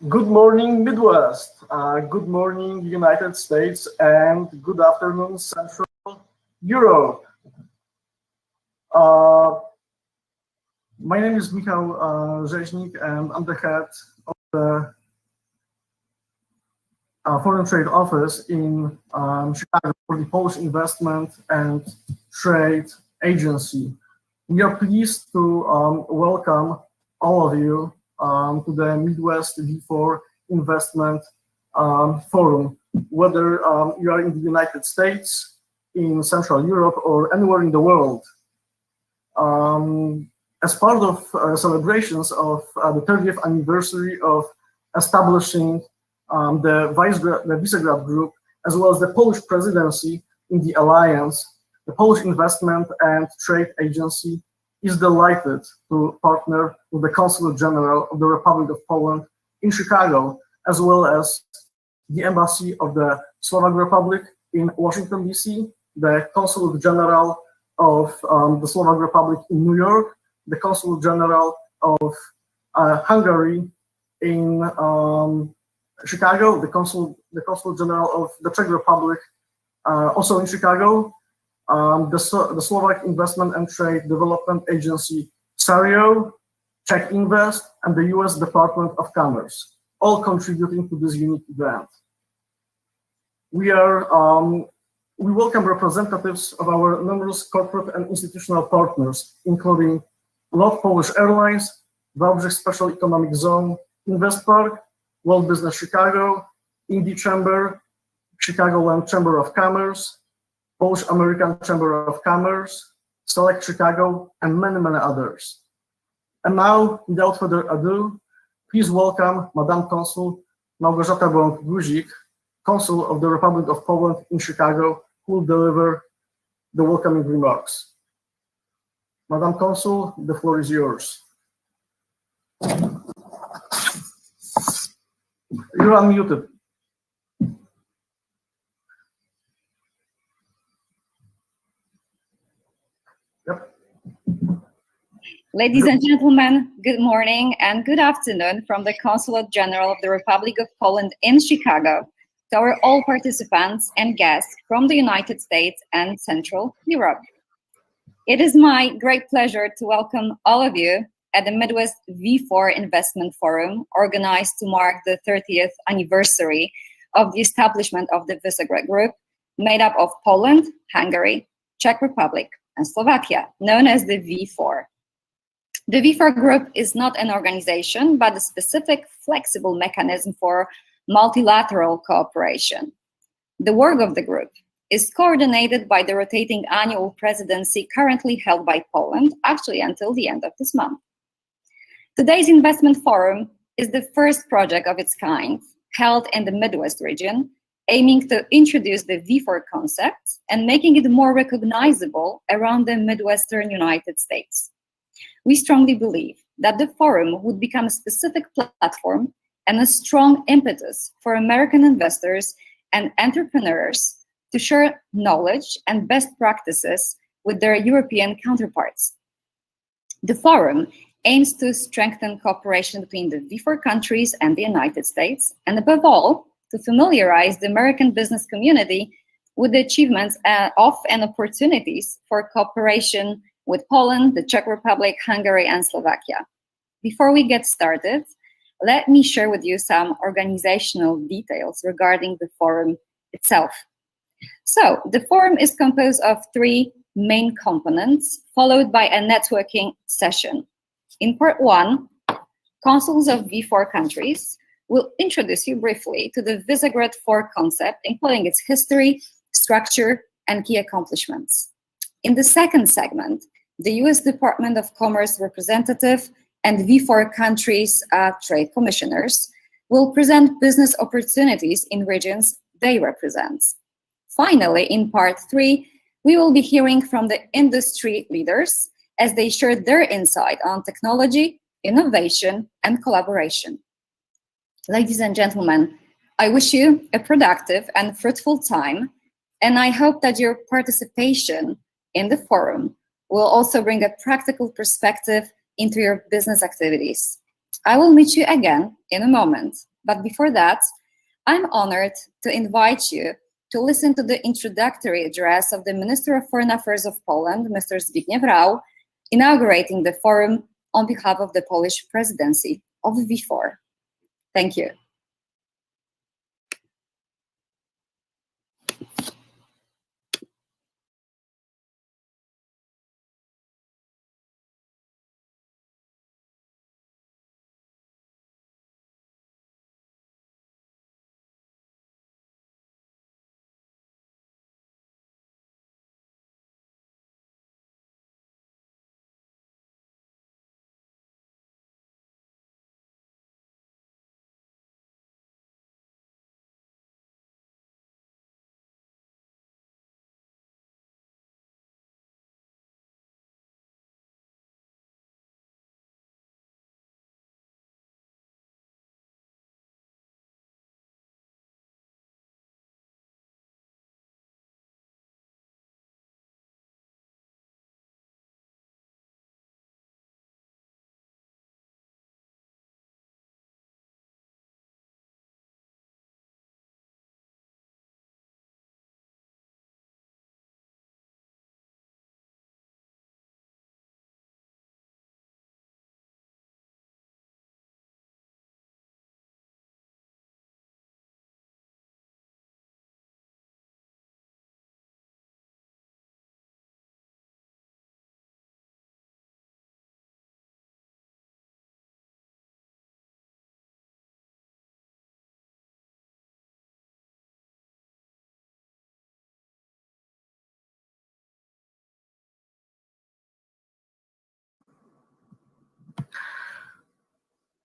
Good morning, Midwest. Good morning, United States, and good afternoon, Central Europe. My name is Michał Rzeźnik, and I'm the head of the Foreign Trade Office in Chicago for the Polish Investment and Trade Agency. We are pleased to welcome all of you to the Midwest V4 Investment Forum, whether you are in the United States, in Central Europe, or anywhere in the world. As part of celebrations of the 30th anniversary of establishing the Visegrad Group, as well as the Polish presidency in the alliance, the Polish Investment and Trade Agency is delighted to partner with the Consulate General of the Republic of Poland in Chicago, as well as the Embassy of the Slovak Republic in Washington, D.C., the Consulate General of the Slovak Republic in New York, the Consulate General of Hungary in Chicago, the Consulate General of the Czech Republic also in Chicago, the Slovak Investment and Trade Development Agency, SARIO, Czech Invest, and the U.S. Department of Commerce, all contributing to this unique event. We welcome representatives of our numerous corporate and institutional partners, including LOT Polish Airlines, Wałbrzych Special Economic Zone, InvestPark, World Business Chicago, Indie Chamber, Chicagoland Chamber of Commerce, Polish American Chamber of Commerce, Select Chicago, and many, many others. And now, without further ado, please welcome Madame Consul Małgorzata Bąk-Guzik, Consul of the Republic of Poland in Chicago, who will deliver the welcoming remarks. Madame Consul, the floor is yours. You're unmuted. Ladies and gentlemen, good morning and good afternoon from the Consulate General of the Republic of Poland in Chicago to our all participants and guests from the United States and Central Europe. It is my great pleasure to welcome all of you at the Midwest V4 Investment Forum, organized to mark the 30th anniversary of the establishment of the Visegrad Group, made up of Poland, Hungary, Czech Republic, and Slovakia, known as the V4. The V4 Group is not an organization, but a specific flexible mechanism for multilateral cooperation. The work of the group is coordinated by the rotating annual presidency currently held by Poland, actually until the end of this month. Today's investment forum is the first project of its kind held in the Midwest region, aiming to introduce the V4 concept and making it more recognizable around the Midwestern United States. We strongly believe that the forum would become a specific platform and a strong impetus for American investors and entrepreneurs to share knowledge and best practices with their European counterparts. The forum aims to strengthen cooperation between the V4 countries and the United States, and above all, to familiarize the American business community with the achievements of and opportunities for cooperation with Poland, the Czech Republic, Hungary, and Slovakia. Before we get started, let me share with you some organizational details regarding the forum itself. So, the forum is composed of three main components, followed by a networking session. In part one, consuls of V4 countries will introduce you briefly to the Visegrad 4 concept, including its history, structure, and key accomplishments. In the second segment, the U.S. Department of Commerce representative and V4 countries' trade commissioners will present business opportunities in regions they represent. Finally, in part three, we will be hearing from the industry leaders as they share their insight on technology, innovation, and collaboration. Ladies and gentlemen, I wish you a productive and fruitful time, and I hope that your participation in the forum will also bring a practical perspective into your business activities. I will meet you again in a moment But before that, I'm honored to invite you to listen to the introductory address of the Minister of Foreign Affairs of Poland, Mr. Zbigniew Rau, inaugurating the forum on behalf of the Polish presidency of V4. Thank you.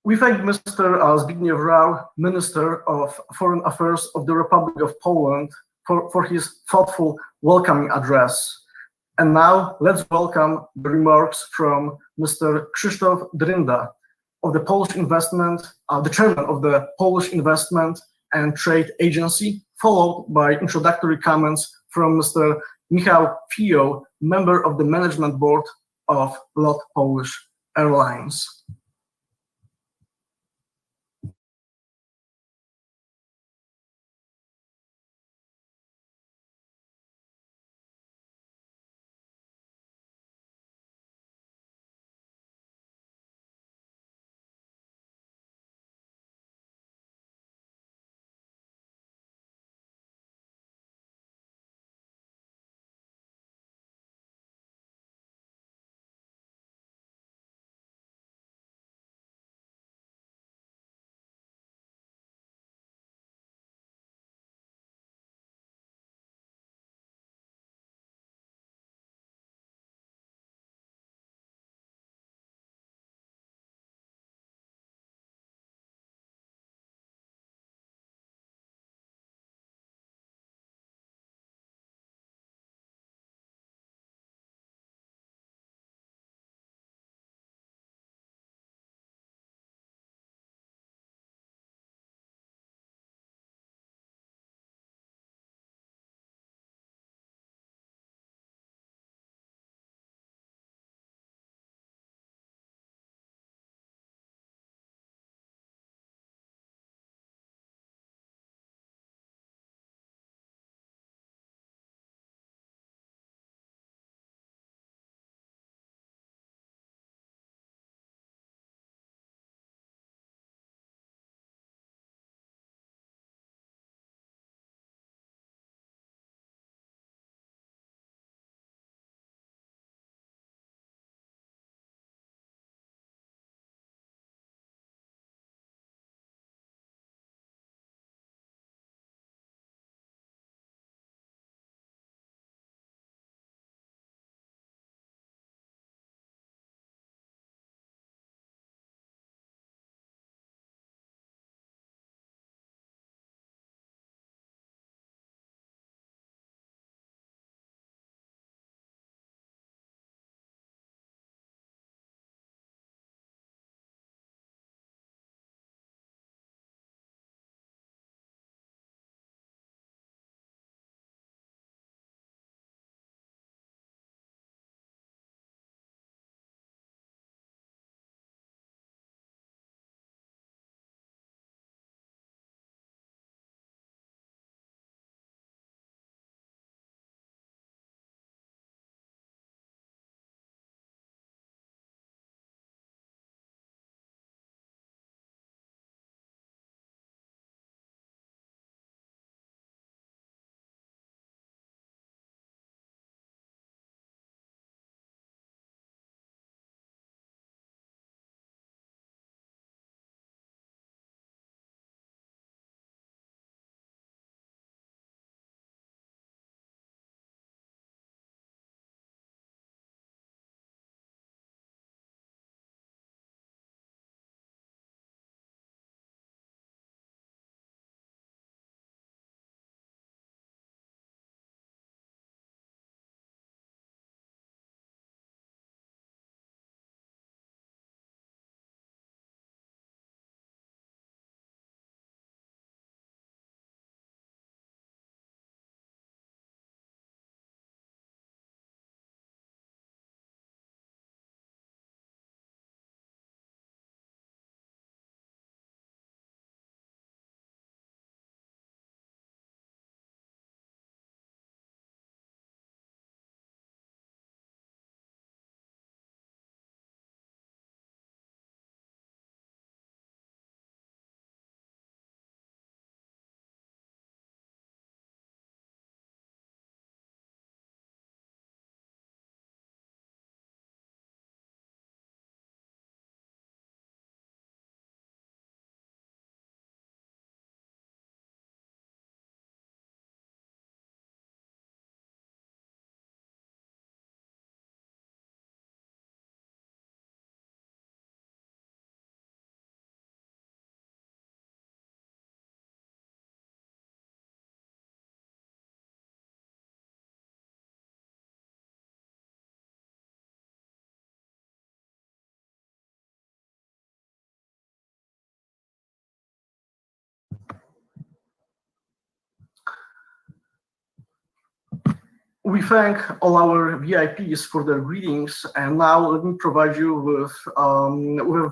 We thank Mr. Zbigniew Rau, Minister of Foreign Affairs of the Republic of Poland, for his thoughtful welcoming address. And now let's welcome the remarks from Mr. Krzysztof Drinda of the Polish Investment, the chairman of the Polish Investment and Trade Agency, followed by introductory comments from Mr. Michał Fio, member of the management board of LOT Polish Airlines. We thank all our VIPs for their greetings, and now let me provide you with a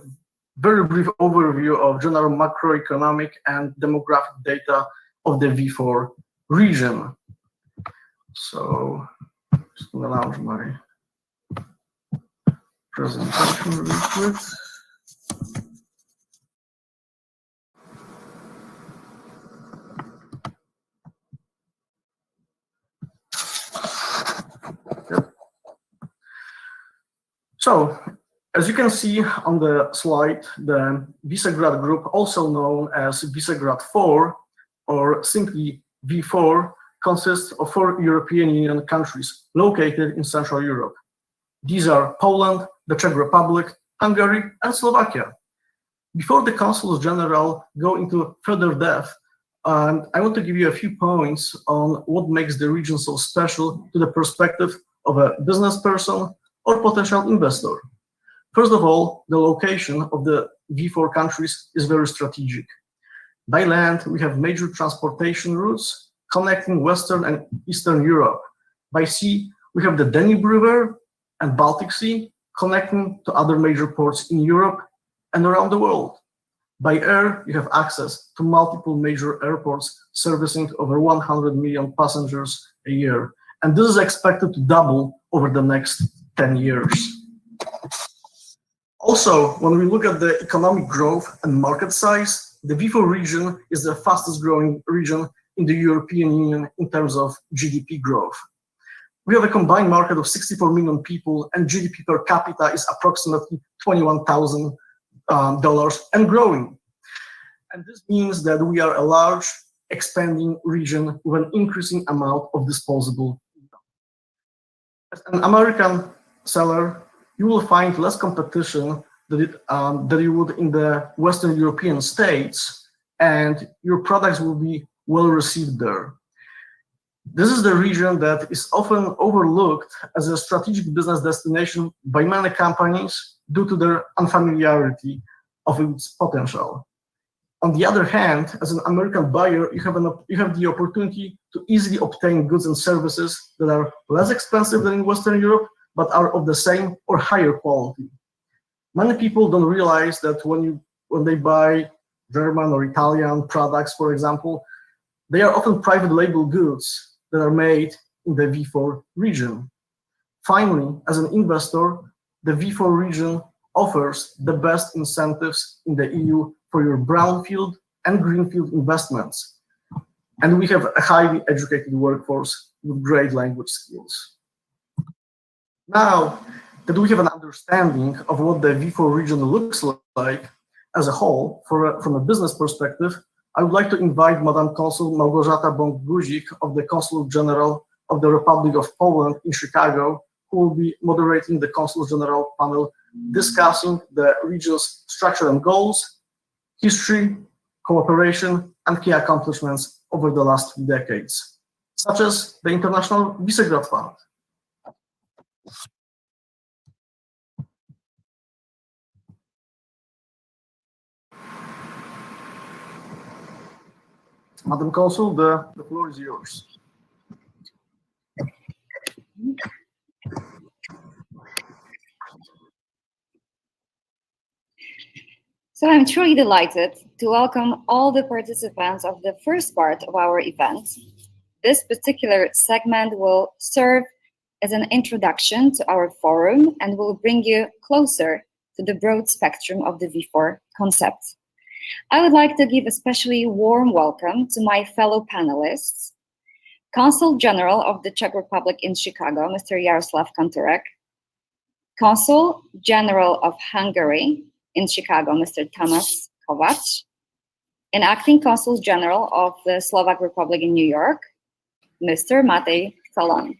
very brief overview of general macroeconomic and demographic data of the V4 region. So, just going to launch my presentation really quick. So, as you can see on the slide, the Visegrad Group, also known as Visegrad 4, or simply V4, consists of 4 European Union countries located in Central Europe. These are Poland, the Czech Republic, Hungary, and Slovakia. Before the Consuls General go into further depth, I want to give you a few points on what makes the region so special to the perspective of a business person or potential investor. First of all, the location of the V4 countries is very strategic. By land, we have major transportation routes connecting Western and Eastern Europe. By sea, we have the Danube River and Baltic Sea connecting to other major ports in Europe and around the world. By air, you have access to multiple major airports servicing over 100 million passengers a year. And this is expected to double over the next 10 years. Also, when we look at the economic growth and market size, the V4 region is the fastest growing region in the European Union in terms of GDP growth. We have a combined market of 64 million people, and GDP per capita is approximately $21,000 and growing. And this means that we are a large, expanding region with an increasing amount of disposable income. As an American seller, you will find less competition than you would in the Western European states, and your products will be well received there. This is the region that is often overlooked as a strategic business destination by many companies due to their unfamiliarity of its potential. On the other hand, as an American buyer, you have the opportunity to easily obtain goods and services that are less expensive than in Western Europe, but are of the same or higher quality. Many people don't realize that when they buy German or Italian products, for example, they are often private label goods that are made in the V4 region. Finally, as an investor, the V4 region offers the best incentives in the EU for your brownfield and greenfield investments. And we have a highly educated workforce with great language skills. Now that we have an understanding of what the V4 region looks like as a whole, from a business perspective, I would like to invite Madam Consul Małgorzata Bąk-Guzik of the Consulate General of the Republic of Poland in Chicago, who will be moderating the Consul General panel discussing the region's structure and goals, history, cooperation, and key accomplishments over the last 3 decades, such as the International Visegrad Fund. Madam Consul, the floor is yours. So I'm truly delighted to welcome all the participants of the first part of our event. This particular segment will serve as an introduction to our forum and will bring you closer to the broad spectrum of the V4 concept. I would like to give a especially warm welcome to my fellow panelists, Consul General of the Czech Republic in Chicago, Mr. Jaroslav Kantorek, Consul General of Hungary in Chicago, Mr. Tamas Kovac, and Acting Consul General of the Slovak Republic in New York, Mr. Matej Salon.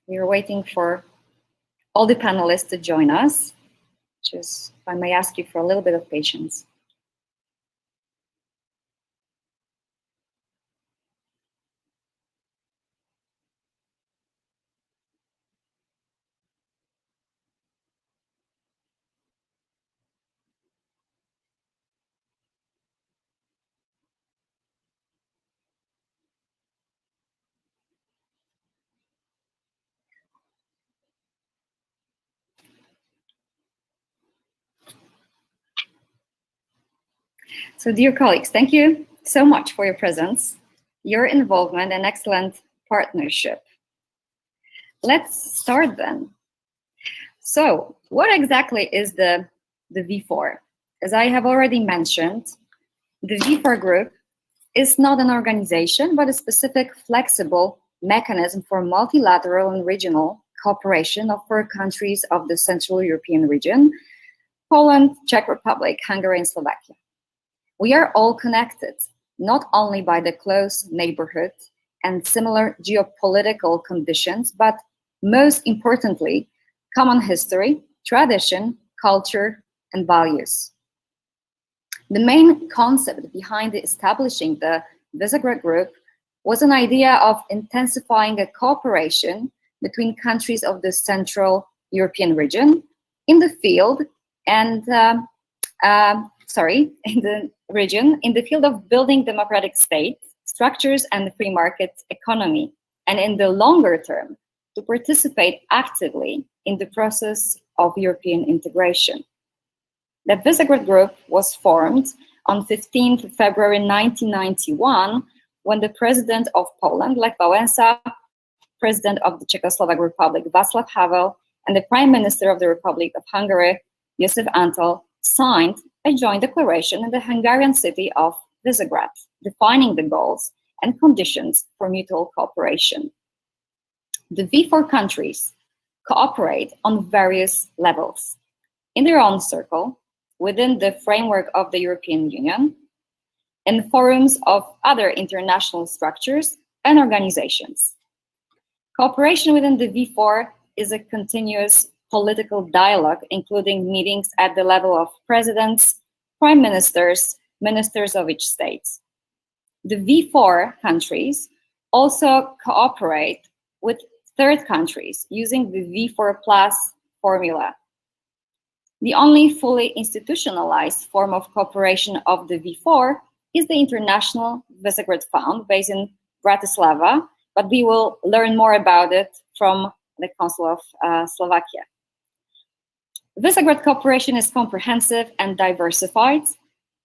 We are waiting for all the panelists to join us. Just, if I may ask you for a little bit of patience. So dear colleagues, thank you so much for your presence, your involvement and excellent partnership. Let's start then. So what exactly is the V4? As I have already mentioned, the V4 group is not an organization, but a specific flexible mechanism for multilateral and regional cooperation of 4 countries of the Central European region: Poland, Czech Republic, Hungary, and Slovakia. We are all connected, not only by the close neighborhood and similar geopolitical conditions, but most importantly, common history, tradition, culture, and values. The main concept behind establishing the Visegrad Group was an idea of intensifying a cooperation between countries of the Central European region in the field and in the field of building democratic state structures and the free market economy, and in the longer term to participate actively in the process of European integration. The Visegrad Group was formed on 15th February 1991 when the President of Poland, Lech Wałęsa, President of the Czechoslovak Republic, Václav Havel, and the Prime Minister of the Republic of Hungary, Josef Antall, signed a joint declaration in the Hungarian city of Visegrad, defining the goals and conditions for mutual cooperation. The V4 countries cooperate on various levels, in their own circle, within the framework of the European Union, in forums of other international structures and organizations. Cooperation within the V4 is a continuous political dialogue, including meetings at the level of presidents, prime ministers, ministers of each state. The V4 countries also cooperate with third countries using the V4 plus formula. The only fully institutionalized form of cooperation of the V4 is the International Visegrad Fund based in Bratislava, but we will learn more about it from the Council of Slovakia. Visegrad cooperation is comprehensive and diversified.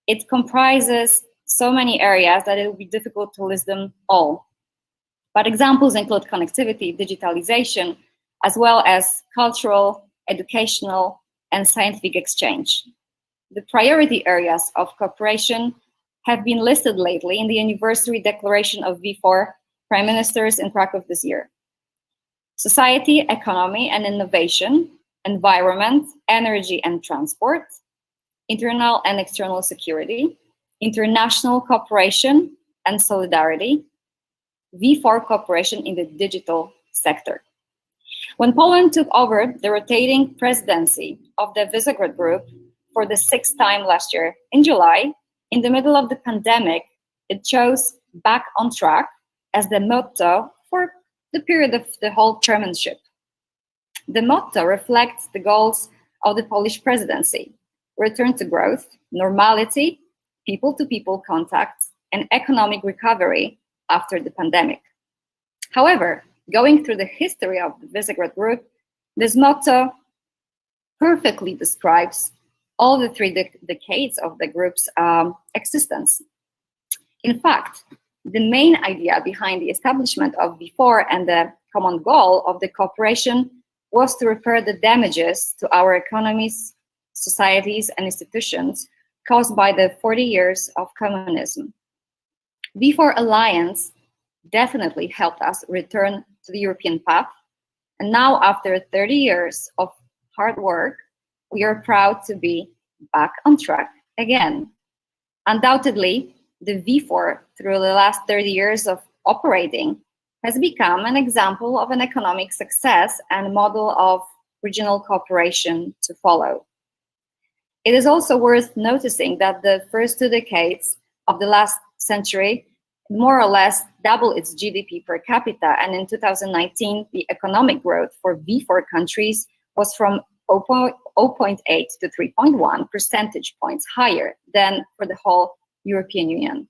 It comprises so many areas that it will be difficult to list them all. But examples include connectivity, digitalization, as well as cultural, educational, and scientific exchange. The priority areas of cooperation have been listed lately in the anniversary declaration of V4 Prime Ministers in Krakow this year: society, economy and innovation, environment, energy and transport, internal and external security, international cooperation and solidarity, V4 cooperation in the digital sector. When Poland took over the rotating presidency of the Visegrad Group for the 6th time last year in July, in the middle of the pandemic, it chose "back on track" as the motto for the period of the whole chairmanship. The motto reflects the goals of the Polish presidency: return to growth, normality, people-to-people contact, and economic recovery after the pandemic. However, going through the history of the Visegrad Group, this motto perfectly describes all the 3 decades of the group's existence. In fact, the main idea behind the establishment of V4 and the common goal of the cooperation was to repair the damages to our economies, societies, and institutions caused by the 40 years of communism. V4 Alliance definitely helped us return to the European path, and now after 30 years of hard work, we are proud to be back on track again. Undoubtedly, the V4, through the last 30 years of operating, has become an example of an economic success and model of regional cooperation to follow. It is also worth noticing that the first 2 decades of the last century more or less doubled its GDP per capita, and in 2019, the economic growth for V4 countries was from 0.8 to 3.1 percentage points higher than for the whole European Union.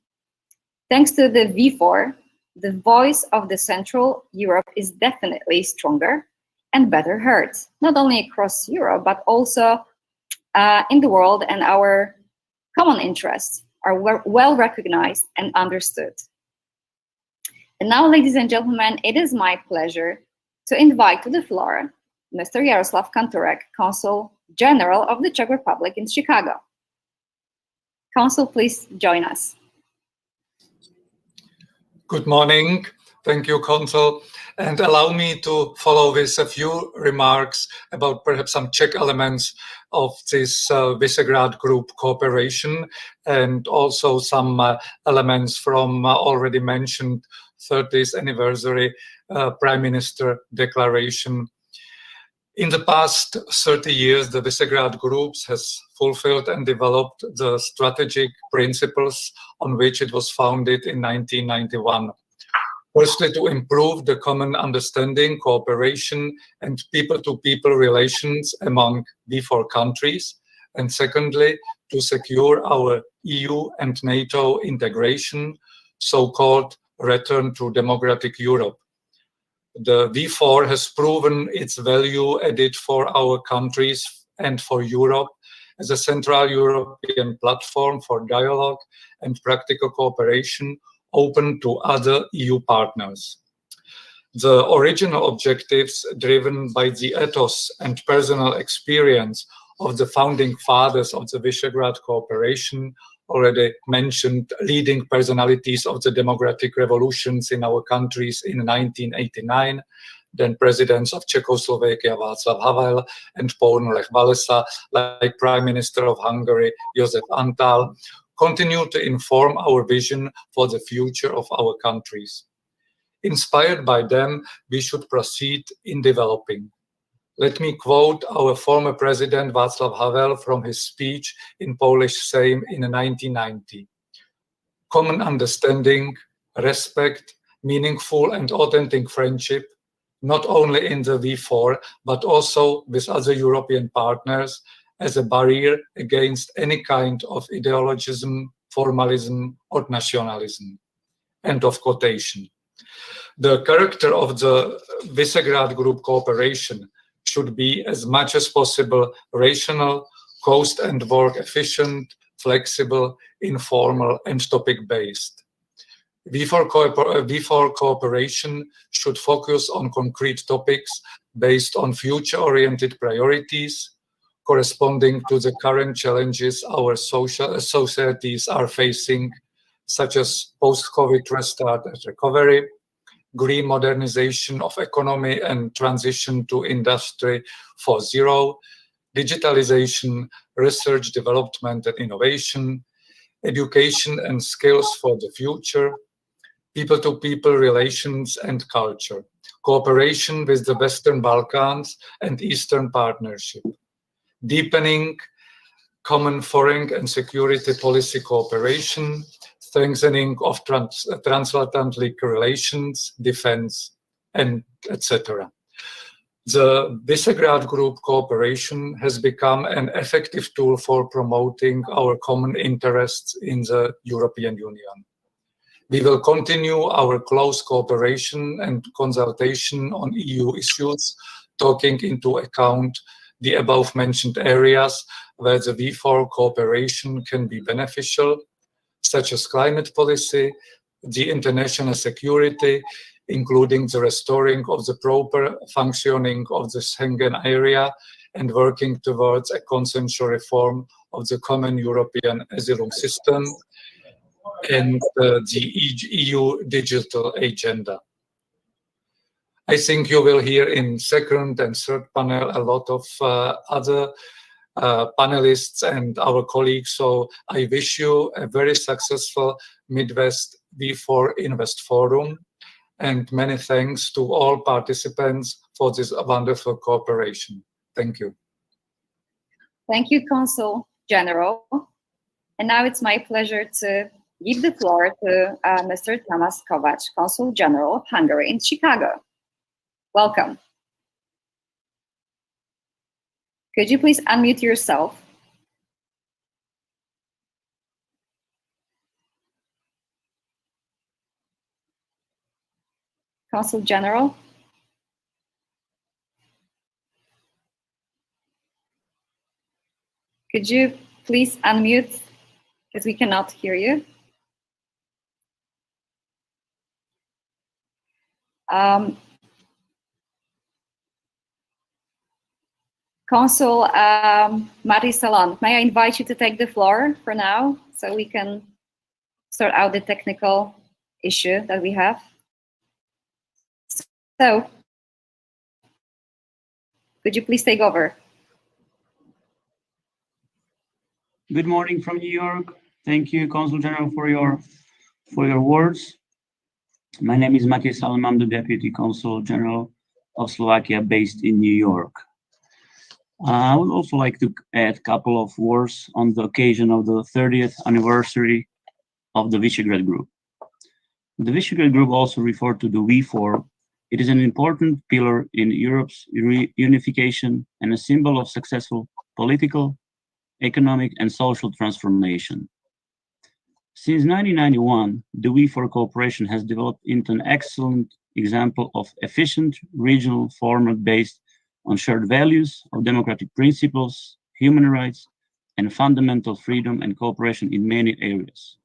Thanks to the V4, the voice of the Central Europe is definitely stronger and better heard, not only across Europe, but also in the world and our common interests are well recognized and understood. And now, ladies and gentlemen, it is my pleasure to invite to the floor Mr. Jaroslav Kantorek, Consul General of the Czech Republic in Chicago. Consul, please join us. Good morning. Thank you, Consul. And allow me to follow with a few remarks about perhaps some Czech elements of this Visegrad Group cooperation, and also some elements from already mentioned 30th anniversary Prime Minister declaration. In the past 30 years, the Visegrad Groups has fulfilled and developed the strategic principles on which it was founded in 1991. Firstly, to improve the common understanding, cooperation, and people-to-people relations among V4 countries. And secondly, to secure our EU and NATO integration, so-called return to democratic Europe. The V4 has proven its value added for our countries and for Europe as a Central European platform for dialogue and practical cooperation open to other EU partners. The original objectives, driven by the ethos and personal experience of the founding fathers of the Visegrad cooperation, already mentioned leading personalities of the democratic revolutions in our countries in 1989, then presidents of Czechoslovakia Václav Havel and Poland Lech Walesa, like Prime Minister of Hungary Josef Antall, continue to inform our vision for the future of our countries. Inspired by them, we should proceed in developing. Let me quote our former president Václav Havel from his speech in Polish Sejm in 1990. Common understanding, respect, meaningful and authentic friendship, not only in the V4, but also with other European partners, as a barrier against any kind of ideologism, formalism, or nationalism. End of quotation. The character of the Visegrad Group cooperation should be as much as possible rational, cost and work efficient, flexible, informal, and topic-based. V4 cooperation should focus on concrete topics based on future-oriented priorities, corresponding to the current challenges our societies are facing, such as post-COVID restart and recovery, green modernization of economy and transition to Industry 4.0, digitalization, research, development and innovation, education and skills for the future, people-to-people relations and culture, cooperation with the Western Balkans and Eastern Partnership, deepening common foreign and security policy cooperation, strengthening of transatlantic relations, defense, and etc. The Visegrad Group cooperation has become an effective tool for promoting our common interests in the European Union. We will continue our close cooperation and consultation on EU issues, taking into account the above-mentioned areas where the V4 cooperation can be beneficial, such as climate policy, the international security, including the restoring of the proper functioning of the Schengen area and working towards a consensual reform of the common European asylum system and the EU digital agenda. I think you will hear in second and third panel a lot of other panelists and our colleagues. So I wish you a very successful Midwest V4 Invest Forum, and many thanks to all participants for this wonderful cooperation. Thank you. Thank you, Consul General. And now it's my pleasure to give the floor to Mr. Tamás Kovács, Consul General of Hungary in Chicago. Welcome. Could you please unmute yourself? Consul General? Could you please unmute because we cannot hear you. Consul Mari Salon, may I invite you to take the floor for now so we can sort out the technical issue that we have. So, could you please take over? Good morning from New York. Thank you, Consul General, for your words. My name is Maciej Salem. I'm the Deputy Consul General of Slovakia based in New York. I would also like to add a couple of words on the occasion of the 30th anniversary of the Visegrad Group. The Visegrad Group, also referred to the V4, it is an important pillar in Europe's reunification and a symbol of successful political, economic, and social transformation. Since 1991, the V4 cooperation has developed into an excellent example of efficient regional format based on shared values of democratic principles, human rights, and fundamental freedom and cooperation in many areas.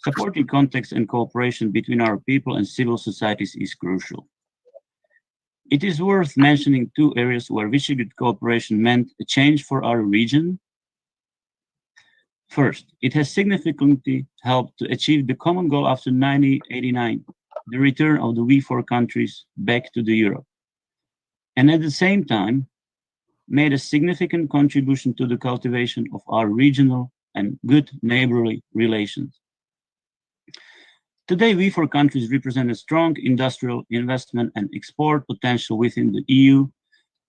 Supporting context and cooperation between our people and civil societies is crucial. It is worth mentioning two areas where Visegrad cooperation meant a change for our region. First, it has significantly helped to achieve the common goal after 1989, the return of the V4 countries back to the Europe, and at the same time, made a significant contribution to the cultivation of our regional and good neighborly relations. Today, V4 countries represent a strong industrial investment and export potential within the EU,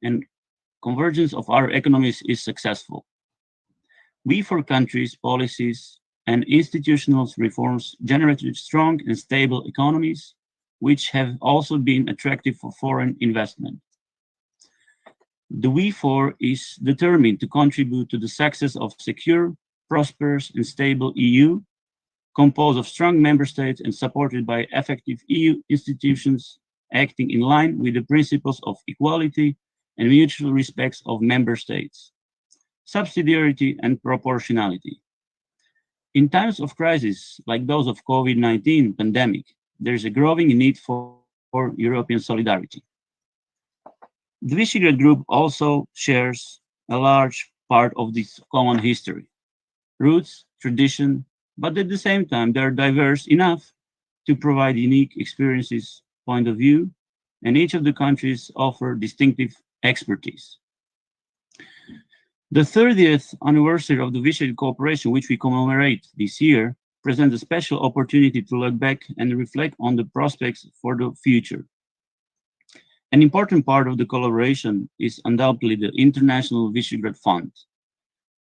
and convergence of our economies is successful. V4 countries' policies and institutional reforms generated strong and stable economies, which have also been attractive for foreign investment. The V4 is determined to contribute to the success of secure, prosperous, and stable EU, composed of strong member states and supported by effective EU institutions acting in line with the principles of equality and mutual respect of member states, subsidiarity and proportionality. In times of crisis like those of COVID-19 pandemic, there is a growing need for European solidarity. The Visegrad Group also shares a large part of this common history, roots, tradition, but at the same time, they are diverse enough to provide unique experiences, point of view, and each of the countries offer distinctive expertise. The 30th anniversary of the Visegrad cooperation, which we commemorate this year, presents a special opportunity to look back and reflect on the prospects for the future. An important part of the collaboration is undoubtedly the International Visegrad Fund.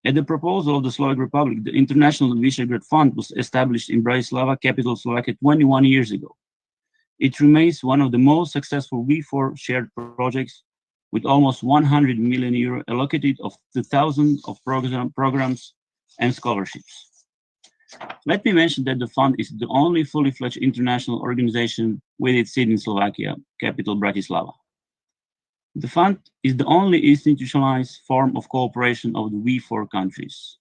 At the proposal of the Slovak Republic, the International Visegrad Fund was established in Bratislava, capital Slovakia, 21 years ago. It remains one of the most successful V4 shared projects, with almost 100 million euro allocated to thousands of programs and scholarships. Let me mention that the fund is the only fully fledged international organization with its seat in Slovakia, capital Bratislava. The fund is the only institutionalized form of cooperation of the V4 countries.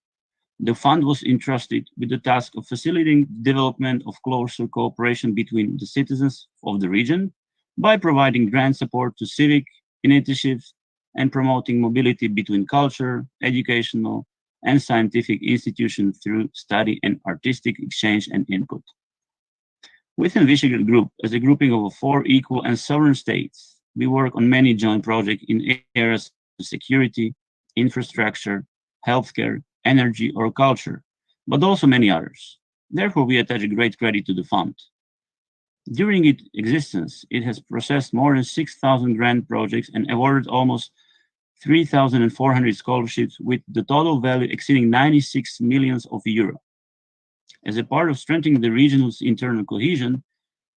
The fund was entrusted with the task of facilitating the development of closer cooperation between the citizens of the region by providing grant support to civic initiatives and promoting mobility between culture, educational, and scientific institutions through study and artistic exchange and input. Within Visegrad Group, as a grouping of 4 equal and sovereign states, we work on many joint projects in areas of security, infrastructure, healthcare, energy, or culture, but also many others. Therefore, we attach a great credit to the fund. During its existence, it has processed more than 6,000 grant projects and awarded almost 3,400 scholarships with the total value exceeding 96 million euro. As a part of strengthening the region's internal cohesion,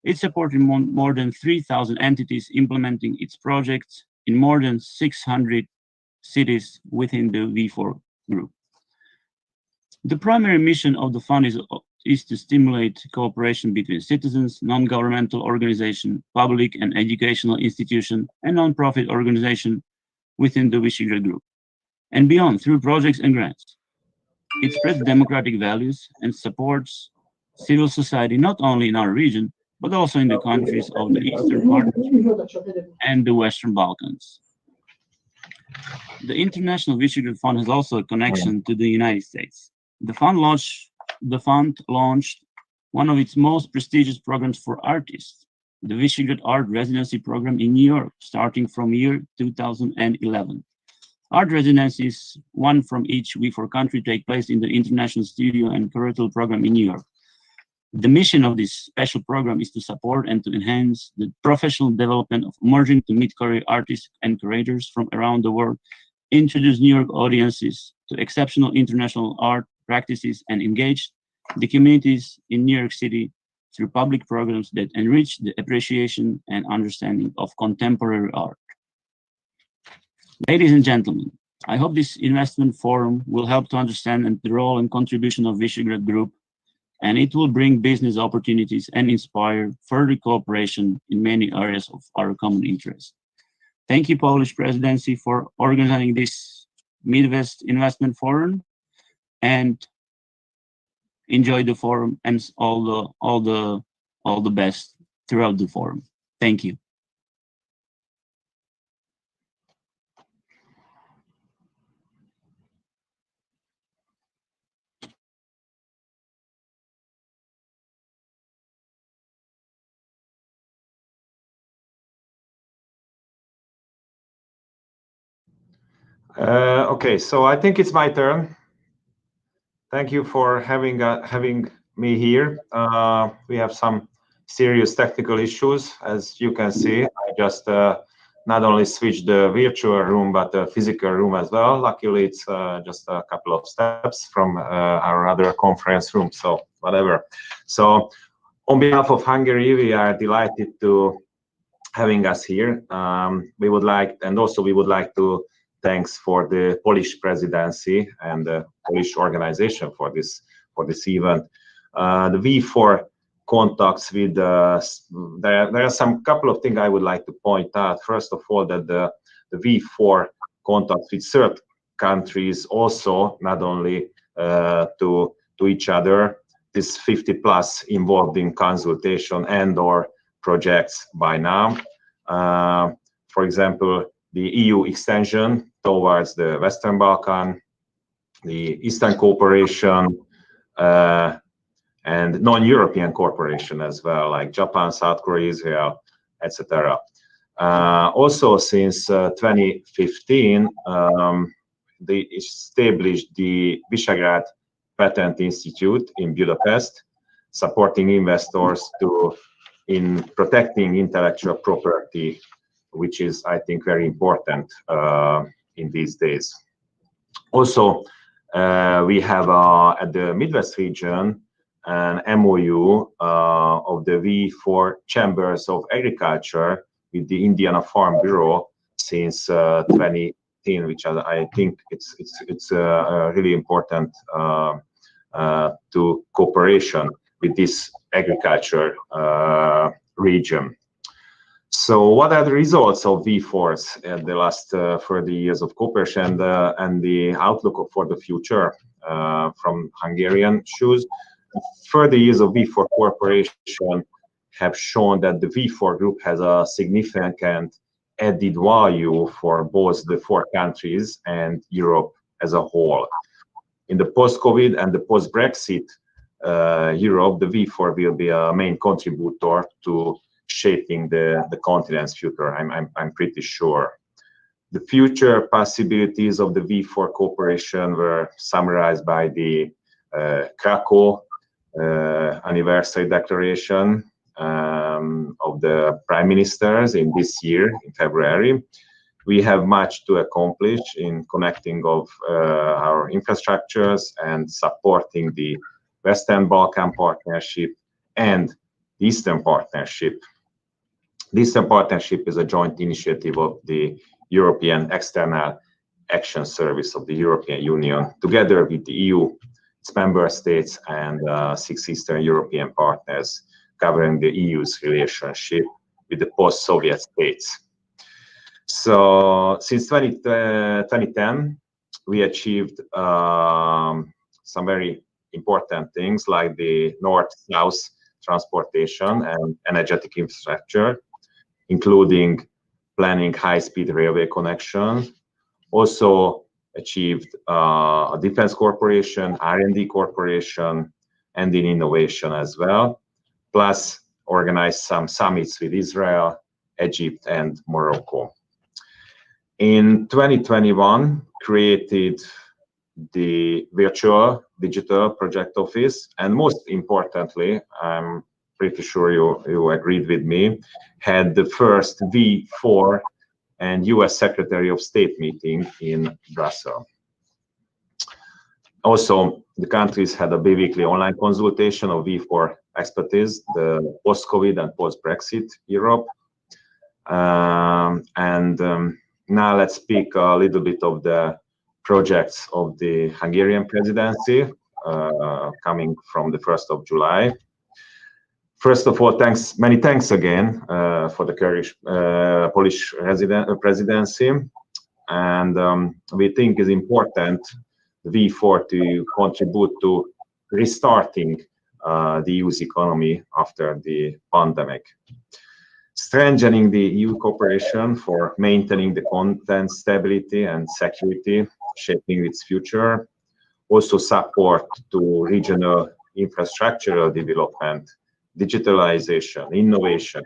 it supported more than 3,000 entities implementing its projects in more than 600 cities within the V4 group. The primary mission of the fund is to stimulate cooperation between citizens, non-governmental organizations, public and educational institutions, and non-profit organizations within the Visegrad Group, and beyond through projects and grants. It spreads democratic values and supports civil society not only in our region, but also in the countries of the Eastern Partnership and the Western Balkans. The International Visegrad Fund has also a connection to the United States. The fund launched one of its most prestigious programs for artists, the Visegrad Art Residency Program in New York, starting from year 2011. Art residencies, one from each V4 country, take place in the International Studio and Curatorial Program in New York. The mission of this special program is to support and to enhance the professional development of emerging to mid-career artists and curators from around the world, introduce New York audiences to exceptional international art practices, and engage the communities in New York City through public programs that enrich the appreciation and understanding of contemporary art. Ladies and gentlemen, I hope this investment forum will help to understand the role and contribution of Visegrad Group, and it will bring business opportunities and inspire further cooperation in many areas of our common interest. Thank you, Polish Presidency, for organizing this Midwest Investment Forum, and enjoy the forum and all the best throughout the forum. Thank you. Okay, so I think it's my turn. Thank you for having me here. We have some serious technical issues, as you can see. I just not only switched the virtual room, but the physical room as well. Luckily, it's just a couple of steps from our other conference room, so whatever. So on behalf of Hungary, we are delighted to having us here. We would like to thanks for the Polish presidency and the Polish organization for this event. The V4 contacts with there are some couple of things I would like to point out. First of all, that the V4 contacts with third countries also, not only to each other. This 50+ involved in consultation and/or projects by now. For example, the EU extension towards the Western Balkan, the Eastern cooperation, and non-European cooperation as well, like Japan, South Korea, Israel, etc. Also, since 2015, they established the Visegrad Patent Institute in Budapest, supporting investors in protecting intellectual property, which is, I think, very important in these days. Also, we have at the Midwest region an MOU of the V4 Chambers of Agriculture with the Indiana Farm Bureau since 2010, which I think it's really important to cooperation with this agriculture region. So what are the results of V4s in the last 30 years of cooperation and the outlook for the future from Hungarian shoes? 30 years of V4 cooperation have shown that the V4 group has a significant added value for both the four countries and Europe as a whole. In the post-COVID and the post-Brexit Europe, the V4 will be a main contributor to shaping the continent's future, I'm pretty sure. The future possibilities of the V4 cooperation were summarized by the Krakow anniversary declaration of the prime ministers in this year, in February. We have much to accomplish in connecting of our infrastructures and supporting the Western Balkan Partnership and the Eastern Partnership. The Eastern Partnership is a joint initiative of the European External Action Service of the European Union, together with the EU, its member states, and 6 Eastern European partners, covering the EU's relationship with the post-Soviet states. So since 2010, we achieved some very important things like the north-south transportation and energetic infrastructure, including planning high-speed railway connection. Also achieved a defense corporation, R&D corporation, and in innovation as well. Plus organized some summits with Israel, Egypt, and Morocco. In 2021, created the virtual digital project office, and most importantly, I'm pretty sure you agreed with me, had the first V4 and US Secretary of State meeting in Brussels. Also, the countries had a bi-weekly online consultation of V4 expertise, the post-COVID and post-Brexit Europe. Now let's speak a little bit of the projects of the Hungarian presidency coming from the 1st of July. First of all, many thanks again for the Polish presidency. And we think it's important, V4, to contribute to restarting the EU's economy after the pandemic. Strengthening the EU cooperation for maintaining the content stability and security, shaping its future. Also support to regional infrastructural development, digitalization, innovation,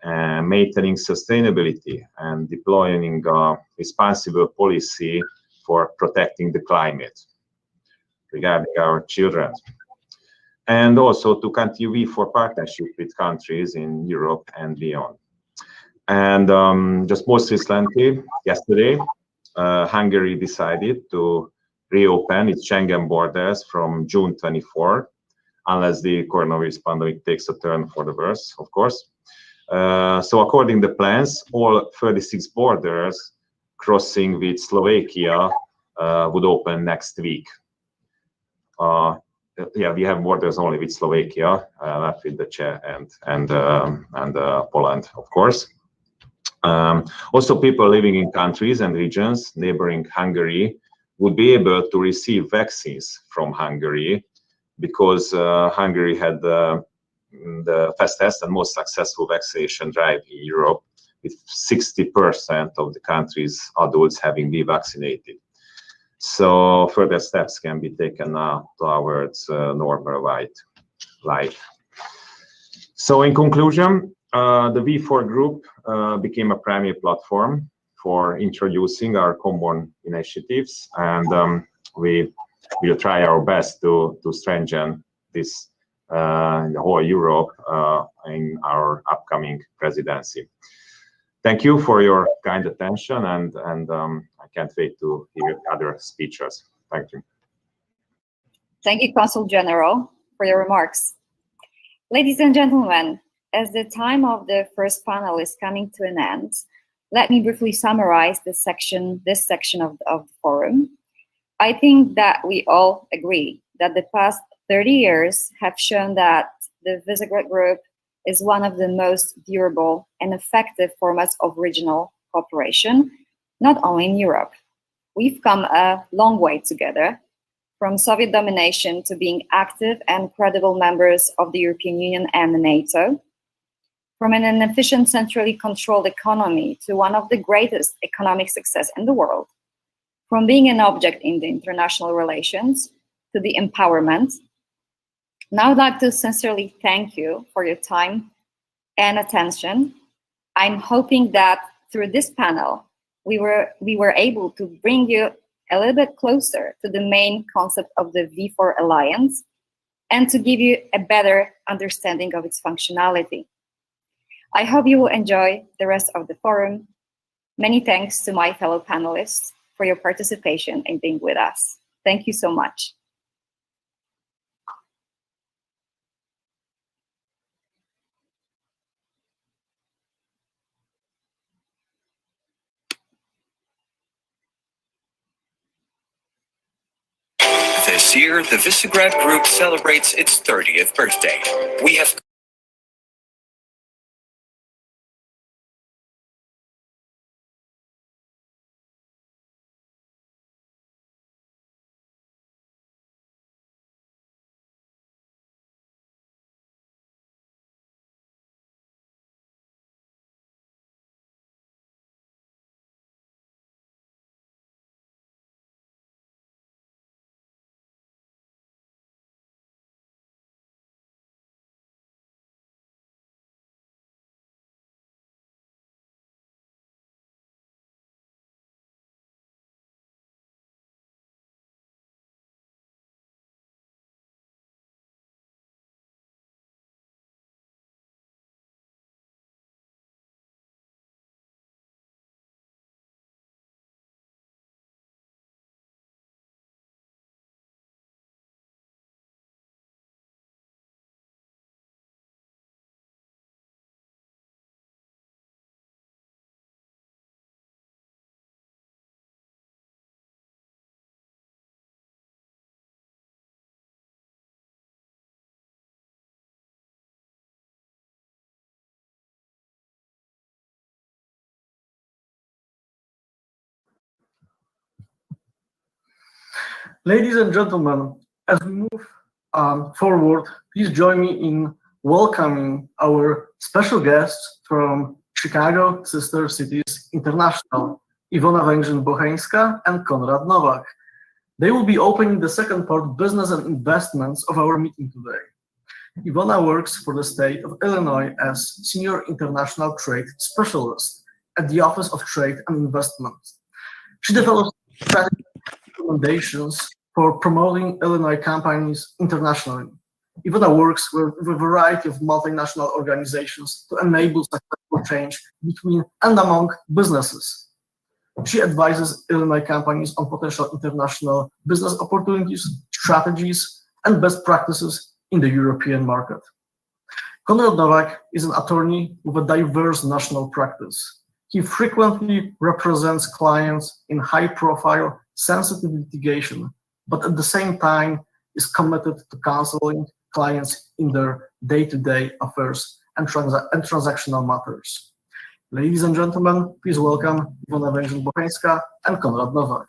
maintaining sustainability, and deploying responsible policy for protecting the climate regarding our children. And also to continue for partnership with countries in Europe and beyond. And just most recently, yesterday, Hungary decided to reopen its Schengen borders from June 24, unless the coronavirus pandemic takes a turn for the worse, of course. So according to plans, all 36 borders crossing with Slovakia would open next week. Yeah, we have borders only with Slovakia, not with the Czech and Poland, of course. Also, people living in countries and regions neighboring Hungary would be able to receive vaccines from Hungary, because Hungary had the fastest and most successful vaccination drive in Europe, with 60% of the country's adults having been vaccinated. So further steps can be taken now towards normal life. So in conclusion, the V4 group became a primary platform for introducing our common initiatives, and we will try our best to strengthen this in the whole Europe in our upcoming presidency. Thank you for your kind attention, and I can't wait to hear other speeches. Thank you. Thank you, Consul General, for your remarks. Ladies and gentlemen, as the time of the first panel is coming to an end, let me briefly summarize this section of the forum. I think that we all agree that the past 30 years have shown that the Visegrad Group is one of the most durable and effective formats of regional cooperation, not only in Europe. We've come a long way together, from Soviet domination to being active and credible members of the European Union and NATO, from an inefficient, centrally controlled economy to one of the greatest economic success in the world, from being an object in the international relations to the empowerment. Now I'd like to sincerely thank you for your time and attention. I'm hoping that through this panel, we were able to bring you a little bit closer to the main concept of the V4 Alliance and to give you a better understanding of its functionality. I hope you will enjoy the rest of the forum. Many thanks to my fellow panelists for your participation and being with us. Thank you so much. This year, the Visegrad Group celebrates its 30th birthday. We have Ladies and gentlemen, as we move forward, please join me in welcoming our special guests from Chicago Sister Cities International, Iwona Węgrzyn-Bocheńska and Konrad Nowak. They will be opening the second part, Business and Investments, of our meeting today. Iwona works for the state of Illinois as Senior International Trade Specialist at the Office of Trade and Investment. She develops strategic recommendations for promoting Illinois companies internationally. Iwona works with a variety of multinational organizations to enable successful change between and among businesses. She advises Illinois companies on potential international business opportunities, strategies, and best practices in the European market. Konrad Nowak is an attorney with a diverse national practice. He frequently represents clients in high-profile, sensitive litigation, but at the same time is committed to counseling clients in their day-to-day affairs and transactional matters. Ladies and gentlemen, please welcome Iwona Węgrzyn-Bocheńska and Konrad Nowak.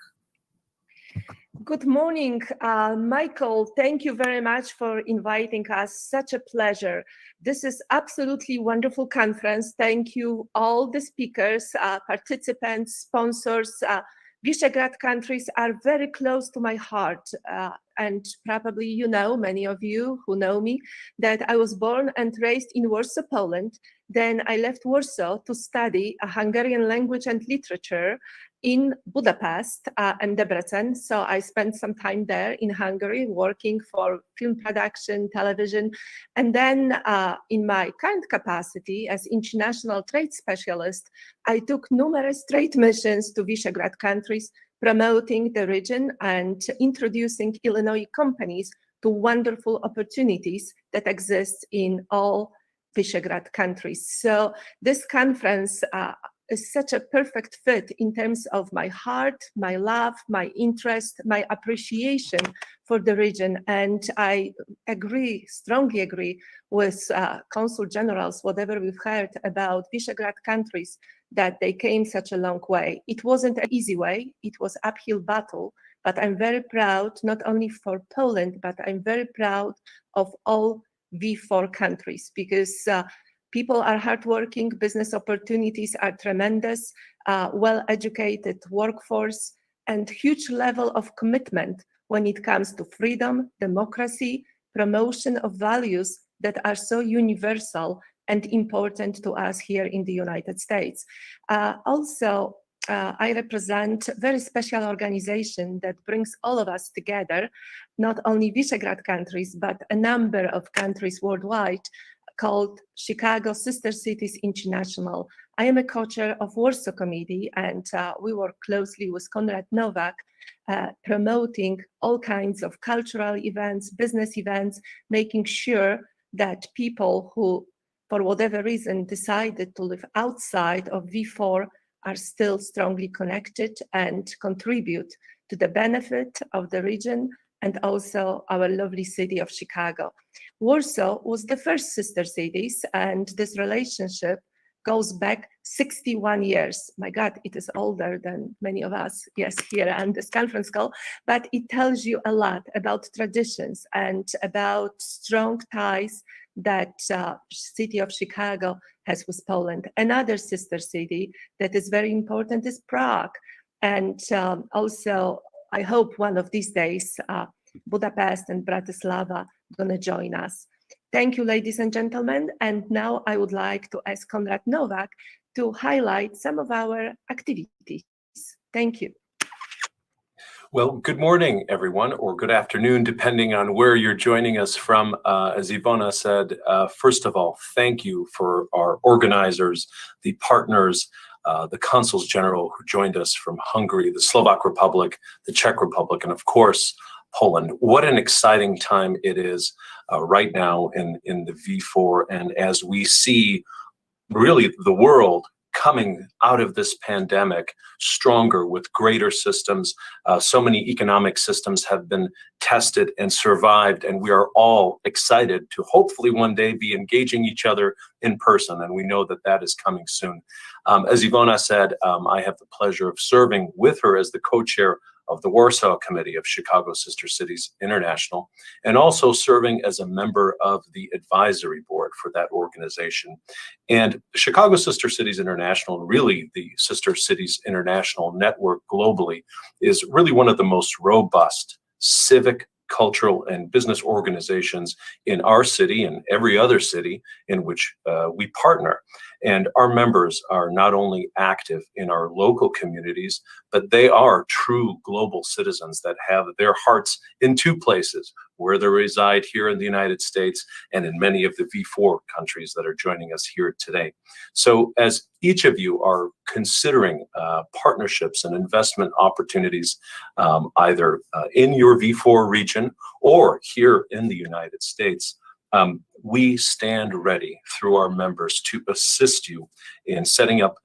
Good morning, Michael. Thank you very much for inviting us. Such a pleasure. This is absolutely wonderful conference. Thank you all the speakers, participants, sponsors. Visegrad countries are very close to my heart. And probably you know, many of you who know me, that I was born and raised in Warsaw, Poland. Then I left Warsaw to study Hungarian language and literature in Budapest and Debrecen. So I spent some time there in Hungary working for film production, television. And then in my current capacity as international trade specialist, I took numerous trade missions to Visegrad countries, promoting the region and introducing Illinois companies to wonderful opportunities that exist in all Visegrad countries. So this conference is such a perfect fit in terms of my heart, my love, my interest, my appreciation for the region. And I agree, strongly agree with consul generals, whatever we've heard about Visegrad countries, that they came such a long way. It wasn't an easy way, it was an uphill battle, but I'm very proud, not only for Poland, but I'm very proud of all V4 countries, because people are hardworking, business opportunities are tremendous, well-educated workforce, and huge level of commitment when it comes to freedom, democracy, promotion of values that are so universal and important to us here in the United States. Also, I represent a very special organization that brings all of us together, not only Visegrad countries, but a number of countries worldwide, called Chicago Sister Cities International. I am a co-chair of Warsaw Committee, and we work closely with Konrad Nowak, promoting all kinds of cultural events, business events, making sure that people who, for whatever reason, decided to live outside of V4 are still strongly connected and contribute to the benefit of the region and also our lovely city of Chicago. Warsaw was the first sister cities, and this relationship goes back 61 years. My God, it is older than many of us, yes, here on this conference call, but it tells you a lot about traditions and about strong ties that city of Chicago has with Poland. Another sister city that is very important is Prague. And also, I hope one of these days, Budapest and Bratislava gonna join us. Thank you, ladies and gentlemen. And now I would like to ask Konrad Nowak to highlight some of our activities. Thank you. Well, good morning, everyone, or good afternoon, depending on where you're joining us from. As Iwona said, first of all, thank you for our organizers, the partners, the consuls general who joined us from Hungary, the Slovak Republic, the Czech Republic, and of course, Poland. What an exciting time it is right now in the V4. And as we see really the world coming out of this pandemic stronger with greater systems, so many economic systems have been tested and survived, and we are all excited to hopefully one day be engaging each other in person, and we know that that is coming soon. As Iwona said, I have the pleasure of serving with her as the co-chair of the Warsaw Committee of Chicago Sister Cities International, and also serving as a member of the advisory board for that organization. And Chicago Sister Cities International, really the Sister Cities International network globally, is really one of the most robust civic, cultural, and business organizations in our city and every other city in which we partner. And our members are not only active in our local communities, but they are true global citizens that have their hearts in two places, where they reside here in the United States and in many of the V4 countries that are joining us here today. So as each of you are considering partnerships and investment opportunities, either in your V4 region or here in the United States, we stand ready through our members to assist you in setting up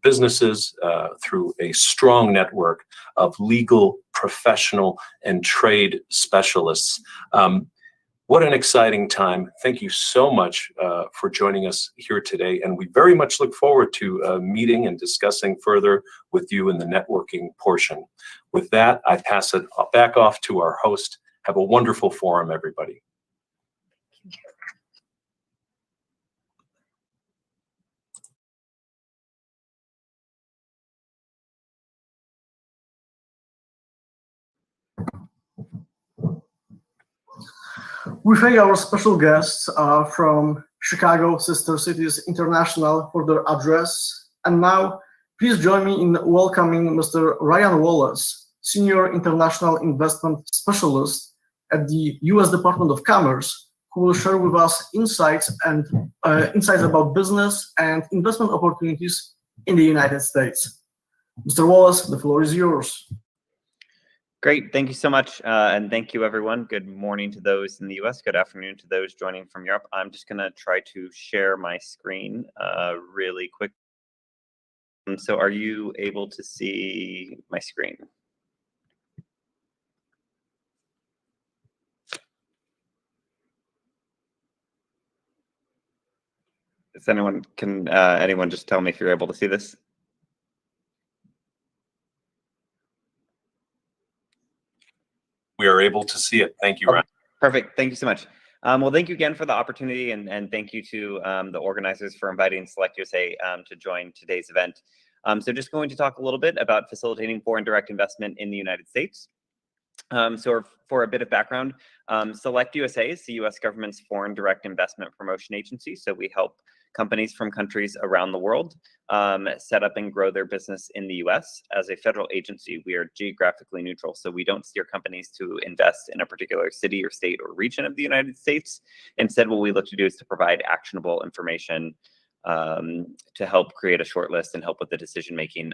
businesses through a strong network of legal, professional, and trade specialists. What an exciting time. Thank you so much for joining us here today. And we very much look forward to meeting and discussing further with you in the networking portion. With that, I pass it back off to our host. Have a wonderful forum, everybody. We thank our special guests from Chicago Sister Cities International for their address. And now, please join me in welcoming Mr. Ryan Wallace, Senior International Investment Specialist at the U.S. Department of Commerce, who will share with us insights about business and investment opportunities in the United States. Mr. Wallace, the floor is yours. Great, thank you so much, and thank you everyone. Good morning to those in the US, good afternoon to those joining from Europe. I'm just gonna try to share my screen really quick. So are you able to see my screen? Is anyone just tell me if you're able to see this? We are able to see it. Thank you, Ryan. Perfect. Thank you so much. Well, thank you again for the opportunity, and thank you to the organizers for inviting SelectUSA to join today's event. So just going to talk a little bit about facilitating foreign direct investment in the United States. So for a bit of background, SelectUSA is the US government's foreign direct investment promotion agency. So we help companies from countries around the world set up and grow their business in the US. As a federal agency, we are geographically neutral. So we don't steer companies to invest in a particular city or state or region of the United States. Instead, what we look to do is to provide actionable information to help create a short list and help with the decision-making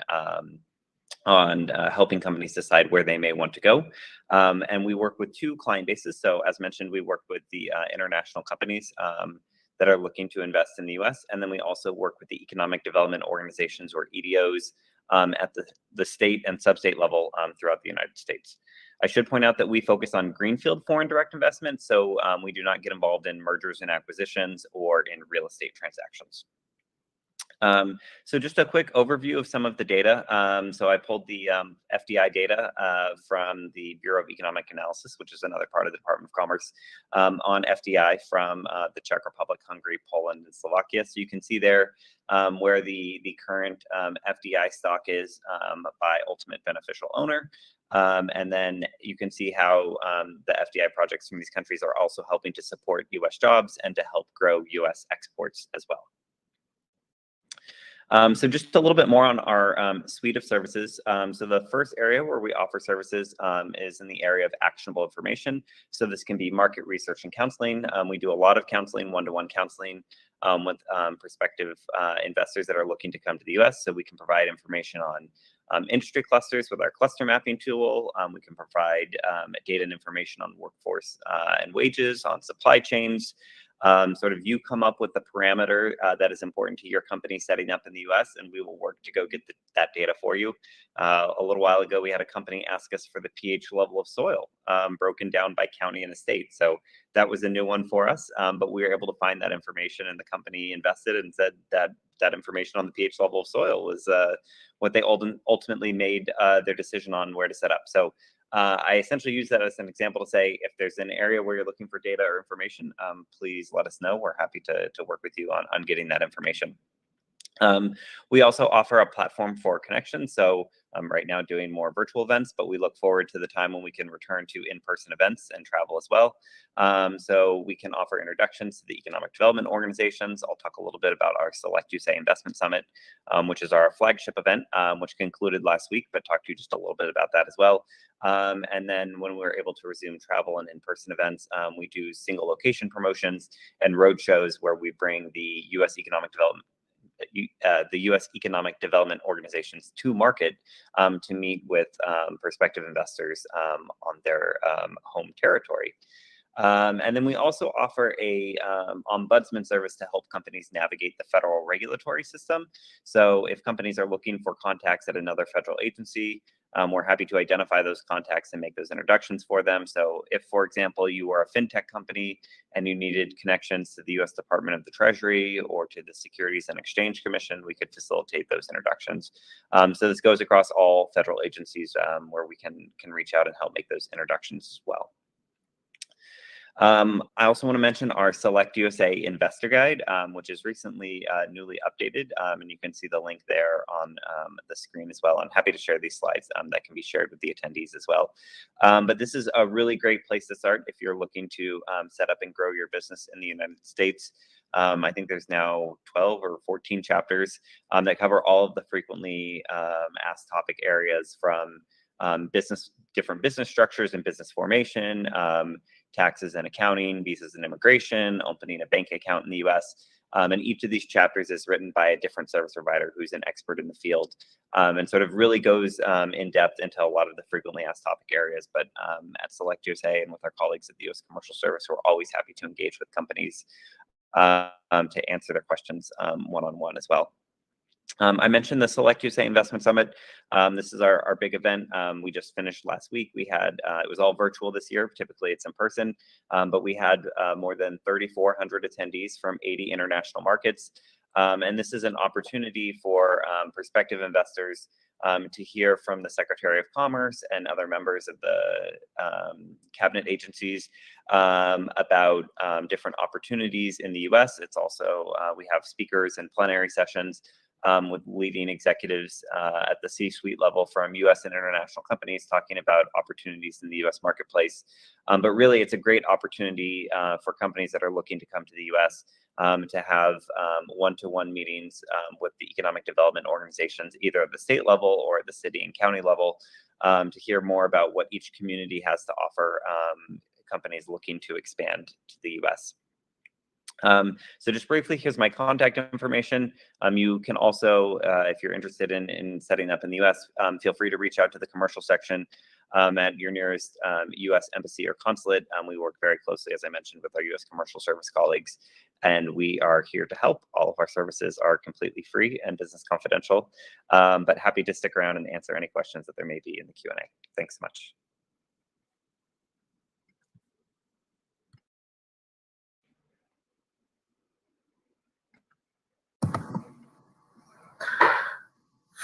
on helping companies decide where they may want to go. And we work with two client bases. So as mentioned, we work with the international companies that are looking to invest in the US. And then we also work with the economic development organizations, or EDOs, at the state and sub-state level throughout the United States. I should point out that we focus on greenfield foreign direct investment. So we do not get involved in mergers and acquisitions or in real estate transactions. So just a quick overview of some of the data. So I pulled the FDI data from the Bureau of Economic Analysis, which is another part of the Department of Commerce, on FDI from the Czech Republic, Hungary, Poland, and Slovakia. So you can see there where the current FDI stock is by ultimate beneficial owner. And then you can see how the FDI projects from these countries are also helping to support US jobs and to help grow US exports as well. So just a little bit more on our suite of services. So the first area where we offer services is in the area of actionable information. So this can be market research and counseling. We do a lot of counseling, one-to-one counseling with prospective investors that are looking to come to the US. So we can provide information on industry clusters with our cluster mapping tool. We can provide data and information on workforce and wages, on supply chains. Sort of you come up with the parameter that is important to your company setting up in the US, and we will work to go get that data for you. A little while ago, we had a company ask us for the pH level of soil broken down by county and estate. So that was a new one for us, but we were able to find that information, and the company invested and said that that information on the pH level of soil was what they ultimately made their decision on where to set up. So I essentially use that as an example to say, if there's an area where you're looking for data or information, please let us know. We're happy to work with you on getting that information. We also offer a platform for connection. So right now doing more virtual events, but we look forward to the time when we can return to in-person events and travel as well. So we can offer introductions to the economic development organizations. I'll talk a little bit about our SelectUSA Investment Summit, which is our flagship event, which concluded last week, but talk to you just a little bit about that as well. And then when we're able to resume travel and in-person events, we do single location promotions and road shows where we bring the U.S. economic development organizations to market to meet with prospective investors on their home territory. And then we also offer a ombudsman service to help companies navigate the federal regulatory system. So if companies are looking for contacts at another federal agency, we're happy to identify those contacts and make those introductions for them. So if, for example, you are a fintech company and you needed connections to the U.S. Department of the Treasury or to the Securities and Exchange Commission, we could facilitate those introductions. So this goes across all federal agencies where we can reach out and help make those introductions as well. I also want to mention our SelectUSA Investor Guide, which is recently newly updated, and you can see the link there on the screen as well. I'm happy to share these slides that can be shared with the attendees as well. But this is a really great place to start if you're looking to set up and grow your business in the United States. I think there's now 12 or 14 chapters that cover all of the frequently asked topic areas from different business structures and business formation, taxes and accounting, visas and immigration, opening a bank account in the US. And each of these chapters is written by a different service provider who's an expert in the field, and sort of really goes in depth into a lot of the frequently asked topic areas. But at SelectUSA and with our colleagues at the US Commercial Service, we're always happy to engage with companies to answer their questions one-on-one as well. I mentioned the SelectUSA Investment Summit. This is our big event. We just finished last week. We had, it was all virtual this year. Typically it's in person, but we had more than 3,400 attendees from 80 international markets. And this is an opportunity for prospective investors to hear from the Secretary of Commerce and other members of the cabinet agencies about different opportunities in the US. It's also, we have speakers and plenary sessions with leading executives at the C-suite level from US and international companies talking about opportunities in the US marketplace. But really, it's a great opportunity for companies that are looking to come to the US to have one-to-one meetings with the economic development organizations, either at the state level or at the city and county level, to hear more about what each community has to offer companies looking to expand to the US. So just briefly, here's my contact information. You can also, if you're interested in setting up in the US, feel free to reach out to the commercial section at your nearest US embassy or consulate. We work very closely, as I mentioned, with our US Commercial Service colleagues, and we are here to help. All of our services are completely free and business confidential, but happy to stick around and answer any questions that there may be in the Q&A. Thanks so much.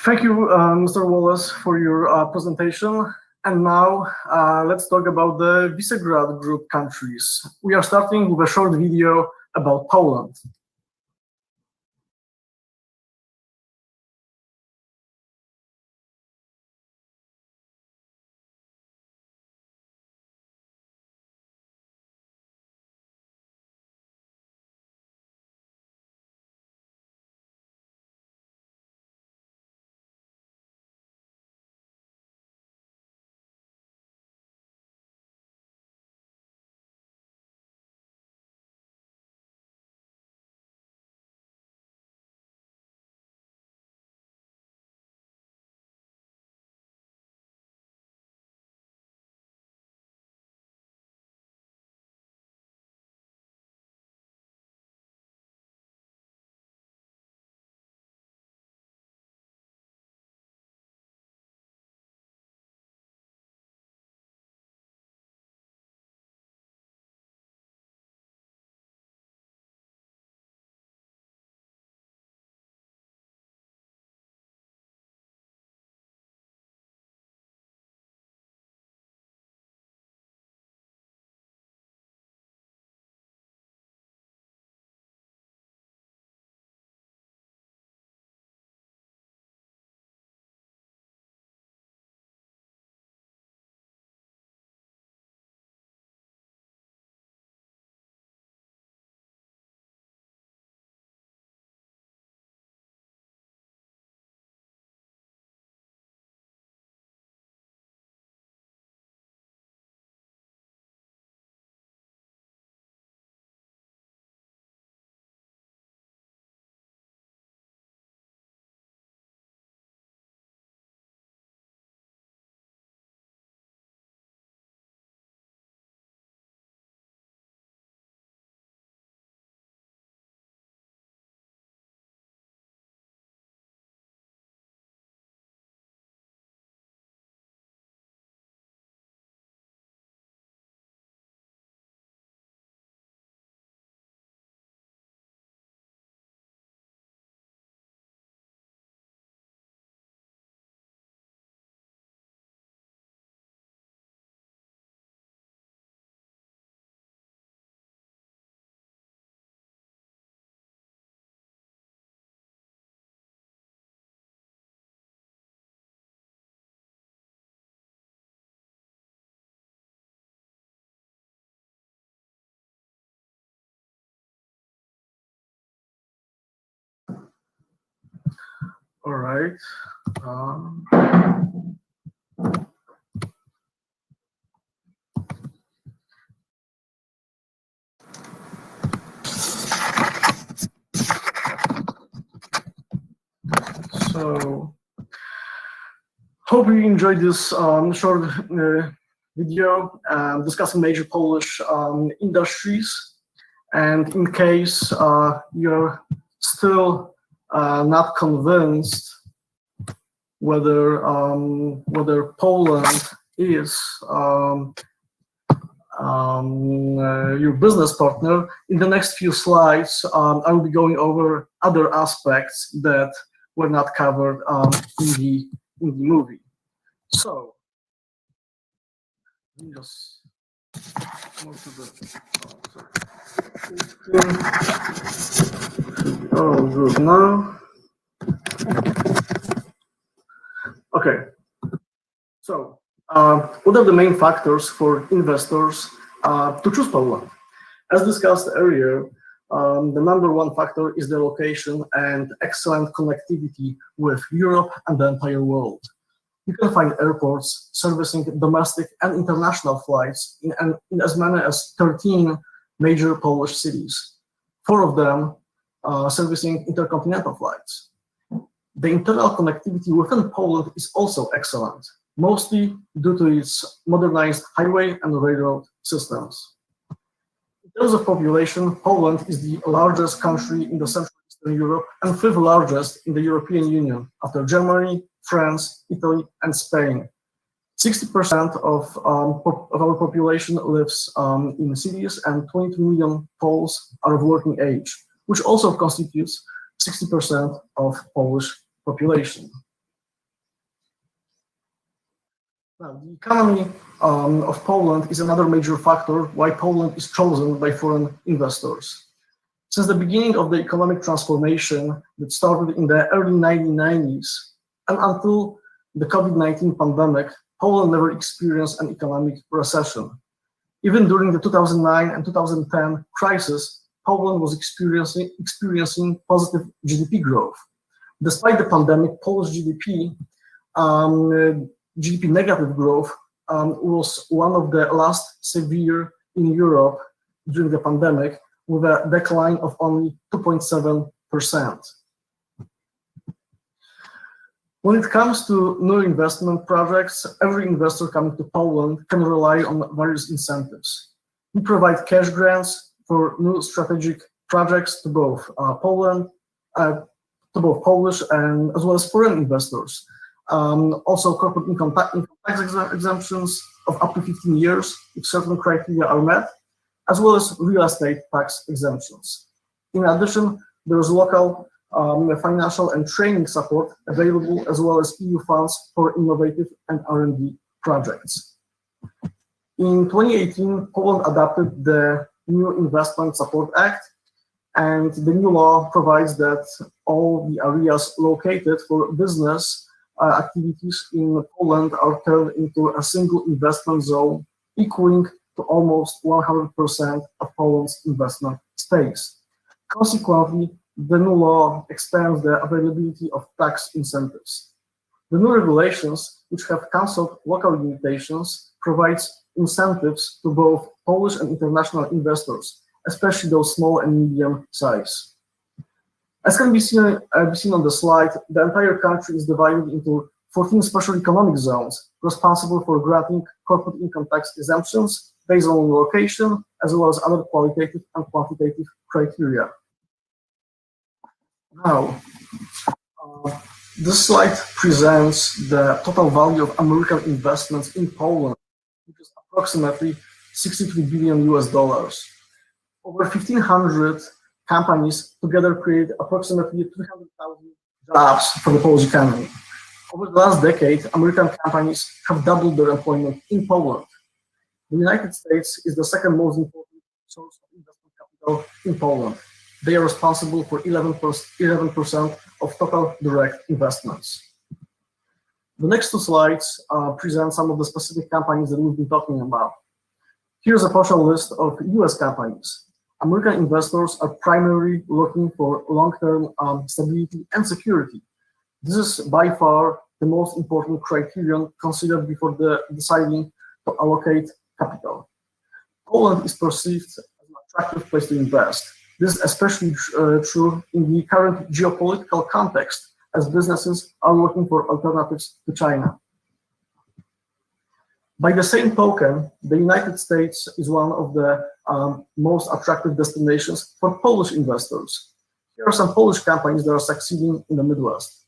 Thank you, Mr. Wallace, for your presentation. And now let's talk about the Visegrad Group countries. We are starting with a short video about Poland. All right. So, hope you enjoyed this short video discussing major Polish industries. And in case you're still not convinced whether Poland is your business partner, in the next few slides, I will be going over other aspects that were not covered in the movie. So, let me just move to the. Oh, good. Now, okay. So, what are the main factors for investors to choose Poland? As discussed earlier, the number one factor is the location and excellent connectivity with Europe and the entire world. You can find airports servicing domestic and international flights in as many as 13 major Polish cities, 4 of them servicing intercontinental flights. The internal connectivity within Poland is also excellent, mostly due to its modernized highway and railroad systems. In terms of population, Poland is the largest country in the Central Eastern Europe and 5th largest in the European Union after Germany, France, Italy, and Spain. 60% of our population lives in cities, and 22 million Poles are of working age, which also constitutes 60% of Polish population. Now, the economy of Poland is another major factor why Poland is chosen by foreign investors. Since the beginning of the economic transformation that started in the early 1990s and until the COVID-19 pandemic, Poland never experienced an economic recession. Even during the 2009 and 2010 crisis, Poland was experiencing positive GDP growth. Despite the pandemic, Polish GDP negative growth was one of the last severe in Europe during the pandemic, with a decline of only 2.7%. When it comes to new investment projects, every investor coming to Poland can rely on various incentives. We provide cash grants for new strategic projects to both Polish and as well as foreign investors. Also, corporate income tax exemptions of up to 15 years if certain criteria are met, as well as real estate tax exemptions. In addition, there is local financial and training support available, as well as EU funds for innovative and R&D projects. In 2018, Poland adopted the new Investment Support Act, and the new law provides that all the areas located for business activities in Poland are turned into a single investment zone, equaling to almost 100% of Poland's investment space. Consequently, the new law expands the availability of tax incentives. The new regulations, which have cancelled local limitations, provides incentives to both Polish and international investors, especially those small and medium size. As can be seen on the slide, the entire country is divided into 14 special economic zones responsible for granting corporate income tax exemptions based on location, as well as other qualitative and quantitative criteria. Now, this slide presents the total value of American investments in Poland, which is approximately $63 billion. Over 1,500 companies together create approximately 300,000 jobs for the Polish economy. Over the last decade, American companies have doubled their employment in Poland. The United States is the second most important source of investment capital in Poland. They are responsible for 11% of total direct investments. The next two slides present some of the specific companies that we've been talking about. Here's a partial list of US companies. American investors are primarily looking for long-term stability and security. This is by far the most important criterion considered before deciding to allocate capital. Poland is perceived as an attractive place to invest. This is especially true in the current geopolitical context, as businesses are looking for alternatives to China. By the same token, the United States is one of the most attractive destinations for Polish investors. Here are some Polish companies that are succeeding in the Midwest.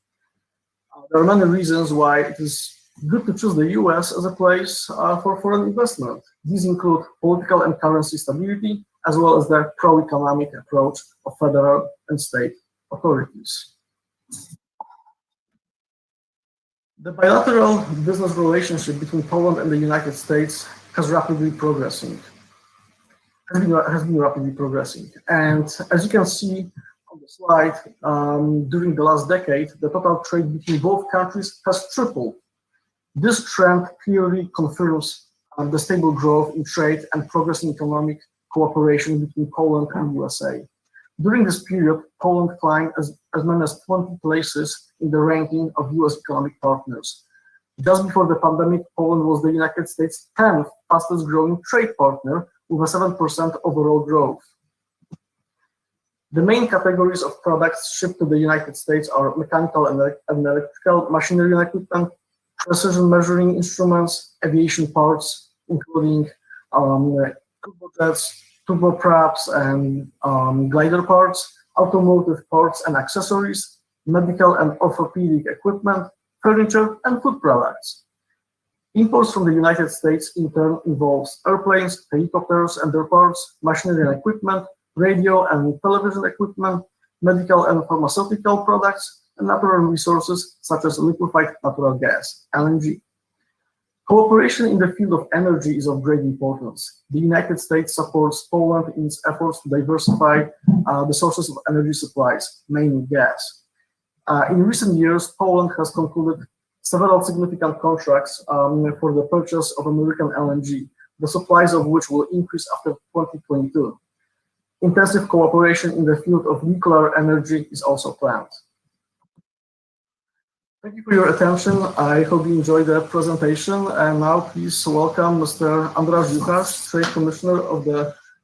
There are many reasons why it is good to choose the US as a place for foreign investment. These include political and currency stability, as well as the pro-economic approach of federal and state authorities. The bilateral business relationship between Poland and the United States has been rapidly progressing. And as you can see on the slide, during the last decade, the total trade between both countries has tripled. This trend clearly confirms the stable growth in trade and progressing economic cooperation between Poland and USA. During this period, Poland climbed as many as 20 places in the ranking of US economic partners. Just before the pandemic, Poland was the United States' 10th fastest growing trade partner with a 7% overall growth. The main categories of products shipped to the United States are mechanical and electrical machinery and equipment, precision measuring instruments, aviation parts, including turbojets, turboprops, and glider parts, automotive parts and accessories, medical and orthopedic equipment, furniture, and food products. Imports from the United States in turn involves airplanes, helicopters and their parts, machinery and equipment, radio and television equipment, medical and pharmaceutical products, and natural resources such as liquefied natural gas, LNG. Cooperation in the field of energy is of great importance. The United States supports Poland in its efforts to diversify the sources of energy supplies, mainly gas. In recent years, Poland has concluded several significant contracts for the purchase of American LNG, the supplies of which will increase after 2022. Intensive cooperation in the field of nuclear energy is also planned. Thank you for your attention. I hope you enjoyed the presentation. And now please welcome Mr. András Juhász, Trade Commissioner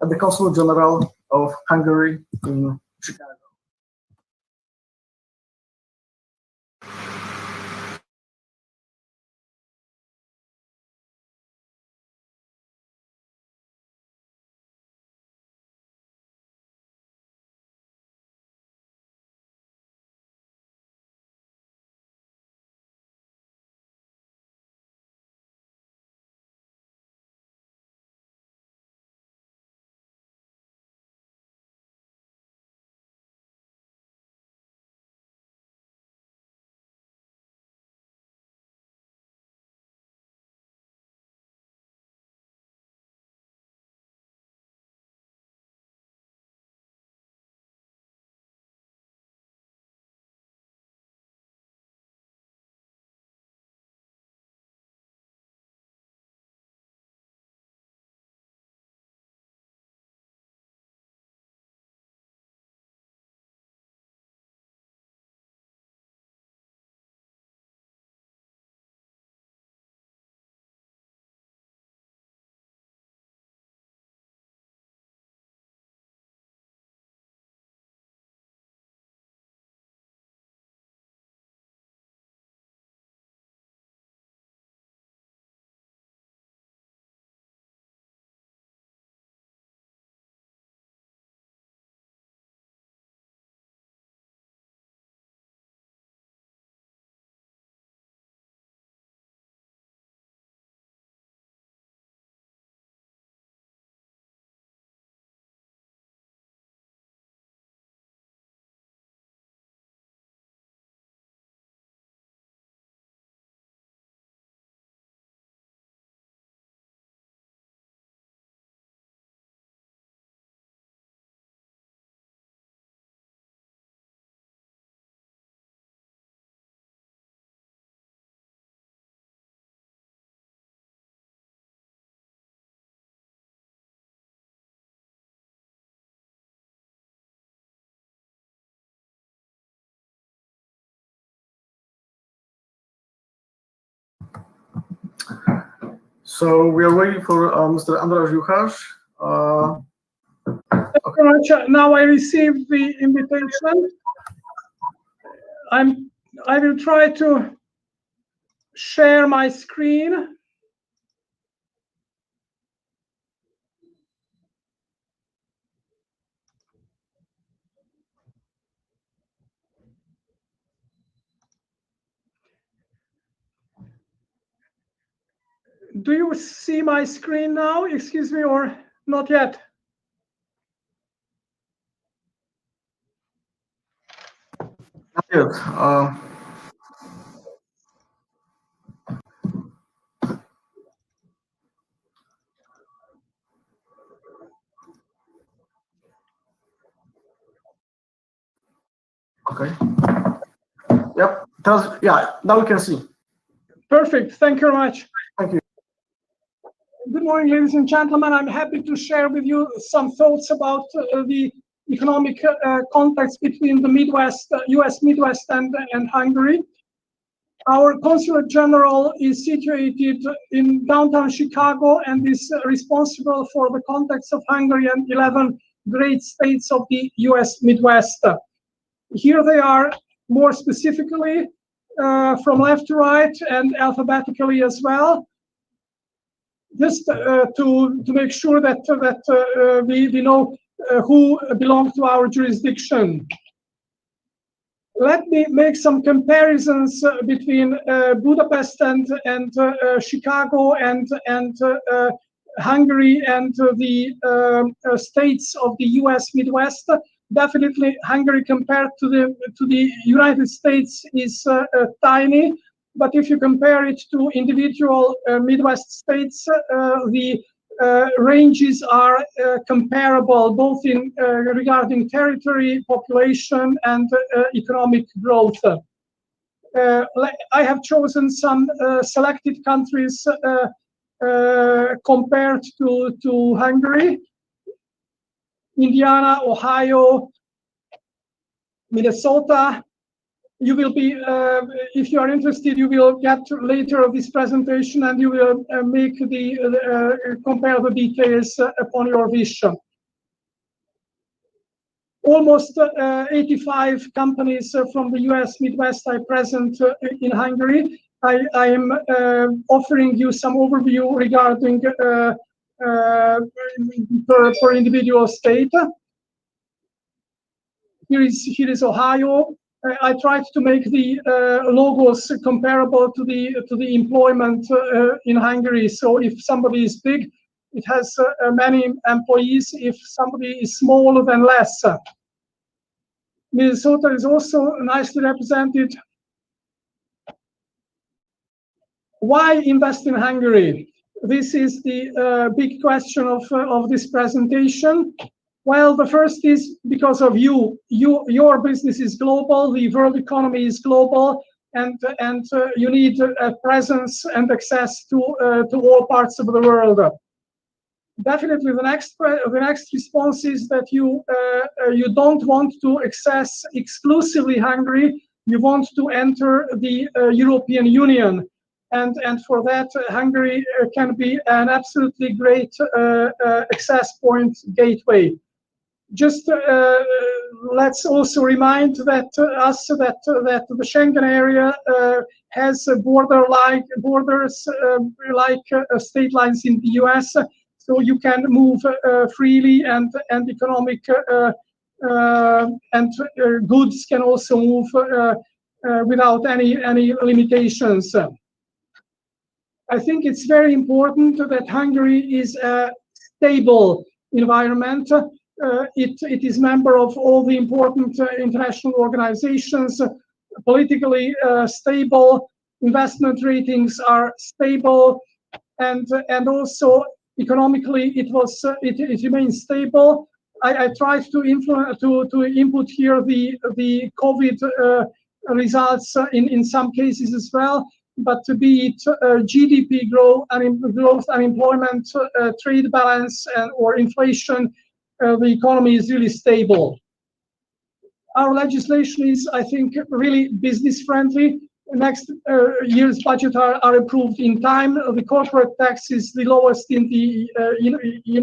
at the Consulate General of Hungary in Chicago. So we are waiting for Mr. Andras Jucharz. Now I received the invitation. I will try to share my screen. Do you see my screen now? Excuse me, or not yet? Not yet. Okay. Yep. Yeah. Now we can see. Perfect. Thank you very much. Thank you. Good morning, ladies and gentlemen. I'm happy to share with you some thoughts about the economic context between the Midwest, US Midwest and Hungary. Our Consulate General is situated in downtown Chicago and is responsible for the contacts of Hungary and 11 great states of the US Midwest. Here they are more specifically from left to right and alphabetically as well, just to make sure that we know who belongs to our jurisdiction. Let me make some comparisons between Budapest and Chicago and Hungary and the states of the US Midwest. Definitely, Hungary compared to the United States is tiny, but if you compare it to individual Midwest states, the ranges are comparable, both in regarding territory, population, and economic growth. I have chosen some selected countries compared to Hungary: Indiana, Ohio, Minnesota. You will be, if you are interested, you will get later of this presentation and you will make the compare the details upon your wish. Almost 85 companies from the US Midwest are present in Hungary. I am offering you some overview regarding per individual state. Here is Ohio. I tried to make the logos comparable to the employment in Hungary. So if somebody is big, it has many employees. If somebody is smaller, then less. Minnesota is also nicely represented. Why invest in Hungary? This is the big question of this presentation. Well, the first is because of you. Your business is global, the world economy is global, and you need a presence and access to all parts of the world. Definitely, the next response is that you don't want to access exclusively Hungary. You want to enter the European Union, and for that, Hungary can be an absolutely great access point gateway. Just let's also remind that the Schengen area has borders like state lines in the US, so you can move freely, and economic and goods can also move without any limitations. I think it's very important that Hungary is a stable environment. It is member of all the important international organizations, politically stable, investment ratings are stable, and also economically it remains stable. I tried to input here the COVID results in some cases as well, but to be it GDP growth, unemployment, trade balance, or inflation, the economy is really stable. Our legislation is, I think, really business friendly. next year's budget are approved in time. The corporate tax is the lowest in the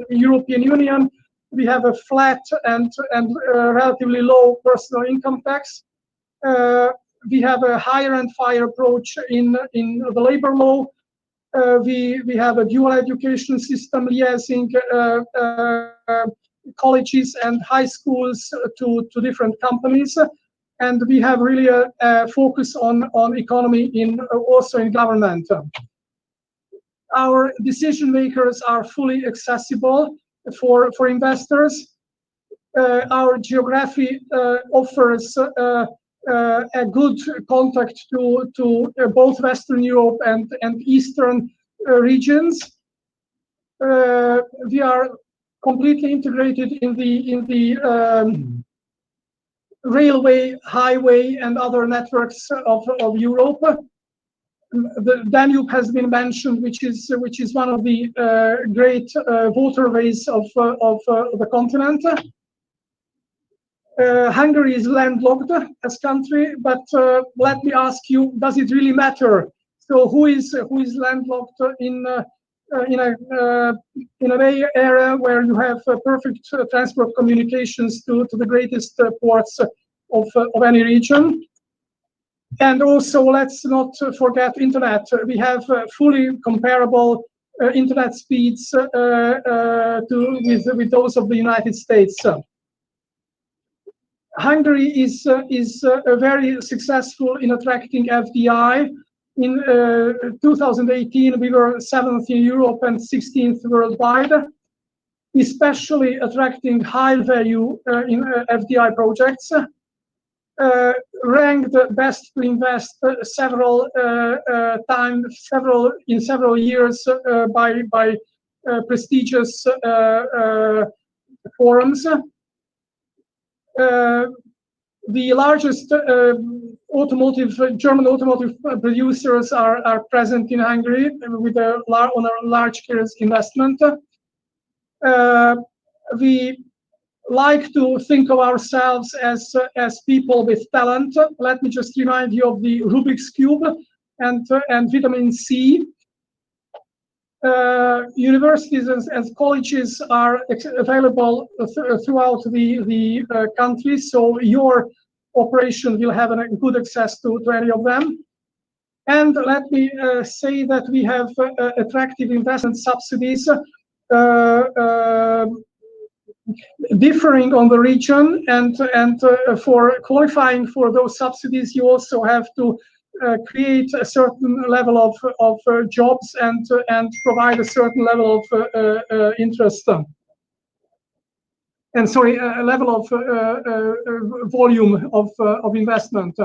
European Union. We have a flat and relatively low personal income tax. We have a hire and fire approach in the labor law. We have a dual education system liaising colleges and high schools to different companies. And we have really a focus on economy also in government. Our decision makers are fully accessible for investors. Our geography offers a good contact to both Western Europe and Eastern regions. We are completely integrated in the railway, highway, and other networks of Europe. The Danube has been mentioned, which is one of the great waterways of the continent. Hungary is landlocked as country, but let me ask you: does it really matter? So who is landlocked in an area where you have perfect transport communications to the greatest ports of any region? And also, let's not forget internet. We have fully comparable internet speeds with those of the United States. Hungary is very successful in attracting FDI. In 2018, we were 7th in Europe and 16th worldwide, especially attracting high-value in FDI projects. Ranked best to invest several years by prestigious forums. The largest German automotive producers are present in Hungary with on a large scale investment. We like to think of ourselves as people with talent. Let me just remind you of the Rubik's Cube and vitamin C. Universities and colleges are available throughout the country, so your operation will have a good access to any of them. And let me say that we have attractive investment subsidies differing on the region, and for qualifying for those subsidies, you also have to create a certain level of jobs and provide a certain level of interest. And sorry, a level of volume of investment.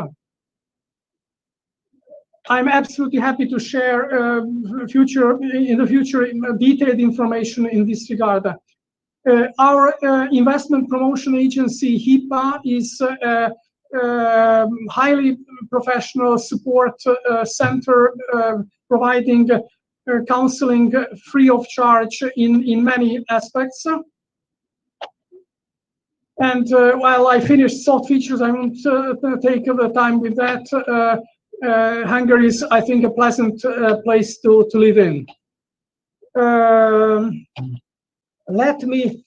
I'm absolutely happy to share in the future detailed information in this regard. Our investment promotion agency, HIPA, is a highly professional support center providing counseling free of charge in many aspects. And while I finish soft features, I won't take the time with that. Hungary is, I think, a pleasant place to live in. Let me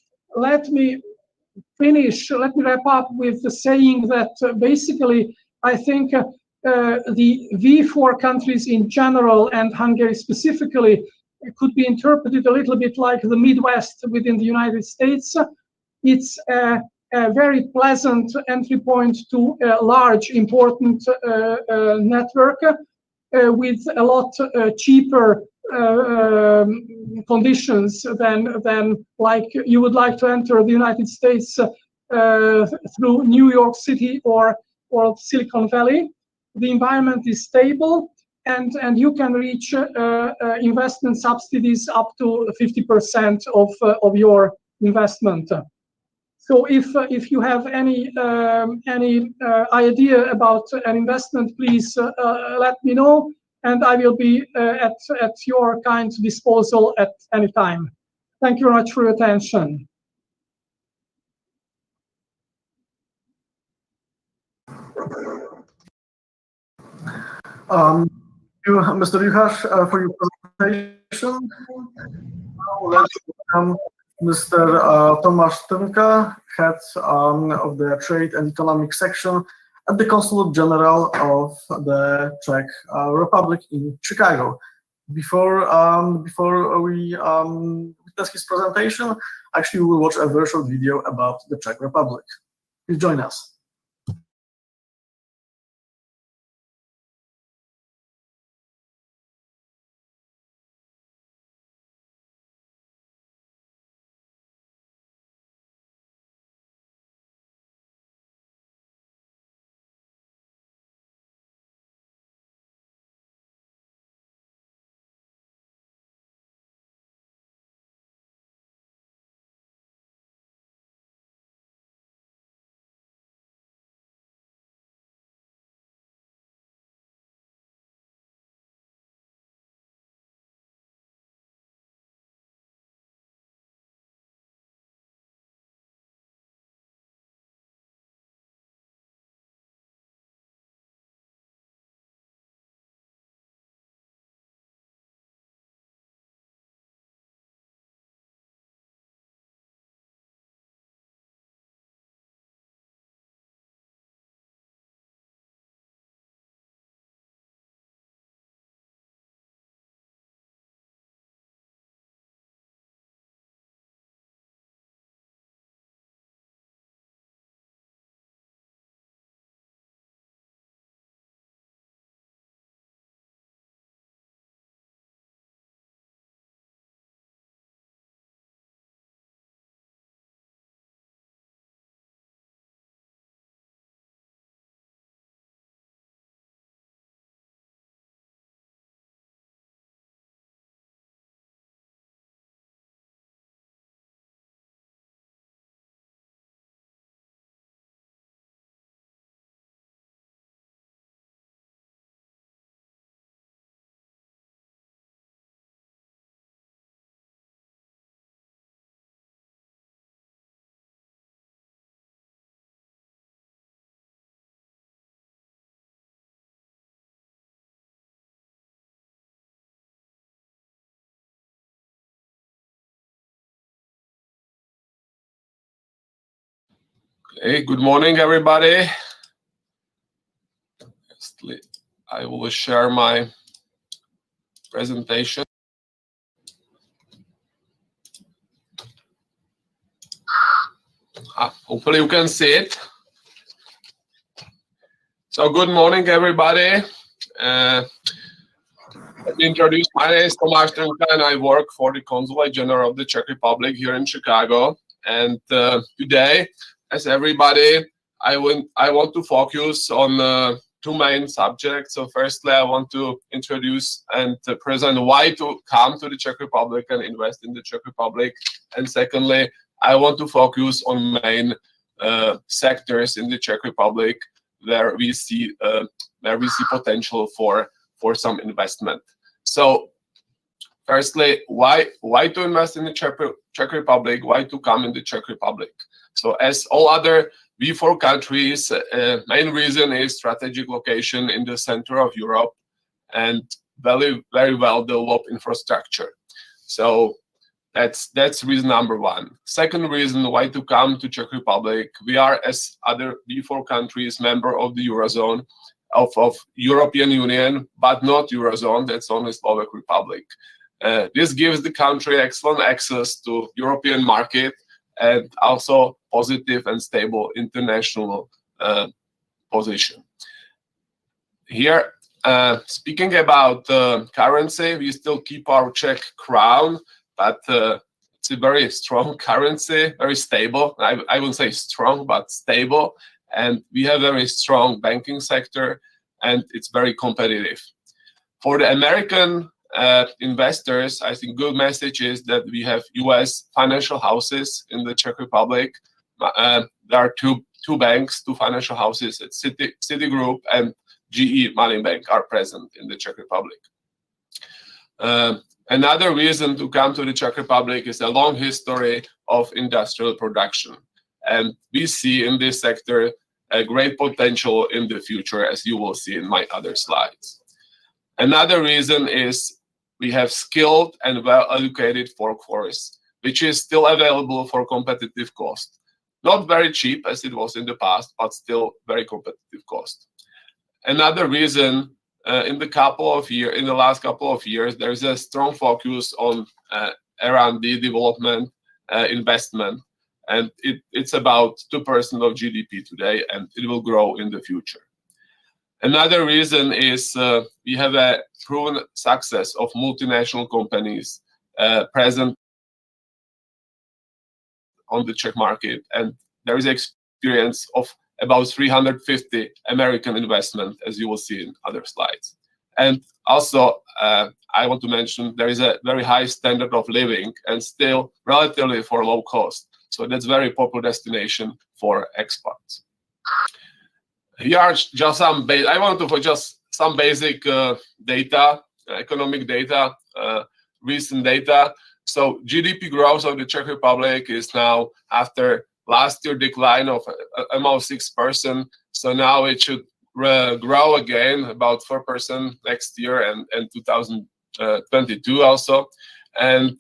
wrap up with the saying that basically I think the V4 countries in general and Hungary specifically could be interpreted a little bit like the Midwest within the United States. It's a very pleasant entry point to a large, important network with a lot cheaper conditions than like you would like to enter the United States through New York City or Silicon Valley. The environment is stable, and you can reach investment subsidies up to 50% of your investment. So if you have any idea about an investment, please let me know, and I will be at your kind disposal at any time. Thank you very much for your attention. Thank you, Mr. Juhasz, for your presentation. Now let's welcome Mr. Tomasz Tymka, head of the Trade and Economic Section at the Consulate General of the Czech Republic in Chicago. Before we witness his presentation, actually we will watch a virtual video about the Czech Republic. Please join us. Hey, good morning, everybody. I will share my presentation. Hopefully you can see it. So good morning, everybody. Let me introduce, my name is Tomáš Trnka and I work for the Consulate General of the Czech Republic here in Chicago. And today, as everybody, I want to focus on two main subjects. So firstly, I want to introduce and present why to come to the Czech Republic and invest in the Czech Republic. And secondly, I want to focus on main sectors in the Czech Republic where we see potential for some investment. So firstly, why to invest in the Czech Republic? Why to come in the Czech Republic? So as all other V4 countries, main reason is strategic location in the center of Europe and very well developed infrastructure. So that's reason number one. Second reason why to come to Czech Republic, we are, as other V4 countries, member of the Eurozone, of European Union, but not Eurozone, that's only Slovak Republic. This gives the country excellent access to European market and also positive and stable international position. Here, speaking about currency, we still keep our Czech crown, but it's a very strong currency, very stable. I wouldn't say strong, but stable. And we have a very strong banking sector, and it's very competitive. For the American investors, I think good message is that we have US financial houses in the Czech Republic. There are two banks, two financial houses, at Citigroup and GE Money Bank are present in the Czech Republic. Another reason to come to the Czech Republic is a long history of industrial production. And we see in this sector a great potential in the future, as you will see in my other slides. Another reason is we have skilled and well-educated workforce, which is still available for competitive cost. Not very cheap as it was in the past, but still very competitive cost. Another reason, in the last couple of years, there is a strong focus on R&D development, investment, and it's about 2% of GDP today, and it will grow in the future. Another reason is we have a proven success of multinational companies present on the Czech market, and there is experience of about 350 American investment, as you will see in other slides. And also, I want to mention there is a very high standard of living and still relatively for low cost. So that's very popular destination for expats. Here are just some I want to put just some basic data, economic data, recent data. So GDP growth of the Czech Republic is now, after last year decline of almost 6%, so now it should grow again about 4% next year and 2022 also. And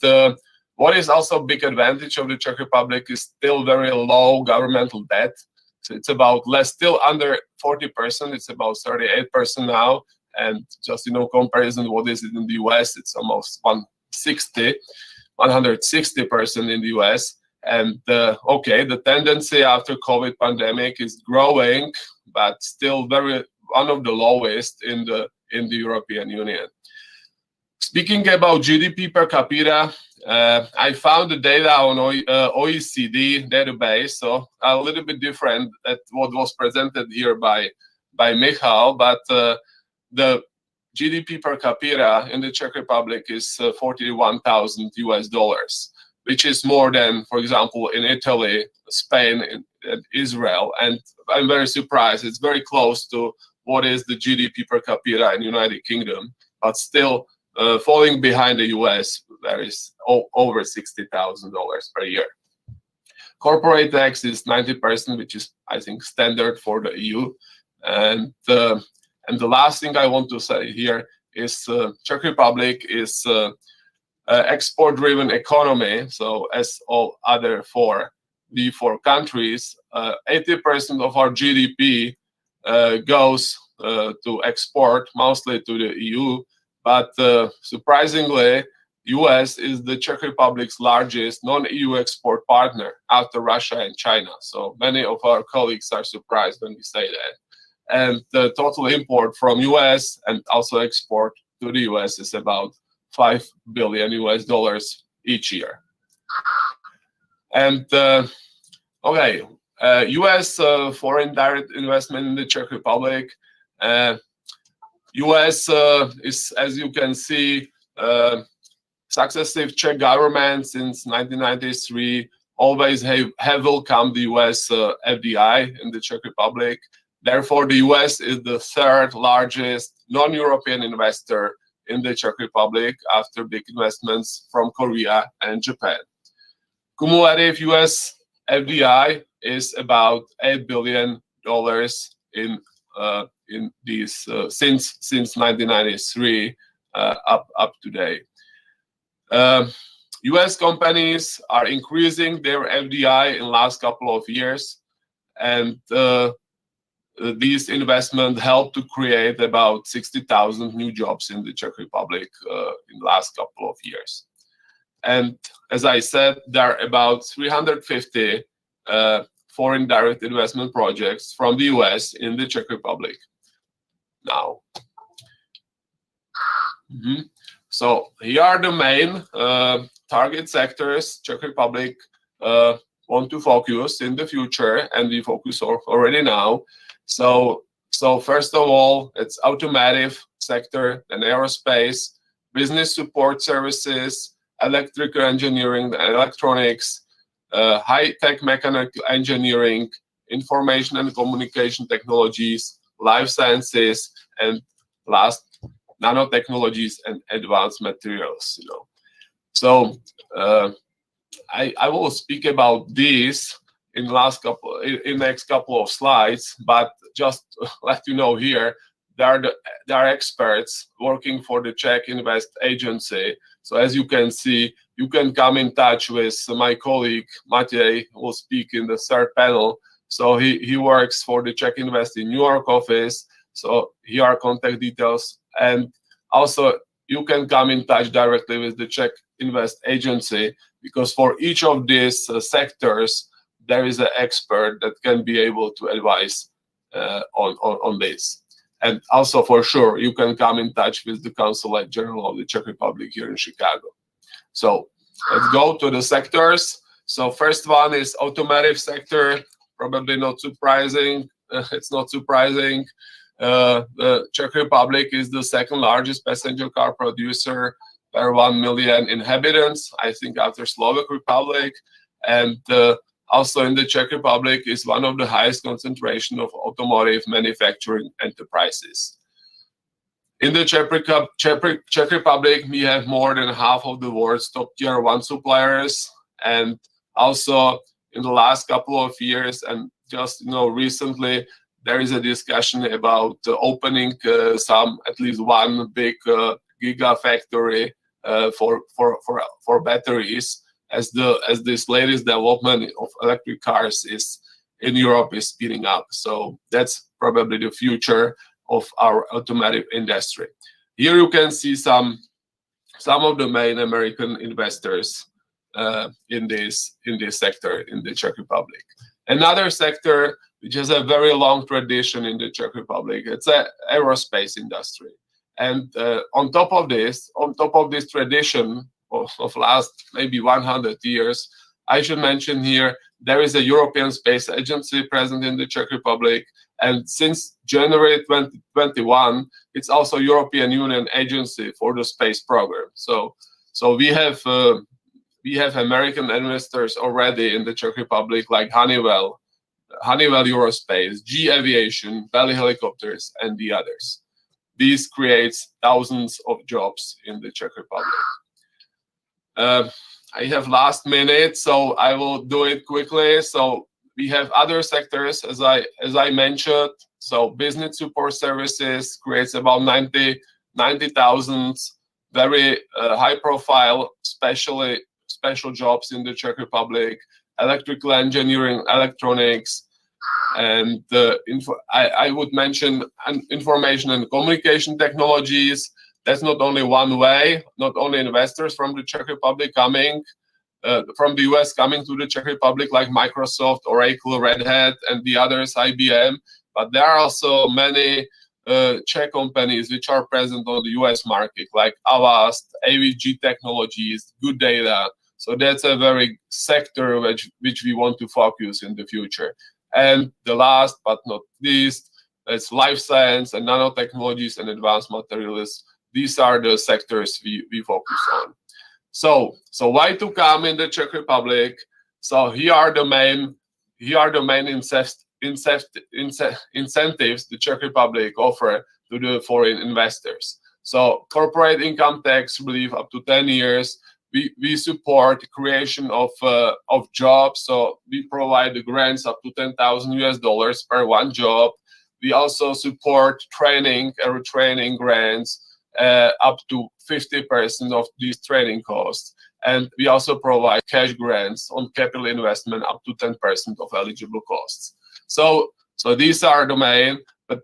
what is also a big advantage of the Czech Republic is still very low governmental debt. So it's about still under 40%. It's about 38% now. And just, comparison, what is it in the US? It's almost 160% in the US. And okay, the tendency after COVID pandemic is growing, but still one of the lowest in the European Union. Speaking about GDP per capita, I found the data on OECD database, so a little bit different than what was presented here by Michal, but the GDP per capita in the Czech Republic is $41,000, which is more than, for example, in Italy, Spain, and Israel. And I'm very surprised. It's very close to what is the GDP per capita in the United Kingdom, but still falling behind the US, there is over $60,000 per year. Corporate tax is 90%, which is, I think, standard for the EU. And the last thing I want to say here is Czech Republic is export-driven economy. So as all other V4 countries, 80% of our GDP goes to export, mostly to the EU. But surprisingly, US is the Czech Republic's largest non-EU export partner after Russia and China. So many of our colleagues are surprised when we say that. And the total import from US and also export to the US is about $5 billion each year. And okay, US foreign direct investment in the Czech Republic. US is, as you can see, successive Czech governments since 1993 always have welcomed the US FDI in the Czech Republic. Therefore, the US is the third largest non-European investor in the Czech Republic after big investments from Korea and Japan. Cumulative US FDI is about $8 billion in these since 1993 up to date. US companies are increasing their FDI in the last couple of years, and these investments help to create about 60,000 new jobs in the Czech Republic in the last couple of years. And as I said, there are about 350 foreign direct investment projects from the US in the Czech Republic now. So here are the main target sectors Czech Republic want to focus in the future, and we focus already now. So first of all, it's automotive sector and aerospace, business support services, electrical engineering, electronics, high-tech mechanical engineering, information and communication technologies, life sciences, and last, nanotechnologies and advanced materials. So I will speak about these in next couple of slides, but just let you know here, they are experts working for the Czech Invest Agency. So as you can see, you can come in touch with my colleague Matěj, who will speak in the third panel. So he works for the Czech Invest in New York office. So here are contact details. And also you can come in touch directly with the Czech Invest Agency, because for each of these sectors, there is an expert that can be able to advise on this. And also, for sure, you can come in touch with the Consulate General of the Czech Republic here in Chicago. So let's go to the sectors. So first one is automotive sector. Probably not surprising. It's not surprising. The Czech Republic is the second largest passenger car producer per 1 million inhabitants, I think, after Slovak Republic. And also in the Czech Republic is one of the highest concentration of automotive manufacturing enterprises. In the Czech Republic, we have more than half of the world's top tier 1 suppliers. And also in the last couple of years, and just recently, there is a discussion about opening at least one big gigafactory for batteries, as this latest development of electric cars is in Europe is speeding up. So that's probably the future of our automotive industry. Here you can see some of the main American investors in this sector in the Czech Republic. Another sector which has a very long tradition in the Czech Republic, it's the aerospace industry. And on top of this tradition of last maybe 100 years, I should mention here, there is a European Space Agency present in the Czech Republic. And since January 2021, it's also European Union Agency for the space program. So we have American investors already in the Czech Republic, like Honeywell Aerospace, GE Aviation, Bell Helicopters, and the others. This creates thousands of jobs in the Czech Republic. I have last minute, so I will do it quickly. So we have other sectors, as I mentioned. So business support services creates about 90,000 very high-profile, special jobs in the Czech Republic. Electrical engineering, electronics, and I would mention information and communication technologies. That's not only one way, not only investors from the Czech Republic coming, from the US coming to the Czech Republic, like Microsoft, Oracle, Red Hat, and the others, IBM, but there are also many Czech companies which are present on the US market, like Avast, AVG Technologies, Good Data. So that's a very sector which we want to focus in the future. And the last but not least, it's life science and nanotechnologies and advanced materials. These are the sectors we focus on. So why to come in the Czech Republic? So here are the main incentives the Czech Republic offer to the foreign investors. So corporate income tax relief up to 10 years. We support creation of jobs. So we provide the grants up to $10,000 per one job. We also support training grants up to 50% of these training costs. And we also provide cash grants on capital investment up to 10% of eligible costs. So these are the main, but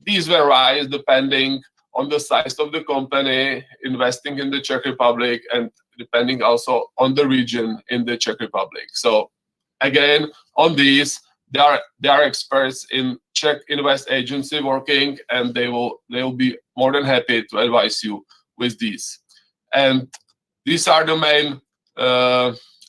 these vary depending on the size of the company investing in the Czech Republic and depending also on the region in the Czech Republic. So again, on these, there are experts in Czech Invest Agency working, and they will be more than happy to advise you with these. And these are the main,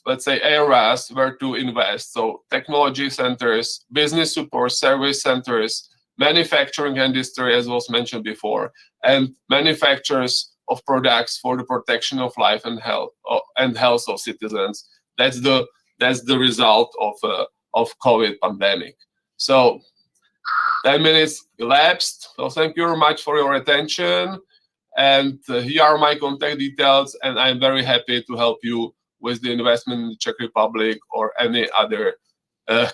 let's say, areas where to invest. So technology centers, business support service centers, manufacturing industry, as was mentioned before, and manufacturers of products for the protection of life and health of citizens. That's the result of COVID pandemic. So 10 minutes elapsed. So thank you very much for your attention. And here are my contact details, and I'm very happy to help you with the investment in the Czech Republic or any other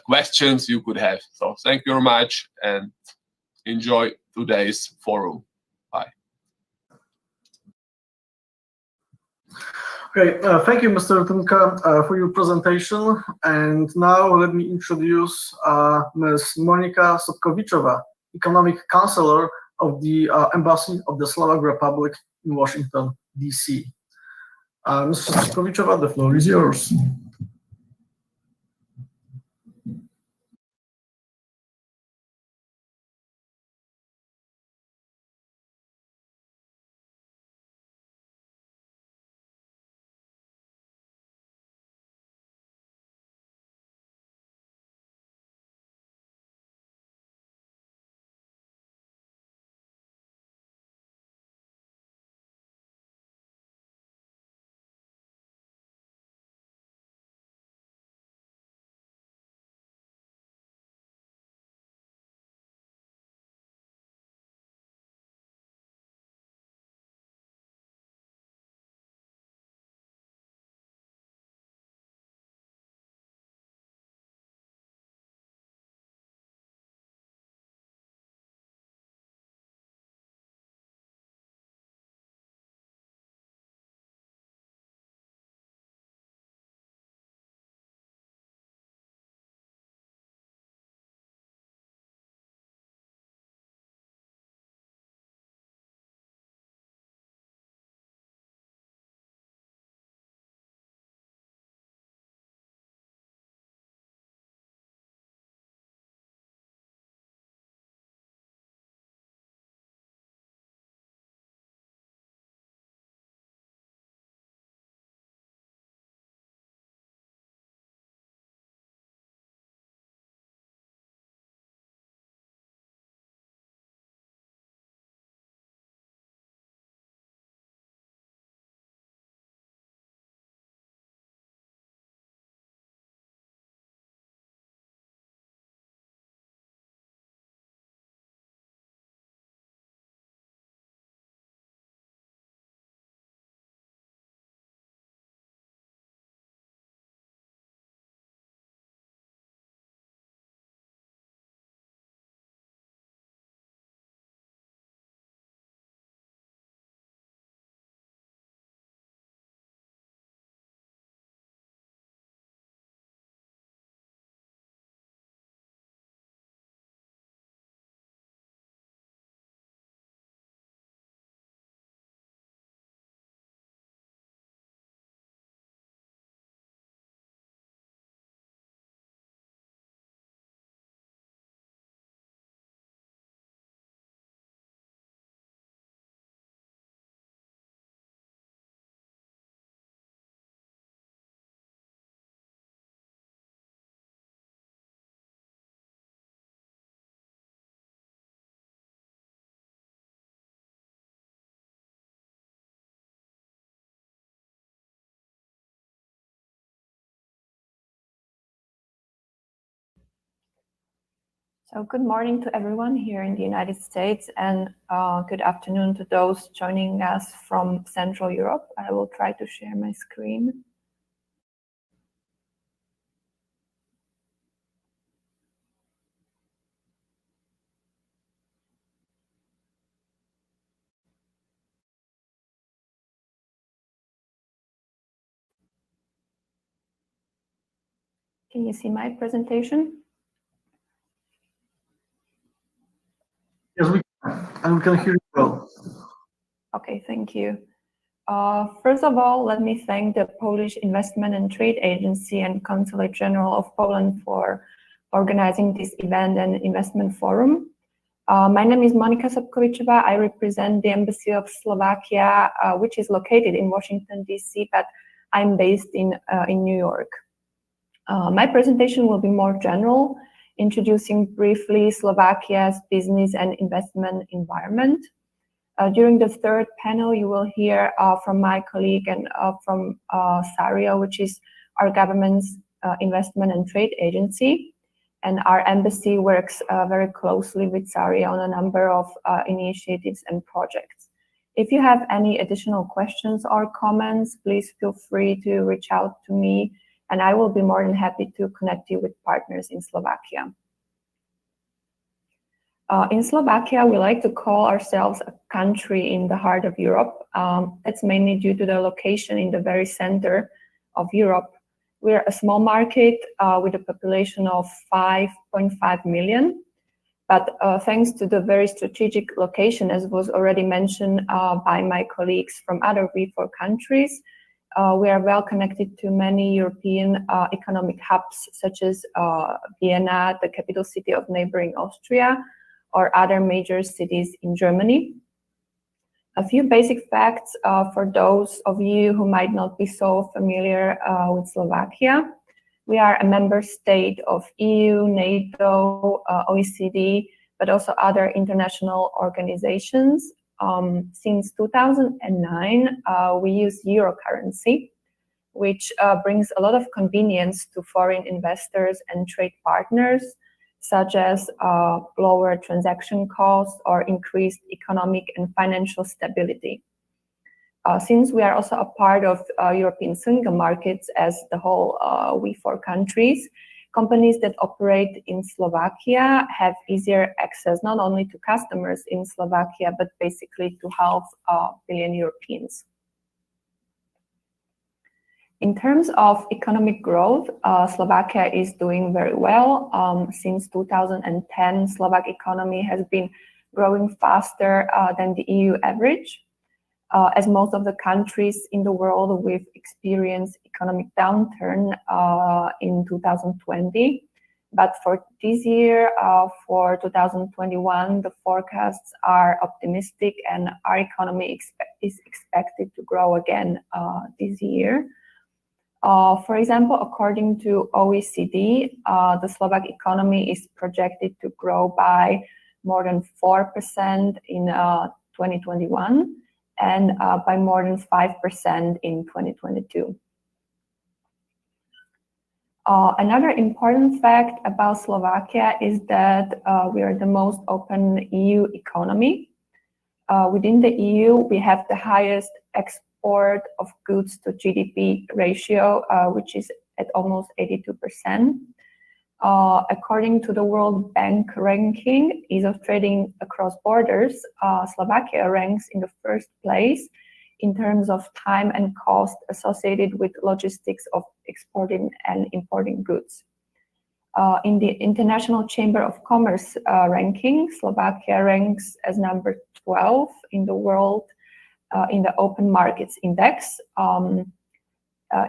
questions you could have. So thank you very much, and enjoy today's forum. Bye. Great. Thank you, Mr. Tymka, for your presentation. And now let me introduce Ms. Monika Sobkowiczova, Economic Counselor of the Embassy of the Slovak Republic in Washington, D.C. Ms. Sobkowiczova, the floor is yours. So good morning to everyone here in the United States, and good afternoon to those joining us from Central Europe. I will try to share my screen. Can you see my presentation? Yes, we can, and we can hear you well. Okay, thank you. First of all, let me thank the Polish Investment and Trade Agency and Consulate General of Poland for organizing this event and investment forum. My name is Monika Sobkowiczova. I represent the Embassy of Slovakia, which is located in Washington, D.C., but I'm based in New York. My presentation will be more general, introducing briefly Slovakia's business and investment environment. During the third panel, you will hear from my colleague and from SARIO, which is our government's investment and trade agency. And our embassy works very closely with SARIO on a number of initiatives and projects. If you have any additional questions or comments, please feel free to reach out to me, and I will be more than happy to connect you with partners in Slovakia. In Slovakia, we like to call ourselves a country in the heart of Europe. That's mainly due to the location in the very center of Europe. We're a small market with a population of 5.5 million. But thanks to the very strategic location, as was already mentioned by my colleagues from other V4 countries, we are well connected to many European economic hubs, such as Vienna, the capital city of neighboring Austria, or other major cities in Germany. A few basic facts for those of you who might not be so familiar with Slovakia. We are a member state of EU, NATO, OECD, but also other international organizations. Since 2009, we use euro currency, which brings a lot of convenience to foreign investors and trade partners, such as lower transaction costs or increased economic and financial stability. Since we are also a part of European single markets as the whole V4 countries, companies that operate in Slovakia have easier access not only to customers in Slovakia, but basically to 500 million Europeans. In terms of economic growth, Slovakia is doing very well. Since 2010, Slovak economy has been growing faster than the EU average. As most of the countries in the world, we've experienced economic downturn in 2020. But for this year, for 2021, the forecasts are optimistic and our economy is expected to grow again this year. For example, according to OECD, the Slovak economy is projected to grow by more than 4% in 2021 and by more than 5% in 2022. Another important fact about Slovakia is that we are the most open EU economy. Within the EU, we have the highest export of goods to GDP ratio, which is at almost 82%. According to the World Bank ranking, ease of trading across borders, Slovakia ranks in the first place in terms of time and cost associated with logistics of exporting and importing goods. In the International Chamber of Commerce ranking, Slovakia ranks as number 12 in the world in the Open Markets Index.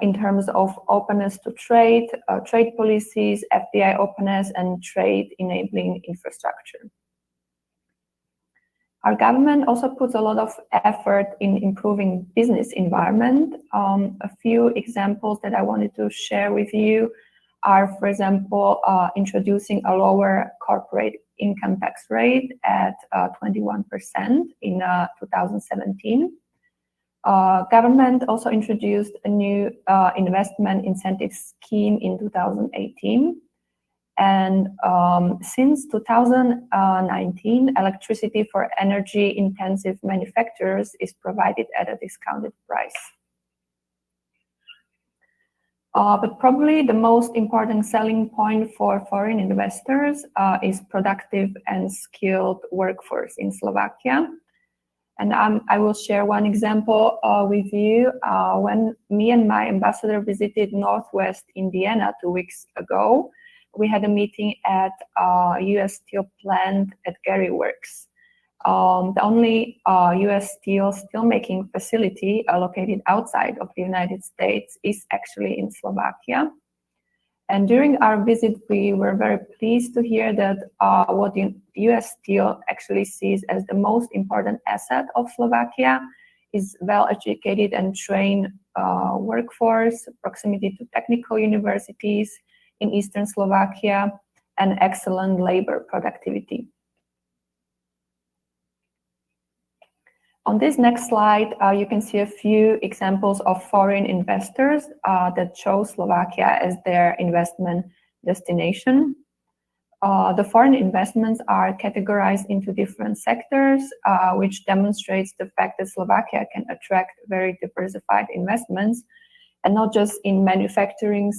In terms of openness to trade, trade policies, FDI openness, and trade enabling infrastructure. Our government also puts a lot of effort in improving business environment. A few examples that I wanted to share with you are, for example, introducing a lower corporate income tax rate at 21% in 2017. Government also introduced a new investment incentive scheme in 2018. And since 2019, electricity for energy-intensive manufacturers is provided at a discounted price. But probably the most important selling point for foreign investors is productive and skilled workforce in Slovakia. And I will share one example with you. When me and my ambassador visited Northwest Indiana 2 weeks ago, we had a meeting at US Steel plant at Gary Works. The only US steelmaking facility located outside of the United States is actually in Slovakia. And during our visit, we were very pleased to hear that what the US Steel actually sees as the most important asset of Slovakia is well-educated and trained workforce, proximity to technical universities in Eastern Slovakia, and excellent labor productivity. On this next slide, you can see a few examples of foreign investors that chose Slovakia as their investment destination. The foreign investments are categorized into different sectors, which demonstrates the fact that Slovakia can attract very diversified investments, and not just in manufacturing,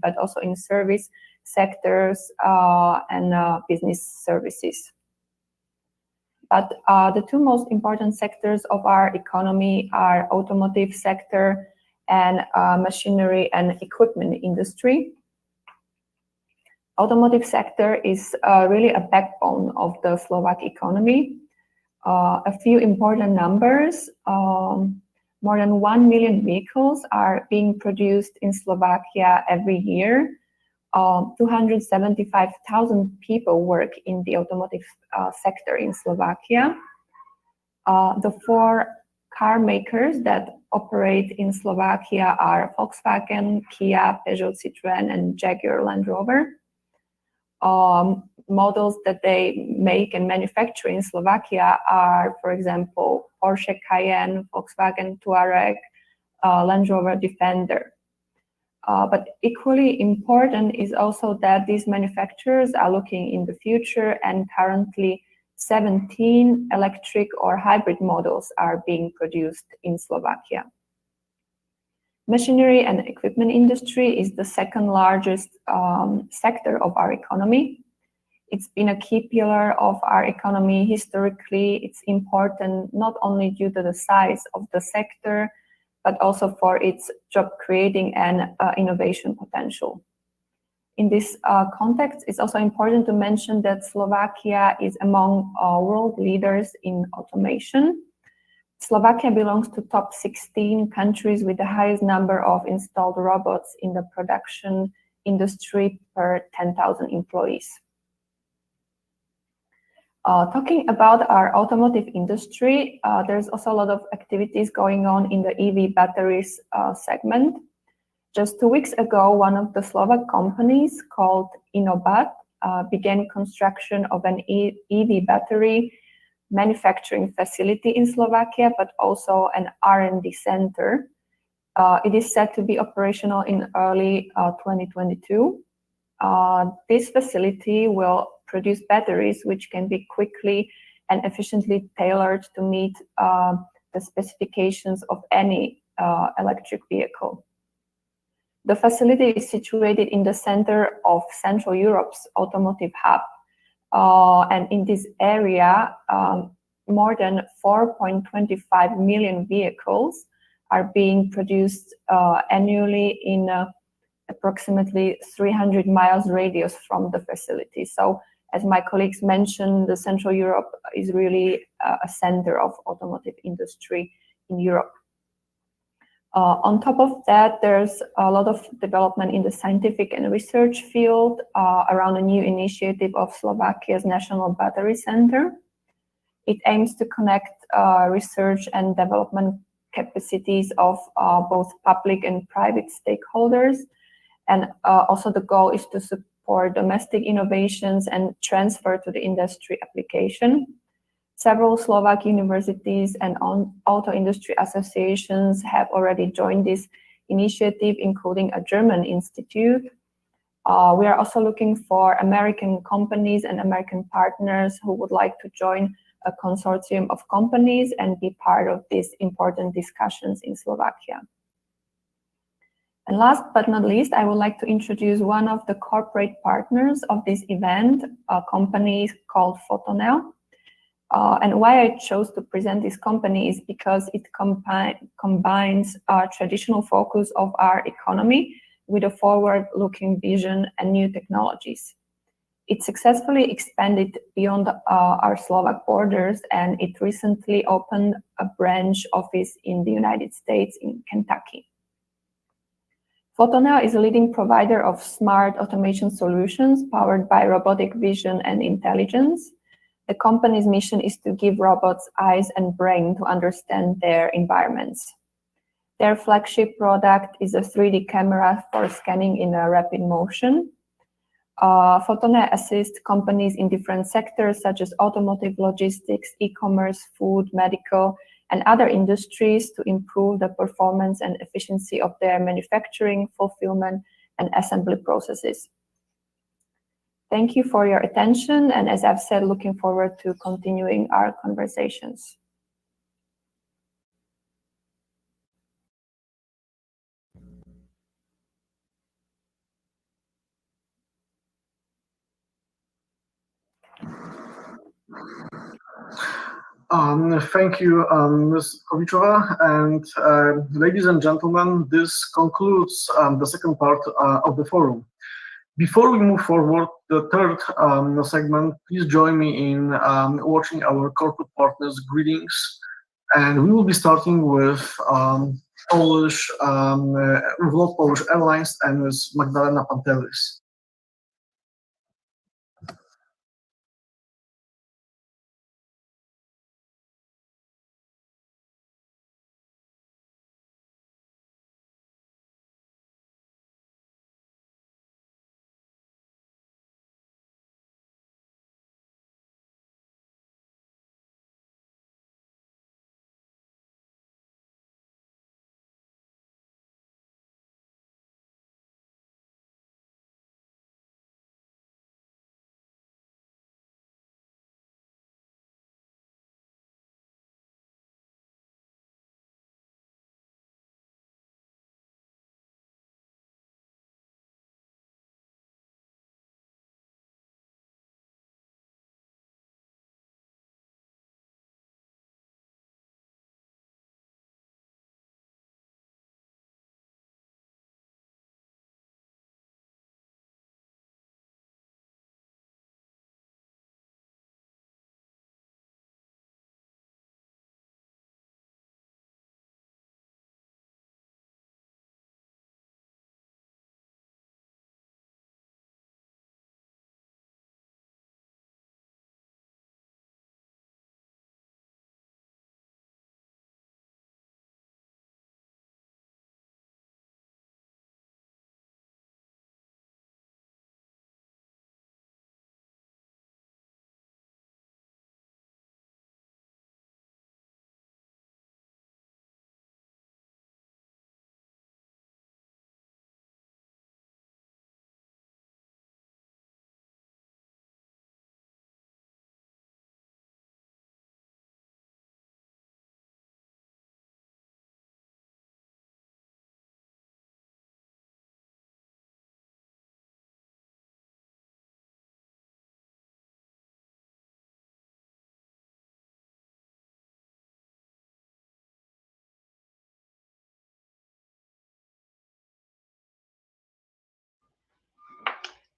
but also in service, sectors, and business services. But the two most important sectors of our economy are automotive sector and machinery and equipment industry. Automotive sector is really a backbone of the Slovak economy. A few important numbers. More than 1 million vehicles are being produced in Slovakia every year. 275,000 people work in the automotive sector in Slovakia. The 4 car makers that operate in Slovakia are Volkswagen, Kia, Peugeot, Citroën, and Jaguar Land Rover. Models that they make and manufacture in Slovakia are, for example, Porsche Cayenne, Volkswagen Touareg, Land Rover Defender. But equally important is also that these manufacturers are looking in the future, and currently 17 electric or hybrid models are being produced in Slovakia. Machinery and equipment industry is the second largest sector of our economy. It's been a key pillar of our economy historically. It's important not only due to the size of the sector, but also for its job creating and innovation potential. In this context, it's also important to mention that Slovakia is among world leaders in automation. Slovakia belongs to top 16 countries with the highest number of installed robots in the production industry per 10,000 employees. Talking about our automotive industry, there's also a lot of activities going on in the EV batteries segment. Just 2 weeks ago, one of the Slovak companies called Inobat began construction of an EV battery manufacturing facility in Slovakia, but also an R&D center. It is set to be operational in early 2022. This facility will produce batteries which can be quickly and efficiently tailored to meet the specifications of any electric vehicle. The facility is situated in the center of Central Europe's automotive hub. And in this area, more than 4.25 million vehicles are being produced annually in approximately 300 miles radius from the facility. So, as my colleagues mentioned, the Central Europe is really a center of automotive industry in Europe. On top of that, there's a lot of development in the scientific and research field around a new initiative of Slovakia's National Battery Center. It aims to connect research and development capacities of both public and private stakeholders. And also the goal is to support domestic innovations and transfer to the industry application. Several Slovak universities and auto industry associations have already joined this initiative, including a German institute. We are also looking for American companies and American partners who would like to join a consortium of companies and be part of these important discussions in Slovakia. And last but not least, I would like to introduce one of the corporate partners of this event, a company called Photonel. And why I chose to present this company is because it combines our traditional focus of our economy with a forward-looking vision and new technologies. It successfully expanded beyond our Slovak borders, and it recently opened a branch office in the United States in Kentucky. Photonel is a leading provider of smart automation solutions powered by robotic vision and intelligence. The company's mission is to give robots eyes and brain to understand their environments. Their flagship product is a 3D camera for scanning in a rapid motion. Photonel assists companies in different sectors such as automotive, logistics, e-commerce, food, medical, and other industries to improve the performance and efficiency of their manufacturing, fulfillment, and assembly processes. Thank you for your attention, and as I've said, looking forward to continuing our conversations. Thank you, Ms. Kovichova, and ladies and gentlemen, this concludes the second part of the forum. Before we move forward, the third segment, please join me in watching our corporate partners' greetings, and we will be starting with Polish Airlines and Ms. Magdalena Pantelis.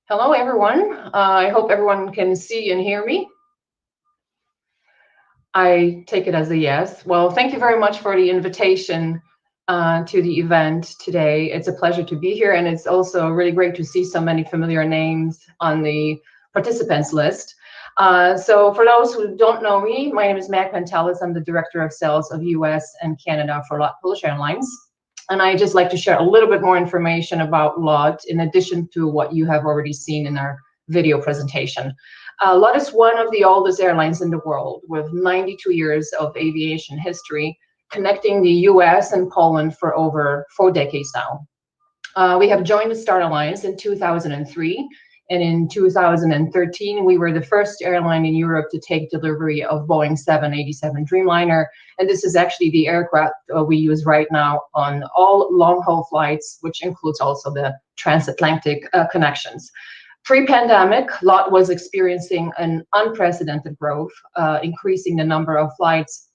Hello, everyone. I hope everyone can see and hear me. I take it as a yes. Well, thank you very much for the invitation to the event today. It's a pleasure to be here, and it's also really great to see so many familiar names on the participants list. So for those who don't know me, my name is Mag Pantelis. I'm the Director of Sales of US and Canada for Polish Airlines. And I just like to share a little bit more information about LOT in addition to what you have already seen in our video presentation. LOT is one of the oldest airlines in the world with 92 years of aviation history, connecting the US and Poland for over 4 decades now. We have joined the Star Alliance in 2003, and in 2013, we were the first airline in Europe to take delivery of Boeing 787 Dreamliner, and this is actually the aircraft we use right now on all long-haul flights, which includes also the transatlantic connections. Pre-pandemic, LOT was experiencing an unprecedented growth, increasing the number of flights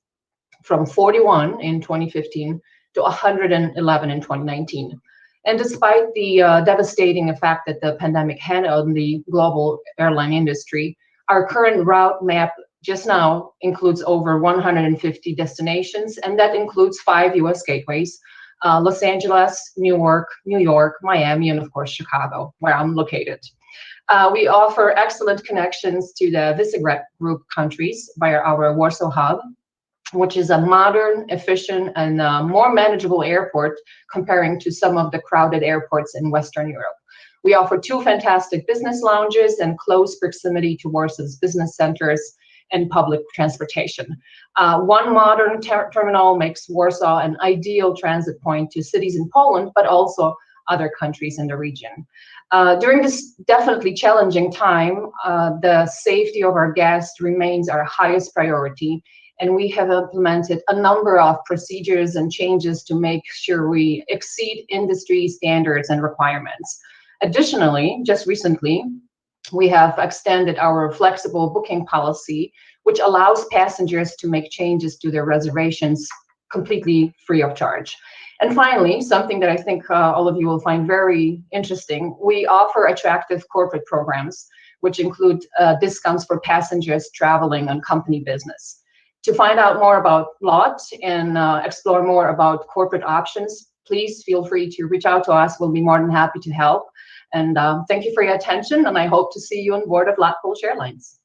from 41 in 2015 to 111 in 2019. And despite the devastating effect that the pandemic had on the global airline industry, our current route map just now includes over 150 destinations, and that includes 5 US gateways, Los Angeles, Newark, New York, Miami, and of course, Chicago, where I'm located. We offer excellent connections to the Visegrad Group countries via our Warsaw hub, which is a modern, efficient, and more manageable airport comparing to some of the crowded airports in Western Europe. We offer 2 fantastic business lounges and close proximity to Warsaw's business centers and public transportation. One modern terminal makes Warsaw an ideal transit point to cities in Poland, but also other countries in the region. During this definitely challenging time, the safety of our guests remains our highest priority, and we have implemented a number of procedures and changes to make sure we exceed industry standards and requirements. Additionally, just recently, we have extended our flexible booking policy, which allows passengers to make changes to their reservations completely free of charge. And finally, something that I think all of you will find very interesting, we offer attractive corporate programs, which include discounts for passengers traveling on company business. To find out more about LOT and explore more about corporate options, please feel free to reach out to us. We'll be more than happy to help. And thank you for your attention, and I hope to see you on board of LOT Polish Airlines.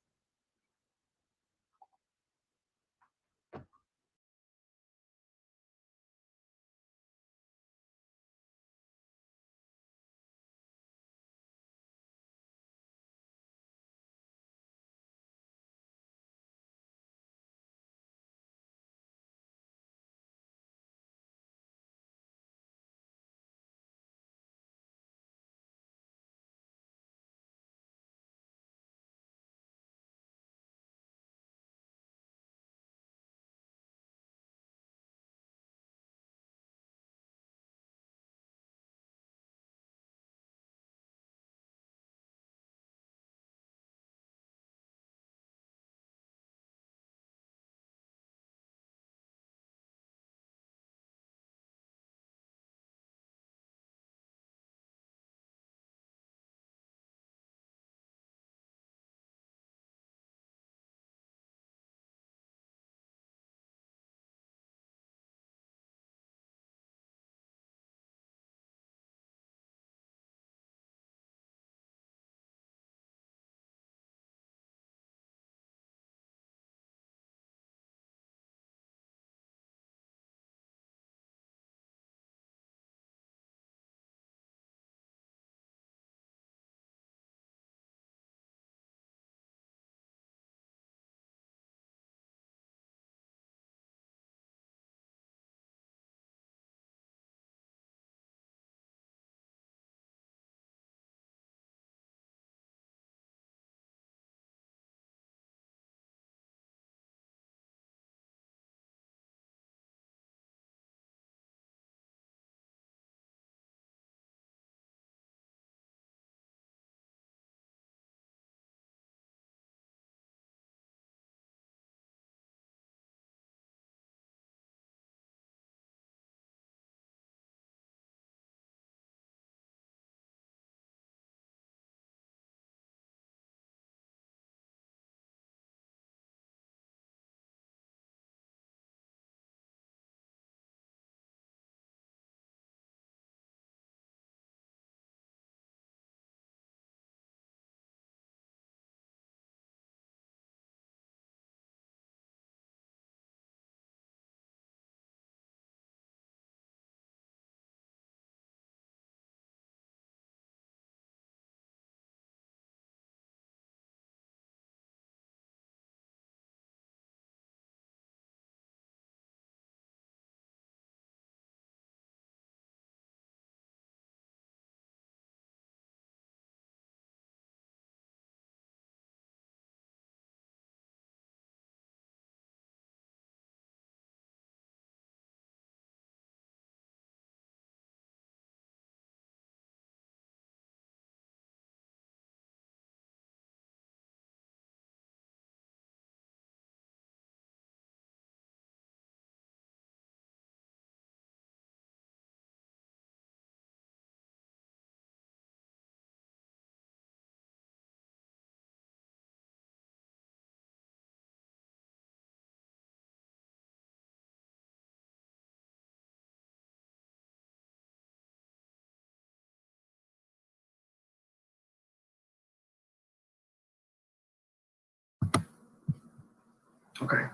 Okay.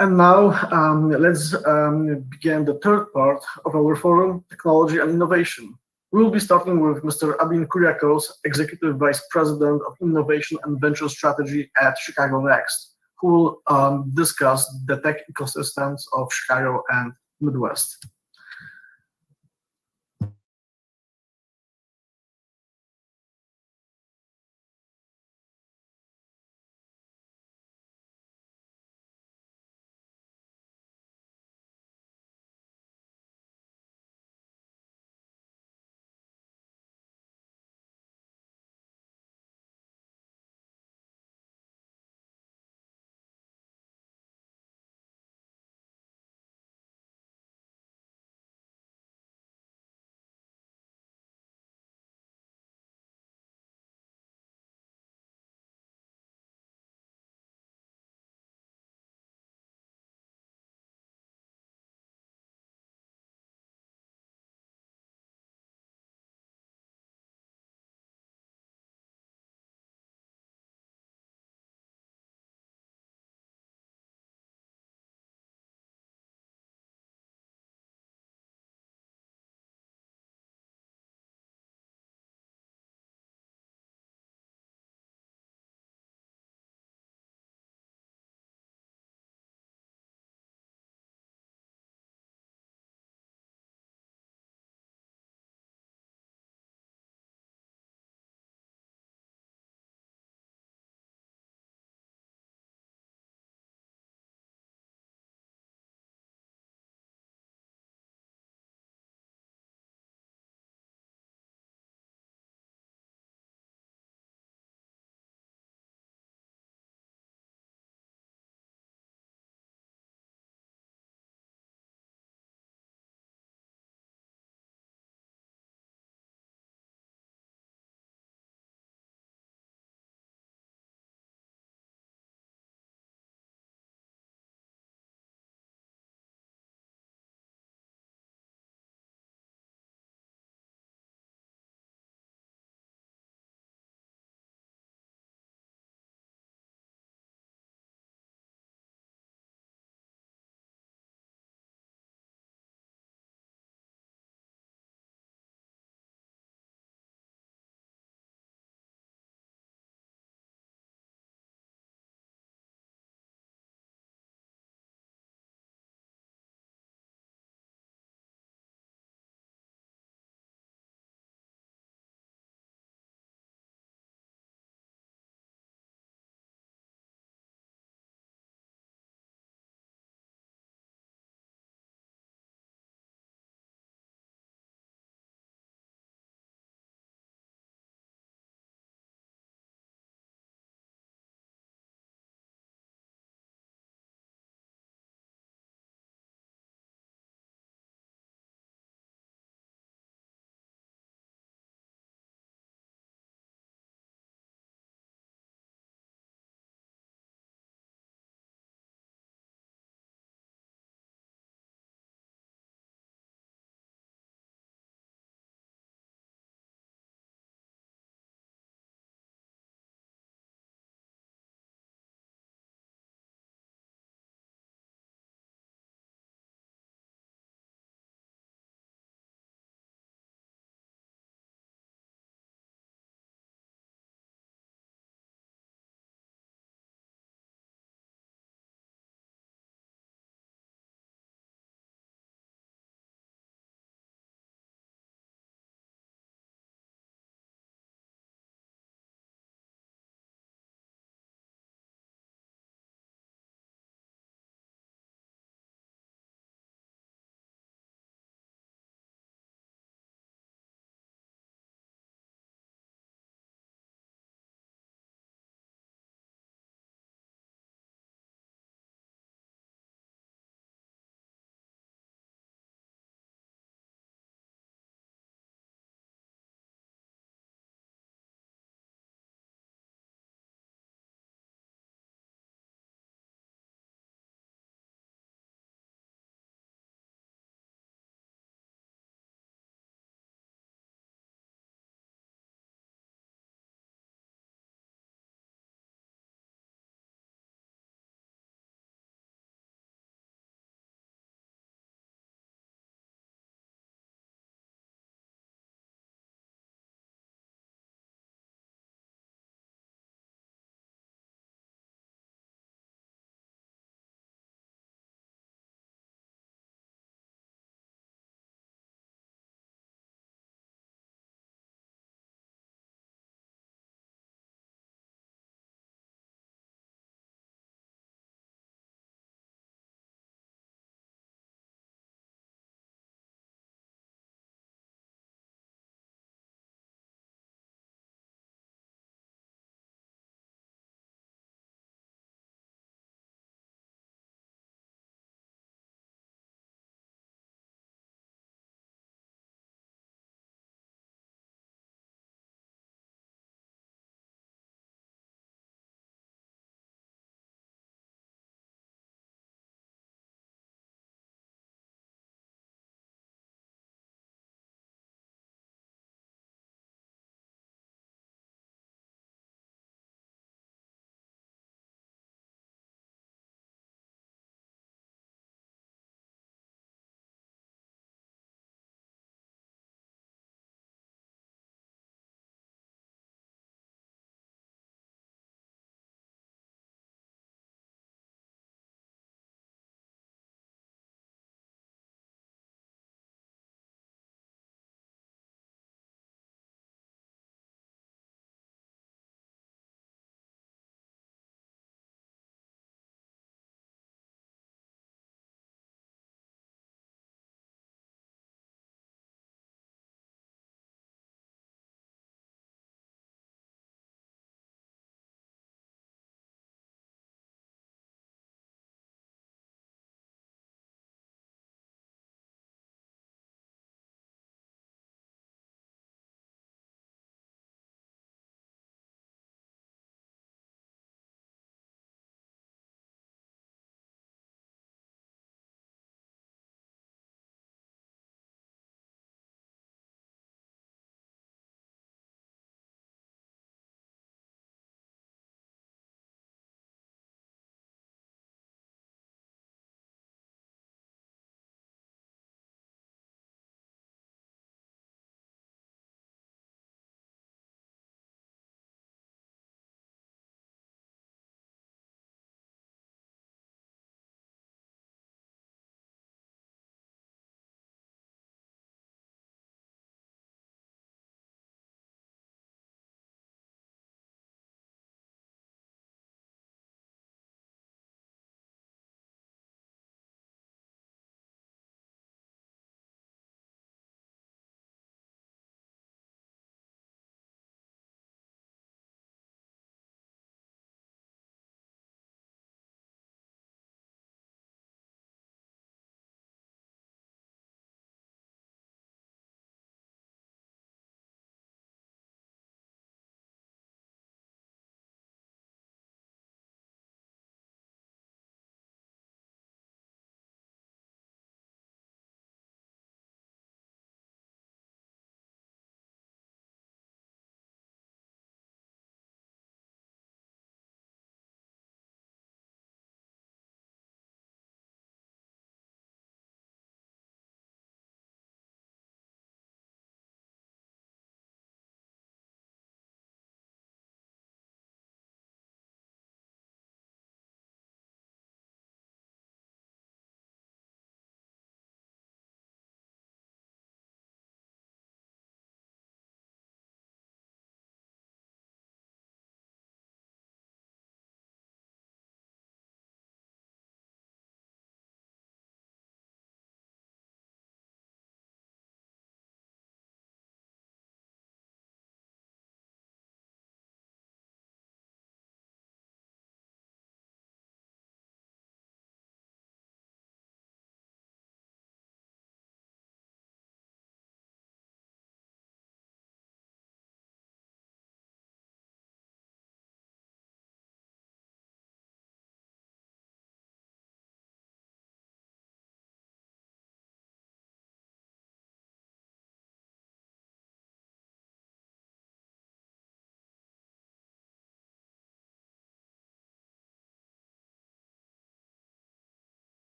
And now let's begin the third part of our forum, Technology and Innovation. We will be starting with Mr. Abin Kuriakos, Executive Vice President of Innovation and Venture Strategy at Chicago Next, who will discuss the tech ecosystems of Chicago and Midwest.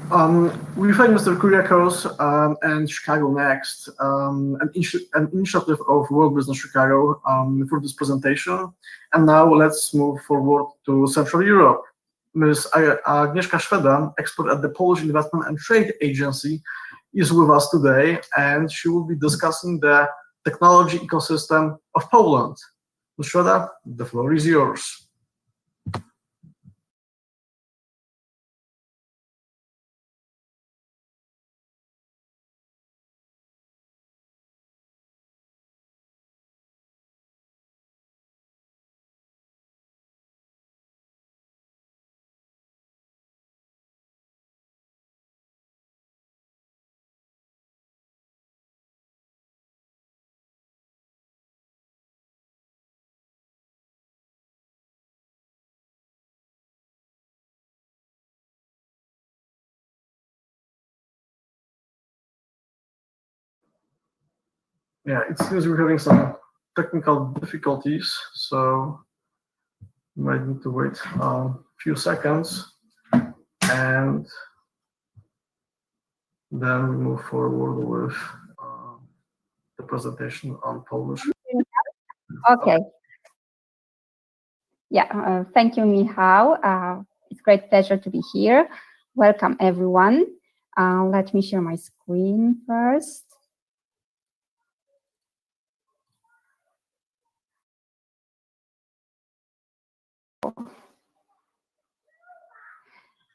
We thank Mr. Kyriakos and Chicago Next, an initiative of World Business Chicago for this presentation. And now let's move forward to Central Europe. Ms. Agnieszka Szweda, expert at the Polish Investment and Trade Agency, is with us today, and she will be discussing the technology ecosystem of Poland. Ms. Szweda, the floor is yours. Yeah, it seems we're having some technical difficulties, so we might need to wait a few seconds and then we move forward with the presentation on Polish. Okay. Yeah, thank you, Michał. It's a great pleasure to be here. Welcome, everyone. Let me share my screen first.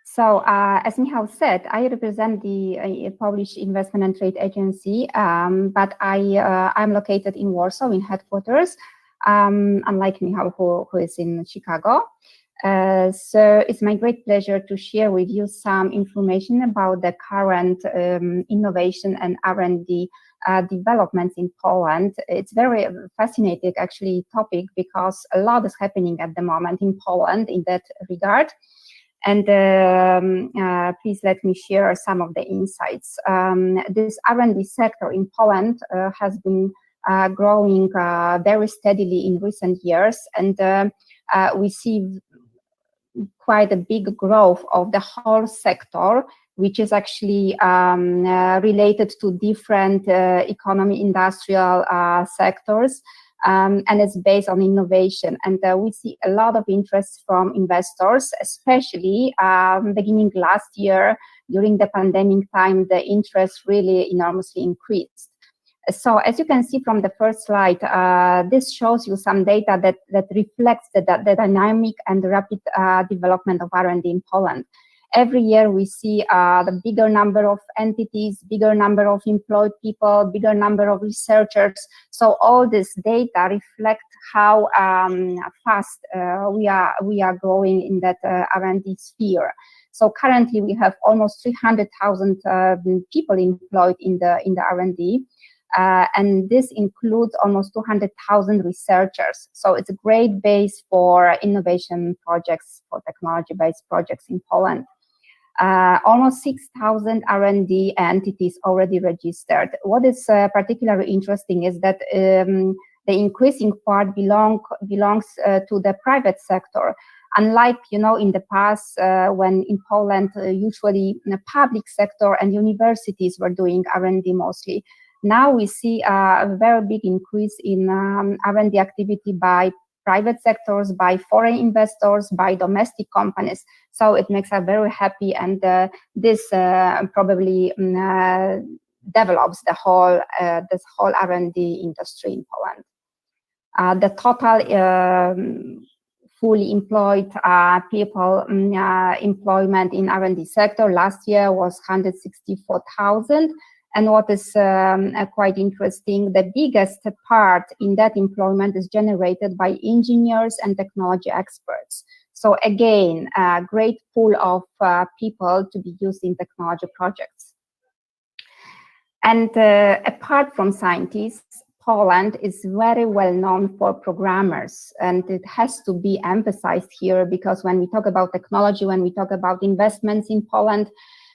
So, as Michał said, I represent the Polish Investment and Trade Agency, but I'm located in Warsaw, in headquarters, unlike Michał, who is in Chicago. So it's my great pleasure to share with you some information about the current innovation and R&D developments in Poland. It's very fascinating, actually, topic, because a lot is happening at the moment in Poland in that regard. And please let me share some of the insights. This R&D sector in Poland has been growing very steadily in recent years, and we see quite a big growth of the whole sector, which is actually related to different economy, industrial sectors. And it's based on innovation. And we see a lot of interest from investors, especially beginning last year, during the pandemic time, the interest really enormously increased. So as you can see from the first slide, this shows you some data that reflects the dynamic and rapid development of R&D in Poland. Every year we see the bigger number of entities, bigger number of employed people, bigger number of researchers. So all this data reflect how fast we are growing in that R&D sphere. So currently we have almost 300,000 people employed in the R&D. And this includes almost 200,000 researchers. So it's a great base for innovation projects, for technology-based projects in Poland. Almost 6,000 R&D entities already registered. What is particularly interesting is that the increasing part belongs to the private sector. Unlike, in the past, when in Poland, usually the public sector and universities were doing R&D mostly. Now we see a very big increase in R&D activity by private sectors, by foreign investors, by domestic companies. So it makes us very happy, and this probably develops the whole this whole R&D industry in Poland. The total fully employed people employment in R&D sector last year was 164,000. And what is quite interesting, the biggest part in that employment is generated by engineers and technology experts. So again, a great pool of people to be used in technology projects. And apart from scientists, Poland is very well known for programmers, and it has to be emphasized here, because when we talk about technology, when we talk about investments in Poland,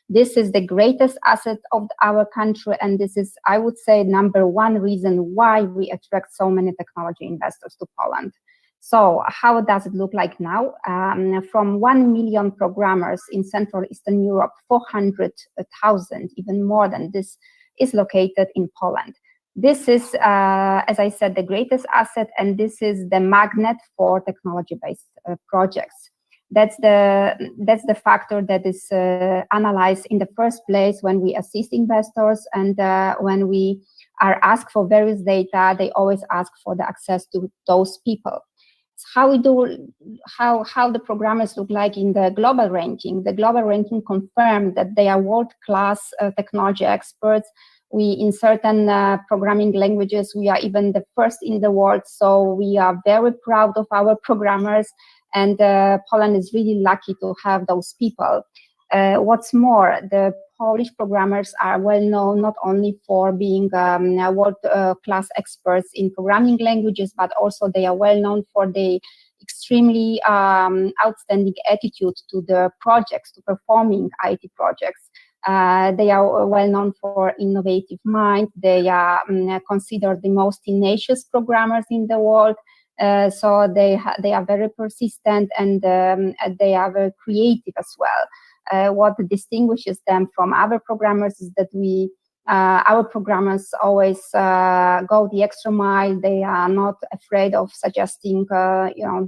this is the greatest asset of our country, and this is, I would say, #1 reason why we attract so many technology investors to Poland. So how does it look like now? From 1 million programmers in Central Eastern Europe, 400,000, even more than this, is located in Poland. This is, as I said, the greatest asset, and this is the magnet for technology-based projects. That's the factor that is analyzed in the first place when we assist investors, and when we are asked for various data, they always ask for the access to those people. How the programmers look like in the global ranking. The global ranking confirmed that they are world-class technology experts. We, in certain programming languages, we are even the first in the world, so we are very proud of our programmers, and Poland is really lucky to have those people. What's more, the Polish programmers are well known not only for being world-class experts in programming languages, but also they are well known for the extremely outstanding attitude to the projects, to performing IT projects. They are well known for innovative mind. They are considered the most tenacious programmers in the world. So they are very persistent, and they are very creative as well. What distinguishes them from other programmers is that our programmers always go the extra mile. They are not afraid of suggesting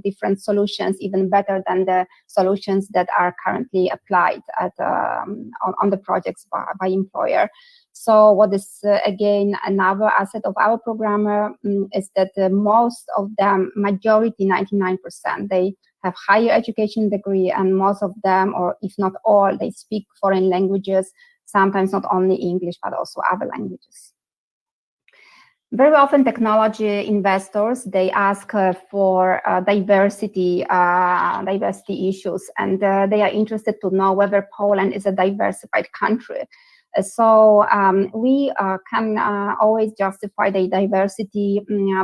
different solutions, even better than the solutions that are currently applied on the projects by employer. So what is again another asset of our programmer is that most of them, majority, 99%, they have higher education degree, and most of them, or if not all, they speak foreign languages, sometimes not only English, but also other languages. Very often technology investors, they ask for diversity issues, and they are interested to know whether Poland is a diversified country. So we can always justify the diversity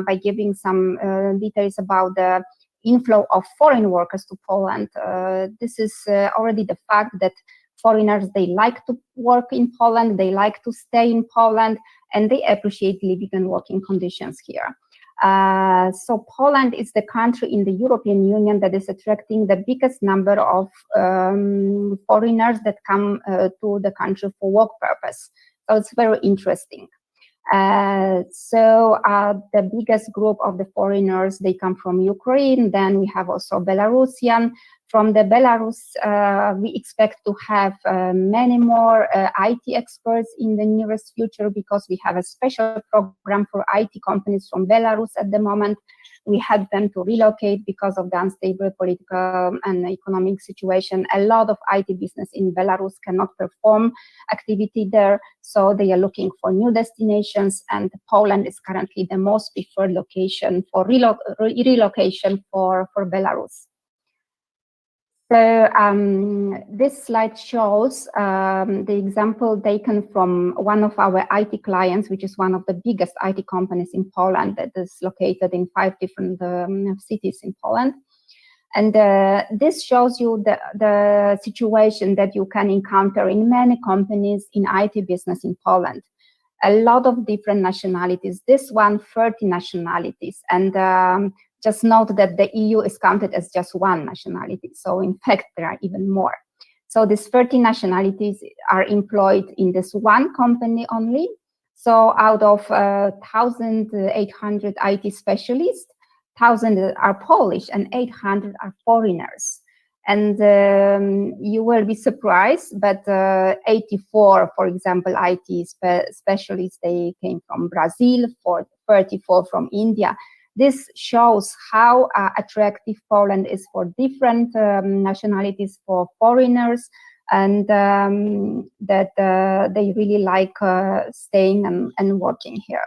by giving some details about the inflow of foreign workers to Poland. This is already the fact that foreigners, they like to work in Poland, they like to stay in Poland, and they appreciate living and working conditions here. So Poland is the country in the European Union that is attracting the biggest number of foreigners that come to the country for work purpose. So it's very interesting. So the biggest group of the foreigners, they come from Ukraine. Then we have also Belarusian. From the Belarus, we expect to have many more IT experts in the nearest future, because we have a special program for IT companies from Belarus at the moment. We had them to relocate because of the unstable political and economic situation. A lot of IT business in Belarus cannot perform activity there, so they are looking for new destinations, and Poland is currently the most preferred location for relocation for Belarus. So this slide shows the example taken from one of our IT clients, which is one of the biggest IT companies in Poland that is located in 5 different cities in Poland. And this shows you the situation that you can encounter in many companies in IT business in Poland. A lot of different nationalities. This one, 30 nationalities. And just note that the EU is counted as just one nationality. So in fact, there are even more. So these 30 nationalities are employed in this one company only. So out of 1,800 IT specialists, 1,000 are Polish and 800 are foreigners. And you will be surprised, but 84, for example, IT specialists, they came from Brazil, 34 from India. This shows how attractive Poland is for different nationalities, for foreigners, and that they really like staying and working here.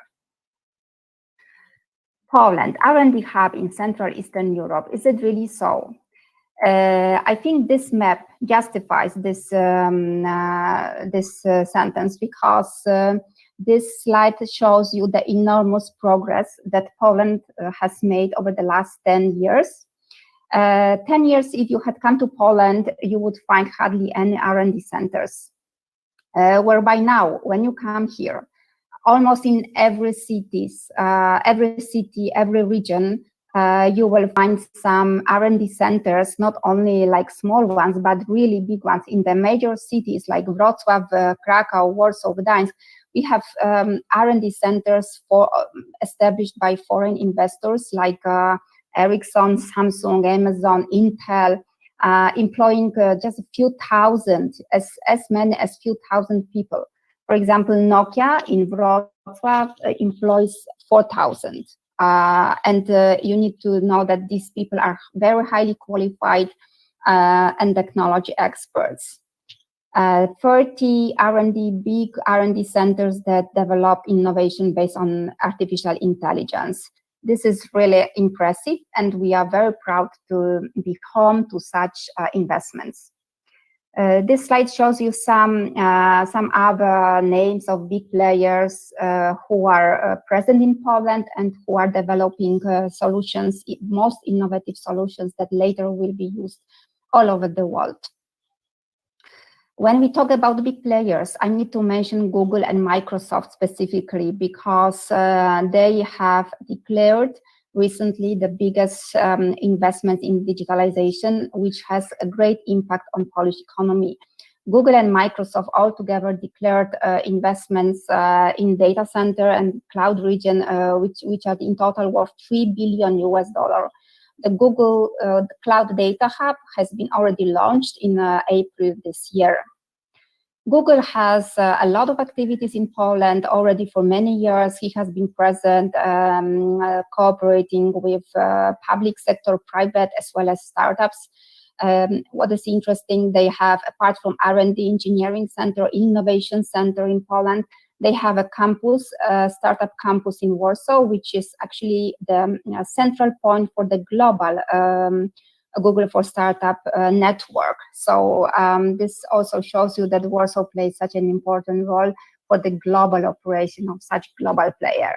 Poland, R&D hub in Central Eastern Europe. Is it really so? I think this map justifies this sentence, because this slide shows you the enormous progress that Poland has made over the last 10 years. 10 years, if you had come to Poland, you would find hardly any R&D centers. Whereby now, when you come here, almost in every city, every region, you will find some R&D centers, not only like small ones, but really big ones in the major cities like Wrocław, Krakow, Warsaw, Gdańsk. We have R&D centers established by foreign investors like Ericsson, Samsung, Amazon, Intel, employing just a few thousand, as many as few thousand people. For example, Nokia in Wrocław employs 4,000. And you need to know that these people are very highly qualified and technology experts. 30 big R&D centers that develop innovation based on artificial intelligence. This is really impressive, and we are very proud to be home to such investments. This slide shows you some other names of big players who are present in Poland and who are developing solutions, most innovative solutions that later will be used all over the world. When we talk about big players, I need to mention Google and Microsoft specifically, because they have declared recently the biggest investment in digitalization, which has a great impact on Polish economy. Google and Microsoft altogether declared investments in data center and cloud region, which are in total worth $3 billion. The Google Cloud Data Hub has been already launched in April this year. Google has a lot of activities in Poland already for many years. He has been present, cooperating with public sector, private, as well as startups. What is interesting, they have, apart from R&D engineering center, innovation center in Poland, they have a campus, startup campus in Warsaw, which is actually the central point for the global Google for Startup network. So this also shows you that Warsaw plays such an important role for the global operation of such global player.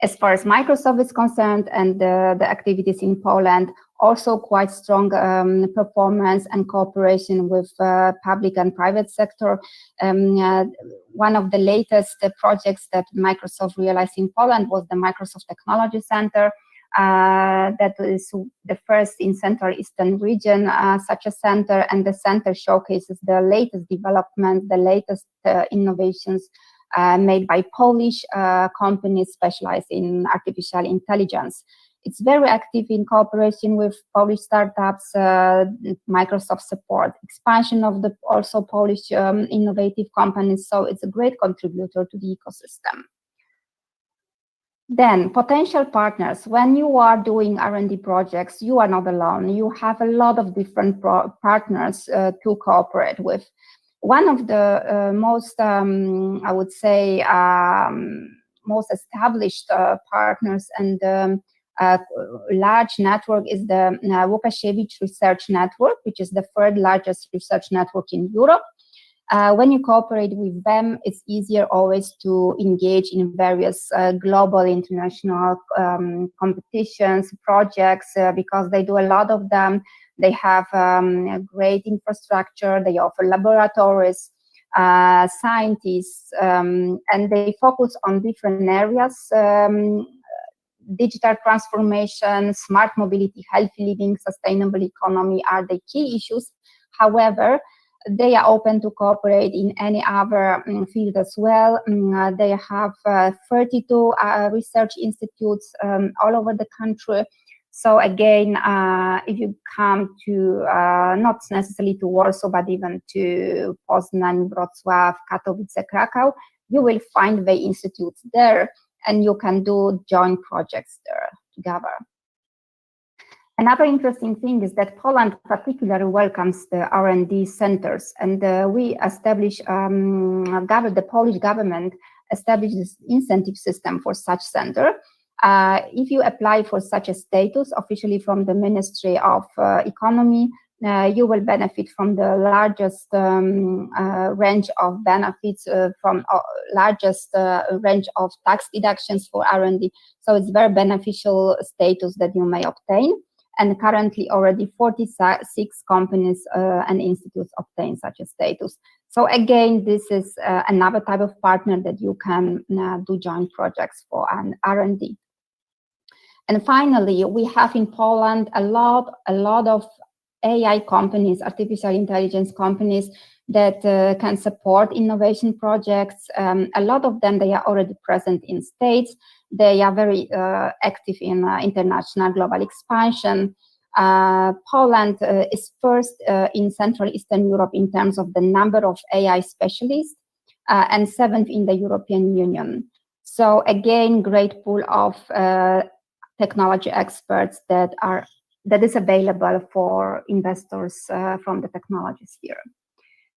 As far as Microsoft is concerned and the activities in Poland, also quite strong performance and cooperation with public and private sector. One of the latest projects that Microsoft realized in Poland was the Microsoft Technology Center. That is the first in Central Eastern region, such a center, and the center showcases the latest development, the latest innovations made by Polish companies specialized in artificial intelligence. It's very active in cooperation with Polish startups, Microsoft support, expansion of the also Polish innovative companies, so it's a great contributor to the ecosystem. Then, potential partners. When you are doing R&D projects, you are not alone. You have a lot of different partners to cooperate with. One of the most, I would say, most established partners and large network is the Łukasiewicz Research Network, which is the third largest research network in Europe. When you cooperate with them, it's easier always to engage in various global international competitions, projects, because they do a lot of them. They have great infrastructure, they offer laboratories, scientists, and they focus on different areas. Digital transformation, smart mobility, healthy living, sustainable economy are the key issues. However, they are open to cooperate in any other field as well. They have 32 research institutes all over the country. So again, if you come to, not necessarily to Warsaw, but even to Poznań, Wrocław, Katowice, Krakow, you will find the institutes there, and you can do joint projects there together. Another interesting thing is that Poland particularly welcomes the R&D centers, and we established, the Polish government established this incentive system for such center. If you apply for such a status officially from the Ministry of Economy, you will benefit from the largest range of benefits, from largest range of tax deductions for R&D. So it's very beneficial status that you may obtain. And currently already 46 companies and institutes obtain such a status. So again, this is another type of partner that you can do joint projects for an R&D. And finally, we have in Poland a lot of AI companies, artificial intelligence companies that can support innovation projects. A lot of them, they are already present in states. They are very active in international global expansion. Poland is first in Central Eastern Europe in terms of the number of AI specialists, and 7th in the European Union. So again, great pool of technology experts that is available for investors from the technology sphere.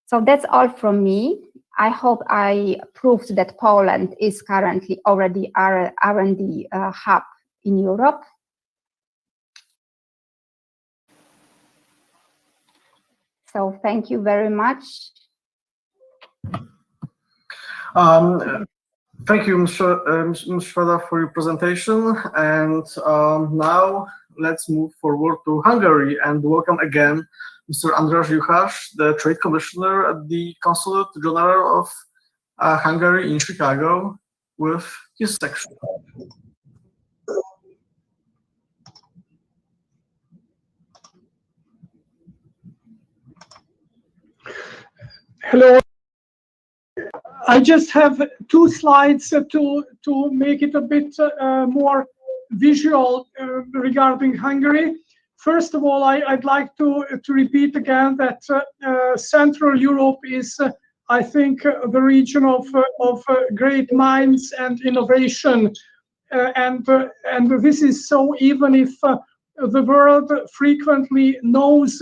So that's all from me. I hope I proved that Poland is currently already R&D hub in Europe. So thank you very much. Thank you, Ms. Schroeder, for your presentation. And now let's move forward to Hungary and welcome again Mr. András Juhász, the Trade Commissioner at the Consulate General of Hungary in Chicago, with his section. Hello. I just have 2 slides to make it a bit more visual regarding Hungary. First of all, I'd like to repeat again that Central Europe is, I think, the region of great minds and innovation, and this is so even if the world frequently knows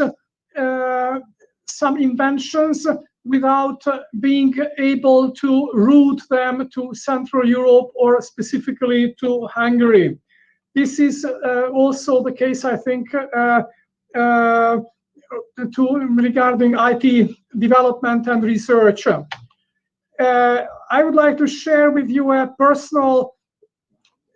some inventions without being able to route them to Central Europe or specifically to Hungary. This is also the case, I think, regarding IT development and research. I would like to share with you a personal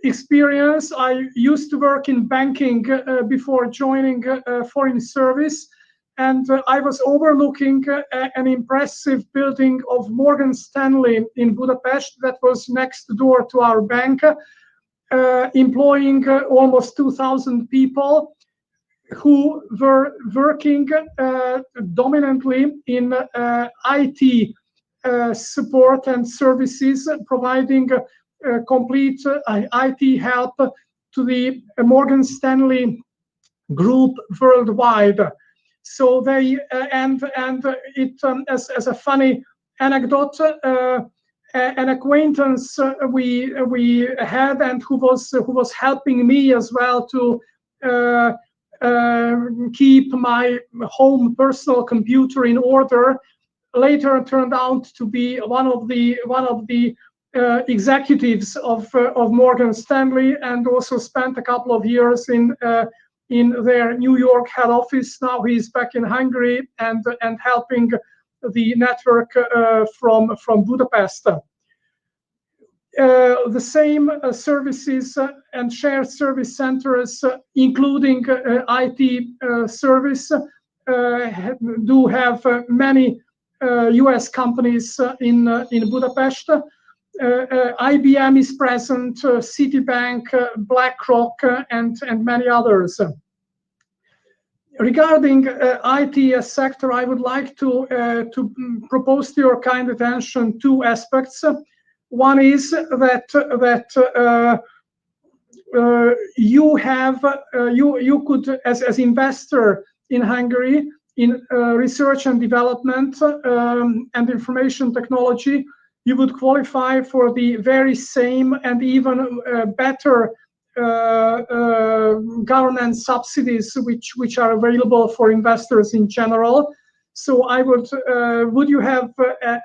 experience. I used to work in banking before joining foreign service, and I was overlooking an impressive building of Morgan Stanley in Budapest that was next door to our bank, employing almost 2,000 people who were working dominantly in IT support and services, providing complete IT help to the Morgan Stanley group worldwide. So they and it as a funny anecdote, an acquaintance we had and who was helping me as well to keep my home personal computer in order, later turned out to be one of the executives of Morgan Stanley, and also spent a couple of years in their New York head office. Now he's back in Hungary and helping the network from Budapest. The same services and shared service centers, including IT service, do have many US companies in Budapest. IBM is present, Citibank, BlackRock, and many others. Regarding IT sector, I would like to propose to your kind attention 2 aspects. One is that you could, as investor in Hungary, in research and development and information technology, you would qualify for the very same and even better government subsidies which are available for investors in general. So I would you have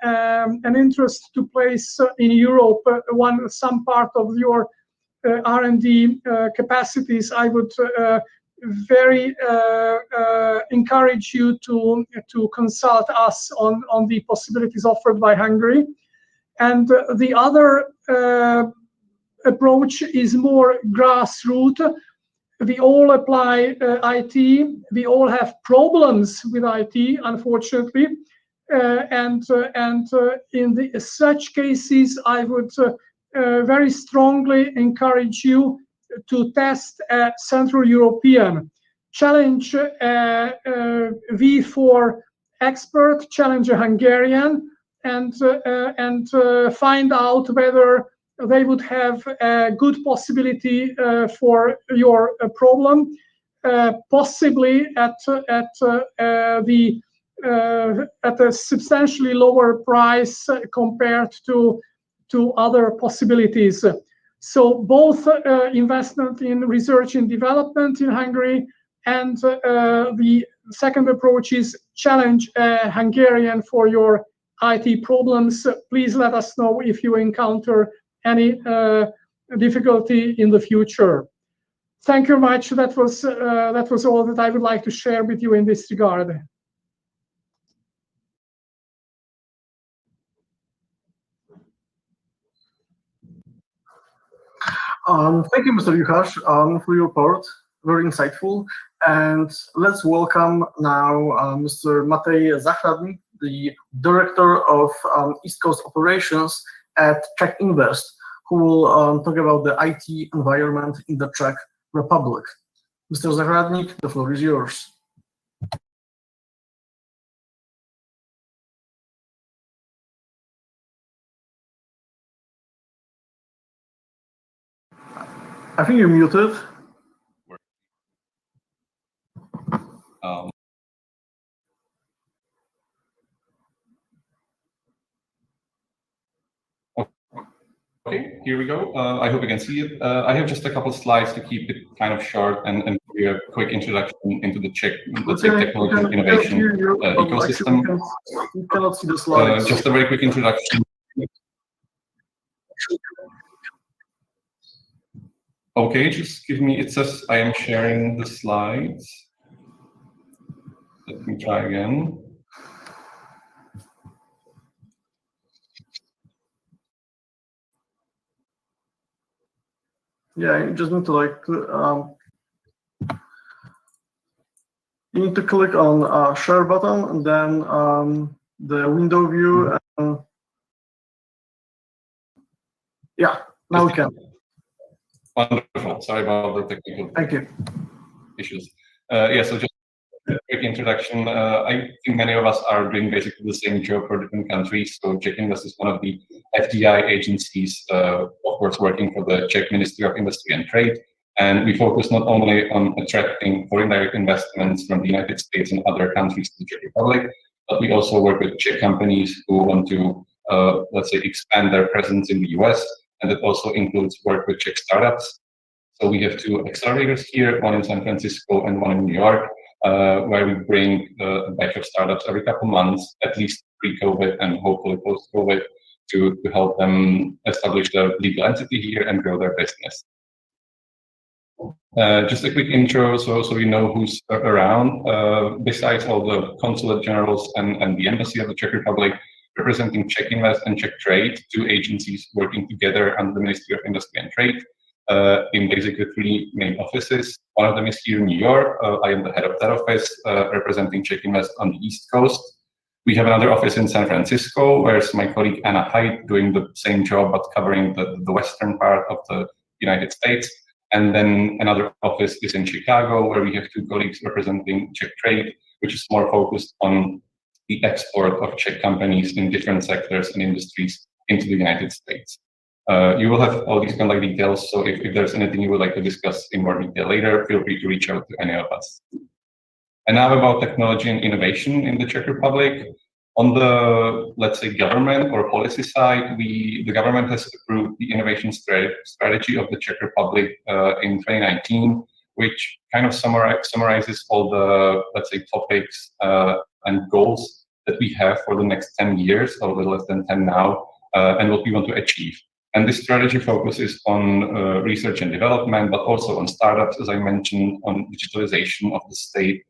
an interest to place in Europe some part of your R&D capacities, I would very encourage you to consult us on the possibilities offered by Hungary. And the other approach is more grassroots. We all apply IT. We all have problems with IT, unfortunately. And in such cases, I would very strongly encourage you to test a Central European challenge V4 expert, challenge a Hungarian, and find out whether they would have a good possibility for your problem, possibly at a substantially lower price compared to other possibilities. So both investment in research and development in Hungary, and the second approach is challenge a Hungarian for your IT problems. Please let us know if you encounter any difficulty in the future. Thank you very much. That was all that I would like to share with you in this regard. Thank you, Mr. Juchasz, for your report. Very insightful. And let's welcome now Mr. Matej Zachradnik, the Director of East Coast Operations at Czech Invest, who will talk about the IT environment in the Czech Republic. Mr. Zachradnik, the floor is yours. I think you're muted. Okay, here we go. I hope you can see it. I have just a couple of slides to keep it kind of short and give you a quick introduction into the Czech, let's say, technology and innovation ecosystem. We cannot see the slides. Just a very quick introduction. Okay, just give me, it says I am sharing the slides. Let me try again. Yeah, you just need to you need to click on share button and then the window view. Yeah, now we can. Wonderful. Sorry about the technical issues. Yeah, so just a quick introduction. I think many of us are doing basically the same job for different countries. So Czech Invest is one of the FDI agencies, of course, working for the Czech Ministry of Industry and Trade. And we focus not only on attracting foreign direct investments from the United States and other countries to the Czech Republic, but we also work with Czech companies who want to, let's say, expand their presence in the US. And it also includes work with Czech startups. So we have two accelerators here, one in San Francisco and one in New York, where we bring a batch of startups every couple months, at least pre-COVID and hopefully post-COVID, to help them establish their legal entity here and grow their business. Just a quick intro, so you know who's around. Besides all the consulate generals and the embassy of the Czech Republic, representing Czech Invest and Czech Trade, two agencies working together under the Ministry of Industry and Trade, in basically three main offices. One of them is here in New York. I am the head of that office, representing Czech Invest on the East Coast. We have another office in San Francisco, where's my colleague Anna Haidt doing the same job, but covering the western part of the United States. And then another office is in Chicago, where we have two colleagues representing Czech Trade, which is more focused on the export of Czech companies in different sectors and industries into the United States. You will have all these kind of details, so if there's anything you would like to discuss in more detail later, feel free to reach out to any of us. And now about technology and innovation in the Czech Republic. On the, let's say, government or policy side, the government has approved the innovation strategy of the Czech Republic in 2019, which kind of summarizes all the, let's say, topics and goals that we have for the next 10 years, or a little less than 10 now, and what we want to achieve. And this strategy focuses on research and development, but also on startups, as I mentioned, on digitalization of the state.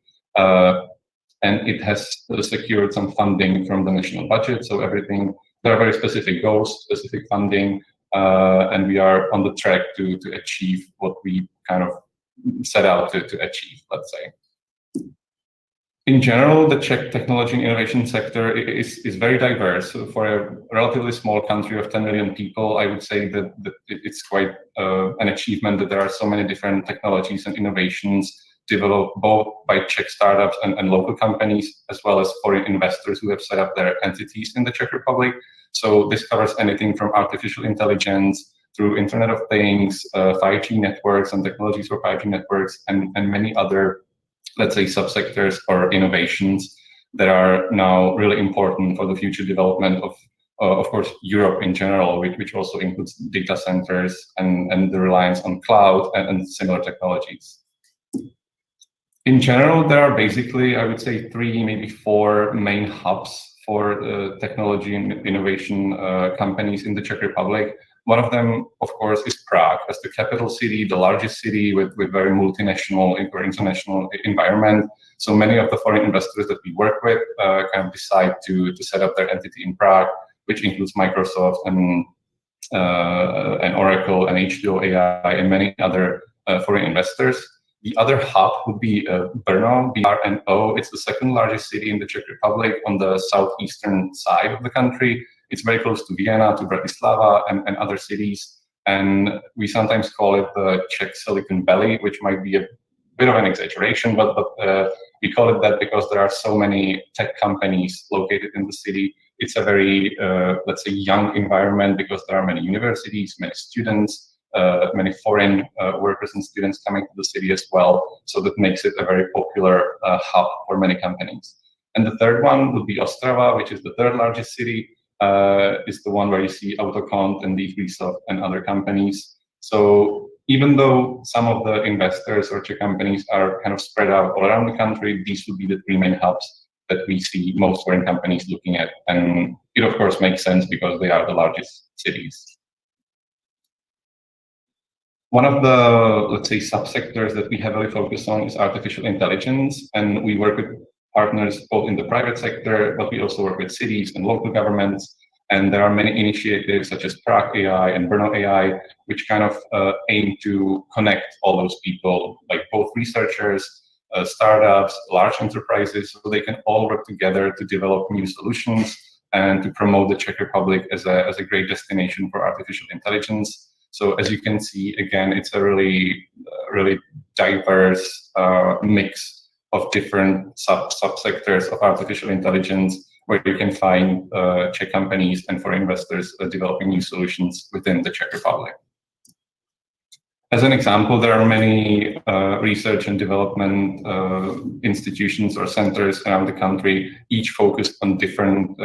And it has secured some funding from the national budget. So everything, there are very specific goals, specific funding, and we are on the track to achieve what we kind of set out to achieve, let's say. In general, the Czech technology and innovation sector is very diverse. So for a relatively small country of 10 million people, I would say that it's quite an achievement that there are so many different technologies and innovations developed both by Czech startups and local companies, as well as foreign investors who have set up their entities in the Czech Republic. So this covers anything from artificial intelligence through Internet of Things, 5G networks and technologies for 5G networks, and many other, let's say, subsectors or innovations that are now really important for the future development of course, Europe in general, which also includes data centers and the reliance on cloud and similar technologies. In general, there are basically, I would say, 3, maybe 4 main hubs for technology and innovation companies in the Czech Republic. One of them, of course, is Prague, as the capital city, the largest city with very multinational or international environment. So many of the foreign investors that we work with kind of decide to set up their entity in Prague, which includes Microsoft and Oracle and H2O AI and many other foreign investors. The other hub would be Brno, BRNO. It's the second largest city in the Czech Republic on the southeastern side of the country. It's very close to Vienna, to Bratislava, and other cities. And we sometimes call it the Czech Silicon Valley, which might be a bit of an exaggeration, but we call it that because there are so many tech companies located in the city. It's a very, let's say, young environment because there are many universities, many students, many foreign workers and students coming to the city as well. So that makes it a very popular hub for many companies. And the third one would be Ostrava, which is the third largest city. Is the one where you see Autocont and MidV4est and other companies. So even though some of the investors or Czech companies are kind of spread out all around the country, these would be the 3 main hubs that we see most foreign companies looking at. And it, of course, makes sense because they are the largest cities. One of the, let's say, subsectors that we heavily focus on is artificial intelligence. And we work with partners both in the private sector, but we also work with cities and local governments. And there are many initiatives such as Prague AI and Brno AI, which kind of aim to connect all those people, like both researchers, startups, large enterprises, so they can all work together to develop new solutions and to promote the Czech Republic as a great destination for artificial intelligence. So as you can see, again, it's a really diverse mix of different subsectors of artificial intelligence, where you can find Czech companies and foreign investors developing new solutions within the Czech Republic. As an example, there are many research and development institutions or centers around the country, each focused on different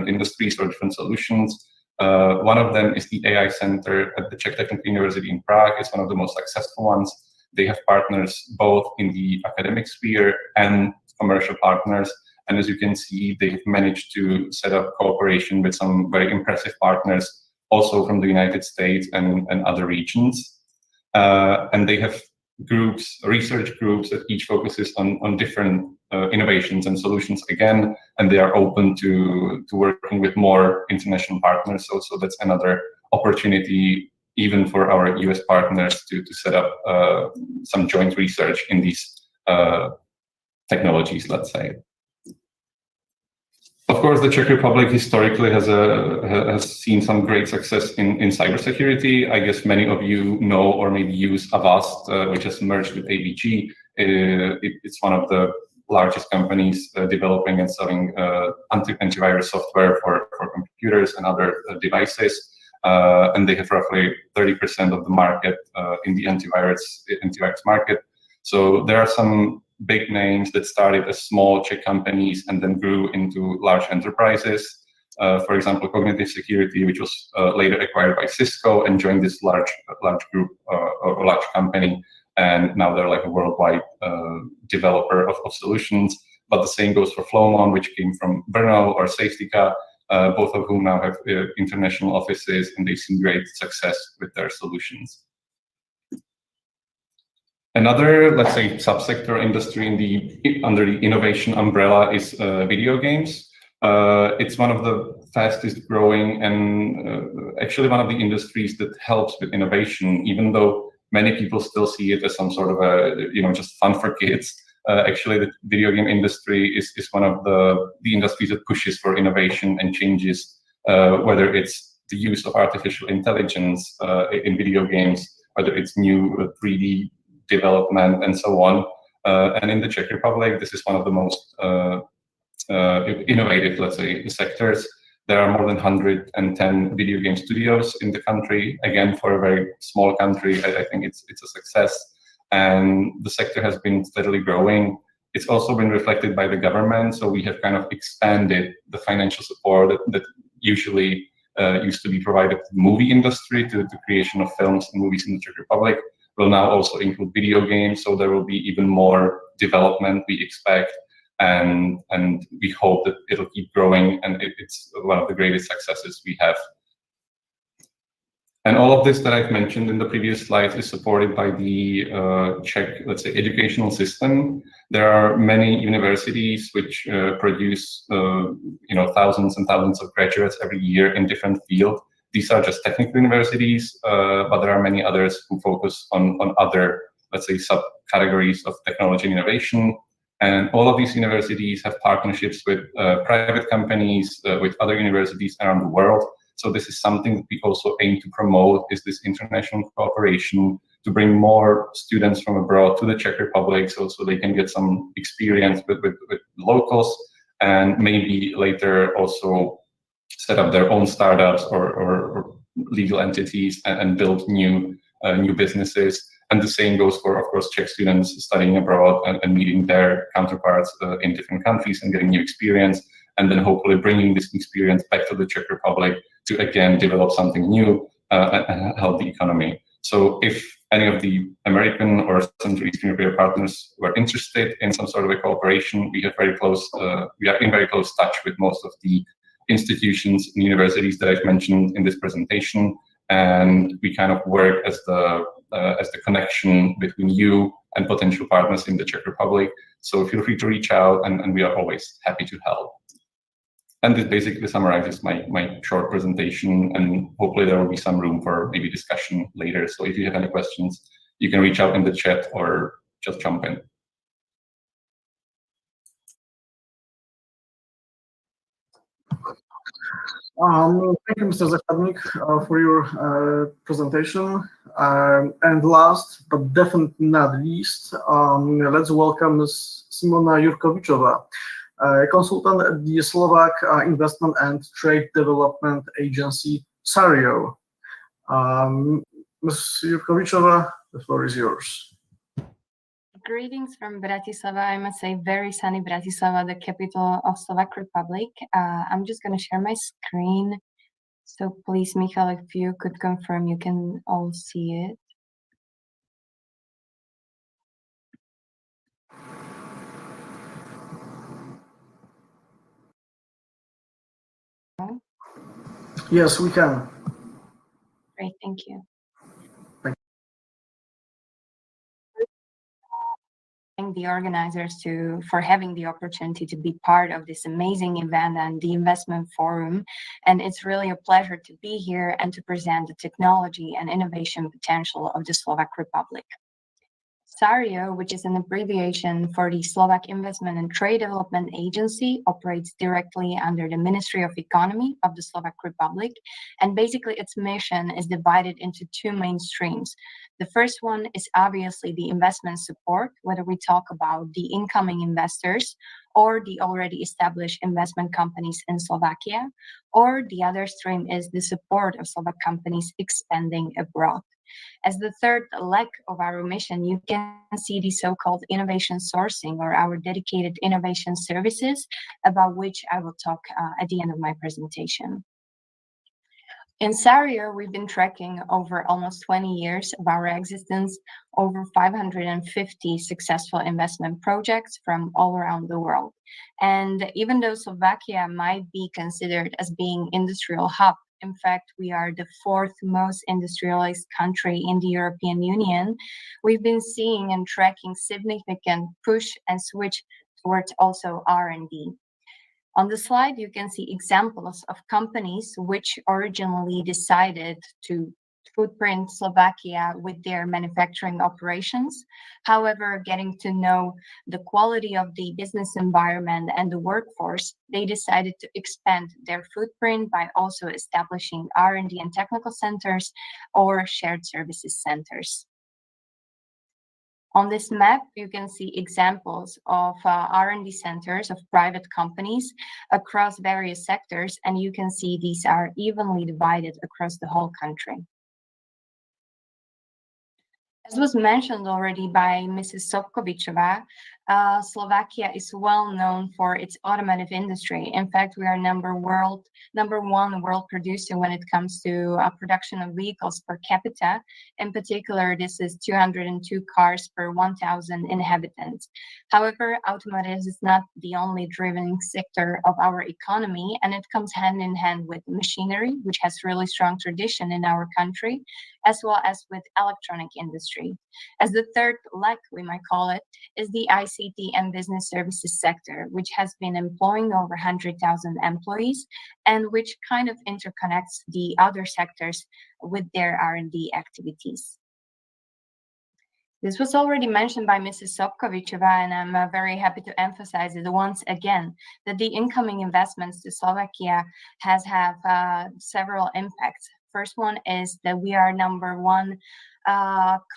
industries or different solutions. One of them is the AI Center at the Czech Technical University in Prague. It's one of the most successful ones. They have partners both in the academic sphere and commercial partners. And as you can see, they've managed to set up cooperation with some very impressive partners, also from the United States and other regions. And they have groups, research groups, that each focuses on different innovations and solutions again, and they are open to working with more international partners. So that's another opportunity even for our US partners to set up some joint research in these technologies, let's say. Of course, the Czech Republic historically has seen some great success in cybersecurity. I guess many of you know or maybe use Avast, which has merged with ABG. It's one of the largest companies developing and selling antivirus software for computers and other devices. And they have roughly 30% of the market in the antivirus market. So there are some big names that started as small Czech companies and then grew into large enterprises. For example, Cognitive Security, which was later acquired by Cisco and joined this large group or large company. And now they're like a worldwide developer of solutions. But the same goes for Flowmon, which came from Brno, or Safetica, both of whom now have international offices, and they've seen great success with their solutions. Another, let's say, subsector industry under the innovation umbrella is video games. It's one of the fastest growing and actually one of the industries that helps with innovation, even though many people still see it as some sort of a, just fun for kids. actually the video game industry is one of the industries that pushes for innovation and changes, whether it's the use of artificial intelligence in video games, whether it's new 3D development and so on. And in the Czech Republic, this is one of the most innovative, let's say, sectors. There are more than 110 video game studios in the country. Again, for a very small country, I think it's a success. And the sector has been steadily growing. It's also been reflected by the government. So we have kind of expanded the financial support that usually used to be provided to the movie industry, to the creation of films and movies in the Czech Republic, will now also include video games. So there will be even more development, we expect. And we hope that it'll keep growing, and it's one of the greatest successes we have. And all of this that I've mentioned in the previous slides is supported by the Czech, let's say, educational system. There are many universities which produce, thousands and thousands of graduates every year in different fields. These are just technical universities, but there are many others who focus on other, let's say, subcategories of technology and innovation. And all of these universities have partnerships with private companies, with other universities around the world. So this is something that we also aim to promote, is this international cooperation, to bring more students from abroad to the Czech Republic, so they can get some experience with locals, and maybe later also set up their own startups or legal entities and build new businesses. And the same goes for, of course, Czech students studying abroad and meeting their counterparts in different countries and getting new experience, and then hopefully bringing this experience back to the Czech Republic to, again, develop something new and help the economy. So if any of the American or Central Eastern European partners were interested in some sort of a cooperation, we are in very close touch with most of the institutions and universities that I've mentioned in this presentation, and we kind of work as the connection between you and potential partners in the Czech Republic. So feel free to reach out, and we are always happy to help. And this basically summarizes my short presentation, and hopefully there will be some room for maybe discussion later. So if you have any questions, you can reach out in the chat or just jump in. Thank you, Mr. Zakladnik, for your presentation. And last, but definitely not least, let's welcome Ms. Simona Jurkovičová, a consultant at the Slovak Investment and Trade Development Agency, SARIO. Ms. Jurkovičová, the floor is yours. Greetings from Bratislava. I must say, very sunny Bratislava, the capital of Slovak Republic. I'm just going to share my screen. So please, Michal, if you could confirm, you can all see it. Yes, we can. Great, thank you. The organizers for having the opportunity to be part of this amazing event and the investment forum, and it's really a pleasure to be here and to present the technology and innovation potential of the Slovak Republic. SARIO, which is an abbreviation for the Slovak Investment and Trade Development Agency, operates directly under the Ministry of Economy of the Slovak Republic, and basically its mission is divided into two main streams. The first one is obviously the investment support, whether we talk about the incoming investors or the already established investment companies in Slovakia, or the other stream is the support of Slovak companies expanding abroad. As the third leg of our mission, you can see the so-called innovation sourcing, or our dedicated innovation services, about which I will talk at the end of my presentation. In SARIO, we've been tracking over almost 20 years of our existence, over 550 successful investment projects from all around the world. And even though Slovakia might be considered as being industrial hub, in fact, we are the fourth most industrialized country in the European Union, we've been seeing and tracking significant push and switch towards also R&D. On the slide, you can see examples of companies which originally decided to footprint Slovakia with their manufacturing operations. However, getting to know the quality of the business environment and the workforce, they decided to expand their footprint by also establishing R&D and technical centers or shared services centers. On this map, you can see examples of R&D centers of private companies across various sectors, and you can see these are evenly divided across the whole country. As was mentioned already by Mrs. Sobkovičová, Slovakia is well known for its automotive industry. In fact, we are number one world producer when it comes to production of vehicles per capita. In particular, this is 202 cars per 1,000 inhabitants. However, automotive is not the only driving sector of our economy, and it comes hand in hand with machinery, which has really strong tradition in our country, as well as with electronic industry. As the third leg, we might call it, is the ICT and business services sector, which has been employing over 100,000 employees and which kind of interconnects the other sectors with their R&D activities. This was already mentioned by Mrs. Sobkovičová, and I'm very happy to emphasize it once again, that the incoming investments to Slovakia have several impacts. First one is that we are number one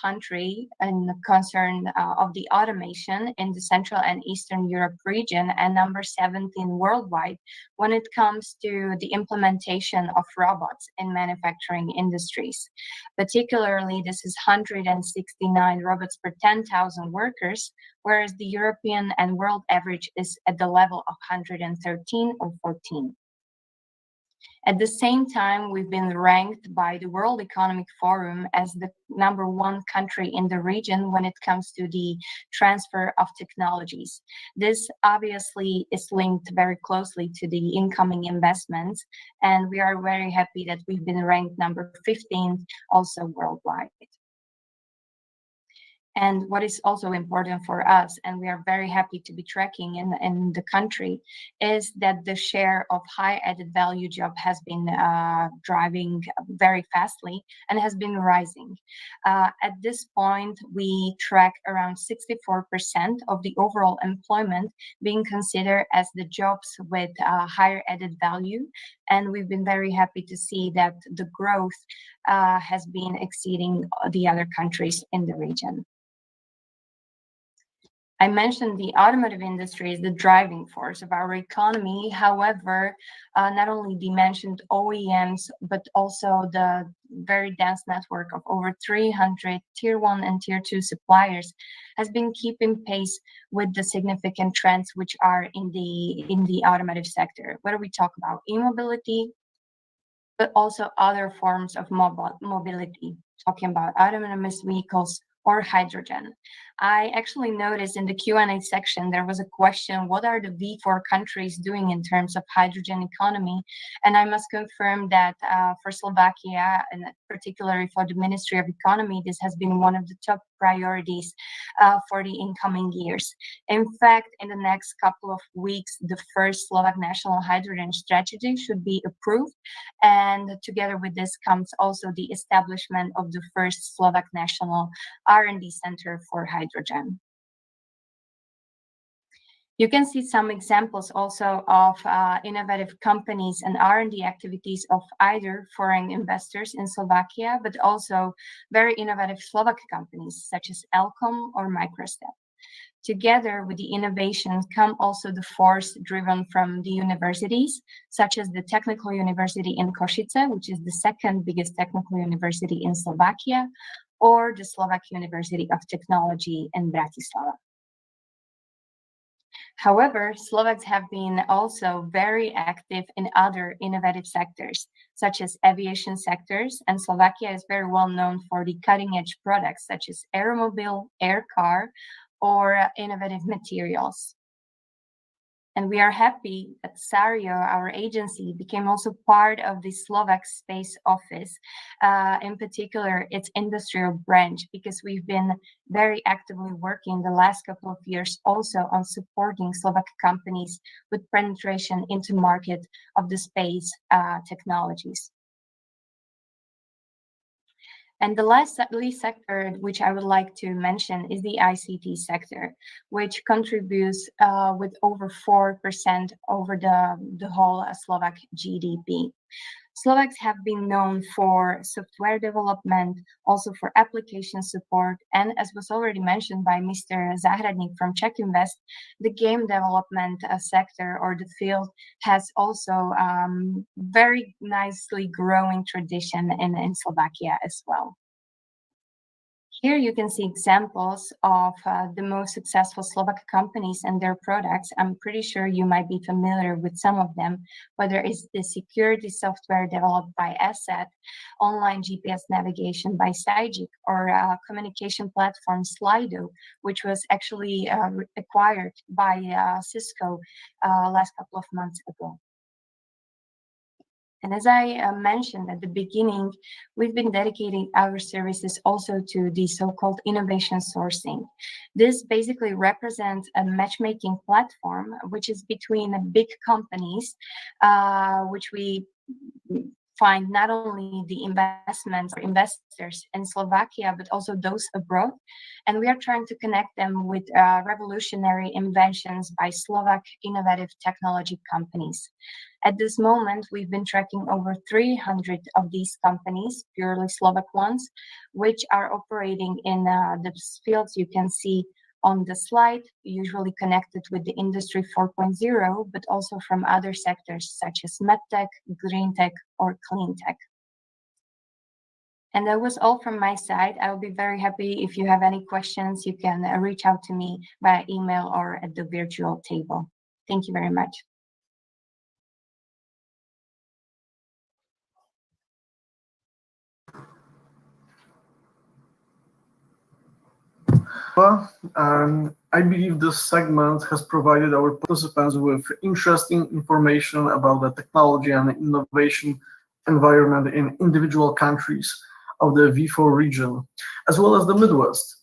country in the concern of the automation in the Central and Eastern Europe region, and number 17 worldwide when it comes to the implementation of robots in manufacturing industries. Particularly, this is 169 robots per 10,000 workers, whereas the European and world average is at the level of 113 or 14. At the same time, we've been ranked by the World Economic Forum as the number one country in the region when it comes to the transfer of technologies. This obviously is linked very closely to the incoming investments, and we are very happy that we've been ranked number 15 also worldwide. And what is also important for us, and we are very happy to be tracking in the country, is that the share of high added value job has been driving very fastly and has been rising. At this point, we track around 64% of the overall employment being considered as the jobs with higher added value. And we've been very happy to see that the growth has been exceeding the other countries in the region. I mentioned the automotive industry is the driving force of our economy. However, not only the mentioned OEMs, but also the very dense network of over 300 tier 1 and tier 2 suppliers has been keeping pace with the significant trends which are in the automotive sector, whether we talk about e-mobility, but also other forms of mobility, talking about autonomous vehicles or hydrogen. I actually noticed in the Q&A section there was a question, what are the V4 countries doing in terms of hydrogen economy? And I must confirm that for Slovakia, and particularly for the Ministry of Economy, this has been one of the top priorities for the incoming years. In fact, in the next couple of weeks, the first Slovak National Hydrogen Strategy should be approved. And together with this comes also the establishment of the first Slovak National R&D Center for Hydrogen. You can see some examples also of innovative companies and R&D activities of either foreign investors in Slovakia, but also very innovative Slovak companies such as Elcom or Microstep. Together with the innovations come also the force driven from the universities, such as the Technical University in Košice, which is the second biggest technical university in Slovakia, or the Slovak University of Technology in Bratislava. However, Slovaks have been also very active in other innovative sectors, such as aviation sectors, and Slovakia is very well known for the cutting-edge products such as aeromobile, air car, or innovative materials. And we are happy that Sario, our agency, became also part of the Slovak Space Office, in particular its industrial branch, because we've been very actively working the last couple of years also on supporting Slovak companies with penetration into market of the space technologies. And the last sector which I would like to mention is the ICT sector, which contributes with over 4% over the whole Slovak GDP. Slovaks have been known for software development, also for application support, and as was already mentioned by Mr. Zahradník from Czech Invest, the game development sector or the field has also very nicely growing tradition in Slovakia as well. Here you can see examples of the most successful Slovak companies and their products. I'm pretty sure you might be familiar with some of them, whether it's the security software developed by Asset, online GPS navigation by Sajik, or communication platform Slido, which was actually acquired by Cisco last couple of months ago. And as I mentioned at the beginning, we've been dedicating our services also to the so-called innovation sourcing. This basically represents a matchmaking platform, which is between big companies, which we find not only the investments or investors in Slovakia, but also those abroad. And we are trying to connect them with revolutionary inventions by Slovak innovative technology companies. At this moment, we've been tracking over 300 of these companies, purely Slovak ones, which are operating in the fields you can see on the slide, usually connected with the Industry 4.0, but also from other sectors such as medtech, green tech, or clean tech. And that was all from my side. I'll be very happy if you have any questions. You can reach out to me via email or at the virtual table. Thank you very much. I believe this segment has provided our participants with interesting information about the technology and innovation environment in individual countries of the V4 region, as well as the Midwest.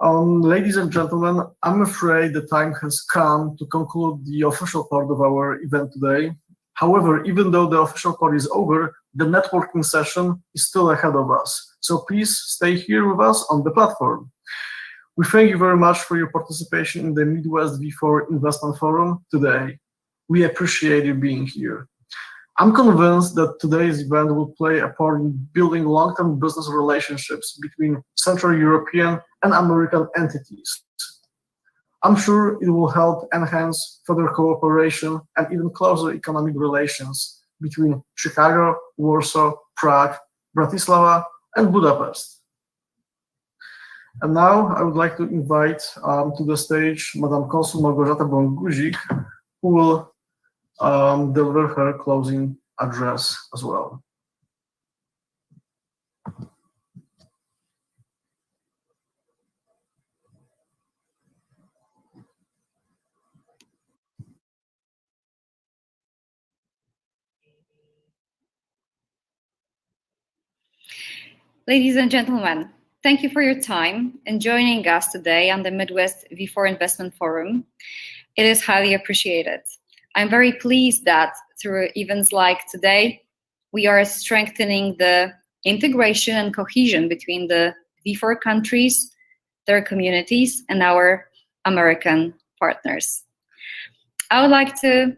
Ladies and gentlemen, I'm afraid the time has come to conclude the official part of our event today. However, even though the official part is over, the networking session is still ahead of us. So please stay here with us on the platform. We thank you very much for your participation in the Midwest V4 Investment Forum today. We appreciate you being here. I'm convinced that today's event will play a part in building long-term business relationships between Central European and American entities. I'm sure it will help enhance further cooperation and even closer economic relations between Chicago, Warsaw, Prague, Bratislava, and Budapest. And now I would like to invite to the stage Madam Consul Małgorzata Bąk-Guzik, who will deliver her closing address as well. Ladies and gentlemen, thank you for your time and joining us today on the Midwest V4 Investment Forum. It is highly appreciated. I'm very pleased that through events like today, we are strengthening the integration and cohesion between the V4 countries, their communities, and our American partners. I would like to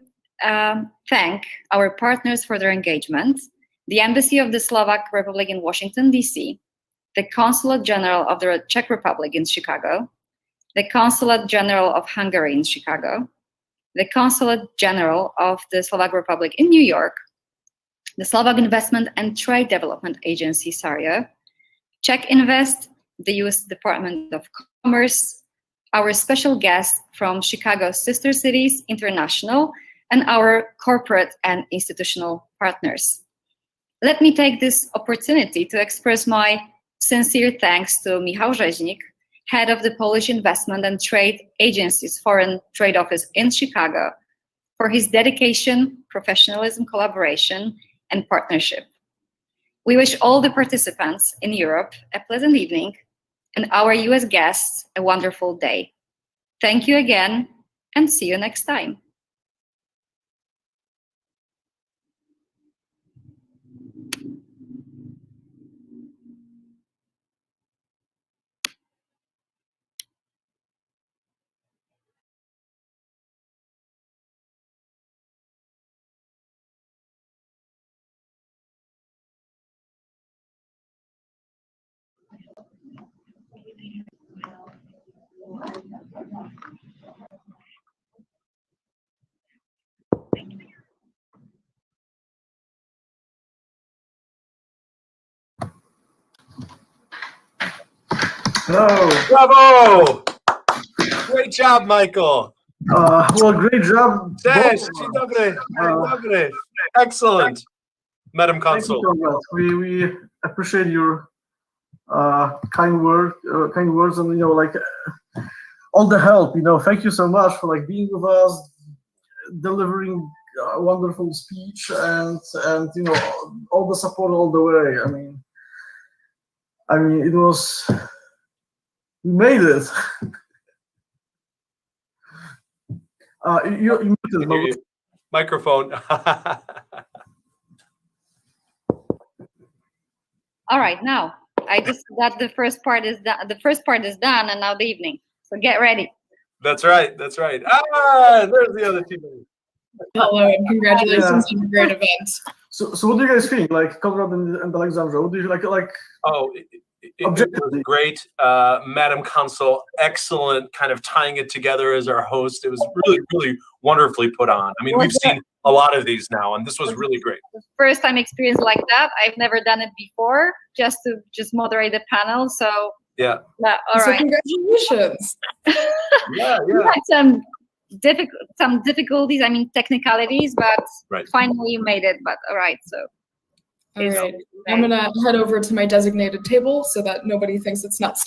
thank our partners for their engagement, the Embassy of the Slovak Republic in Washington, D.C., the Consulate General of the Czech Republic in Chicago, the Consulate General of Hungary in Chicago, the Consulate General of the Slovak Republic in New York, the Slovak Investment and Trade Development Agency, SARIA, Czech Invest, the U.S. Department of Commerce, our special guest from Chicago Sister Cities International, and our corporate and institutional partners. Let me take this opportunity to express my sincere thanks to Michał Rzeźnik, head of the Polish Investment and Trade Agency's Foreign Trade Office in Chicago, for his dedication, professionalism, collaboration, and partnership. We wish all the participants in Europe a pleasant evening and our US guests a wonderful day. Thank you again and see you next time. Bravo! Great job, Michael. Well, great job. Cześć, dzień dobry, dzień dobry. Excellent, Madam Consul. We appreciate your kind words, and like all the help. Thank you so much for like being with us, delivering a wonderful speech, and all the support all the way. I mean, it was. We made it. You muted. Microphone. All right, now I just got the first part is done. The first part is done, and now the evening. So get ready. That's right. That's right. Ah, there's the other team. Hello, and congratulations on a great event. So what do you guys think? Like Conrad and Alexandra, what do you like? Oh, it was great, Madam Consul. Excellent, kind of tying it together as our host. It was really, really wonderfully put on. I mean, we've seen a lot of these now, and this was really great. First time experience like that. I've never done it before. Just to moderate the panel. So yeah. All right. Congratulations. Yeah. We had some difficulties. I mean technicalities, but finally you made it. But all right, so. All right, I'm gonna head over to my designated table so that nobody thinks it's not staff.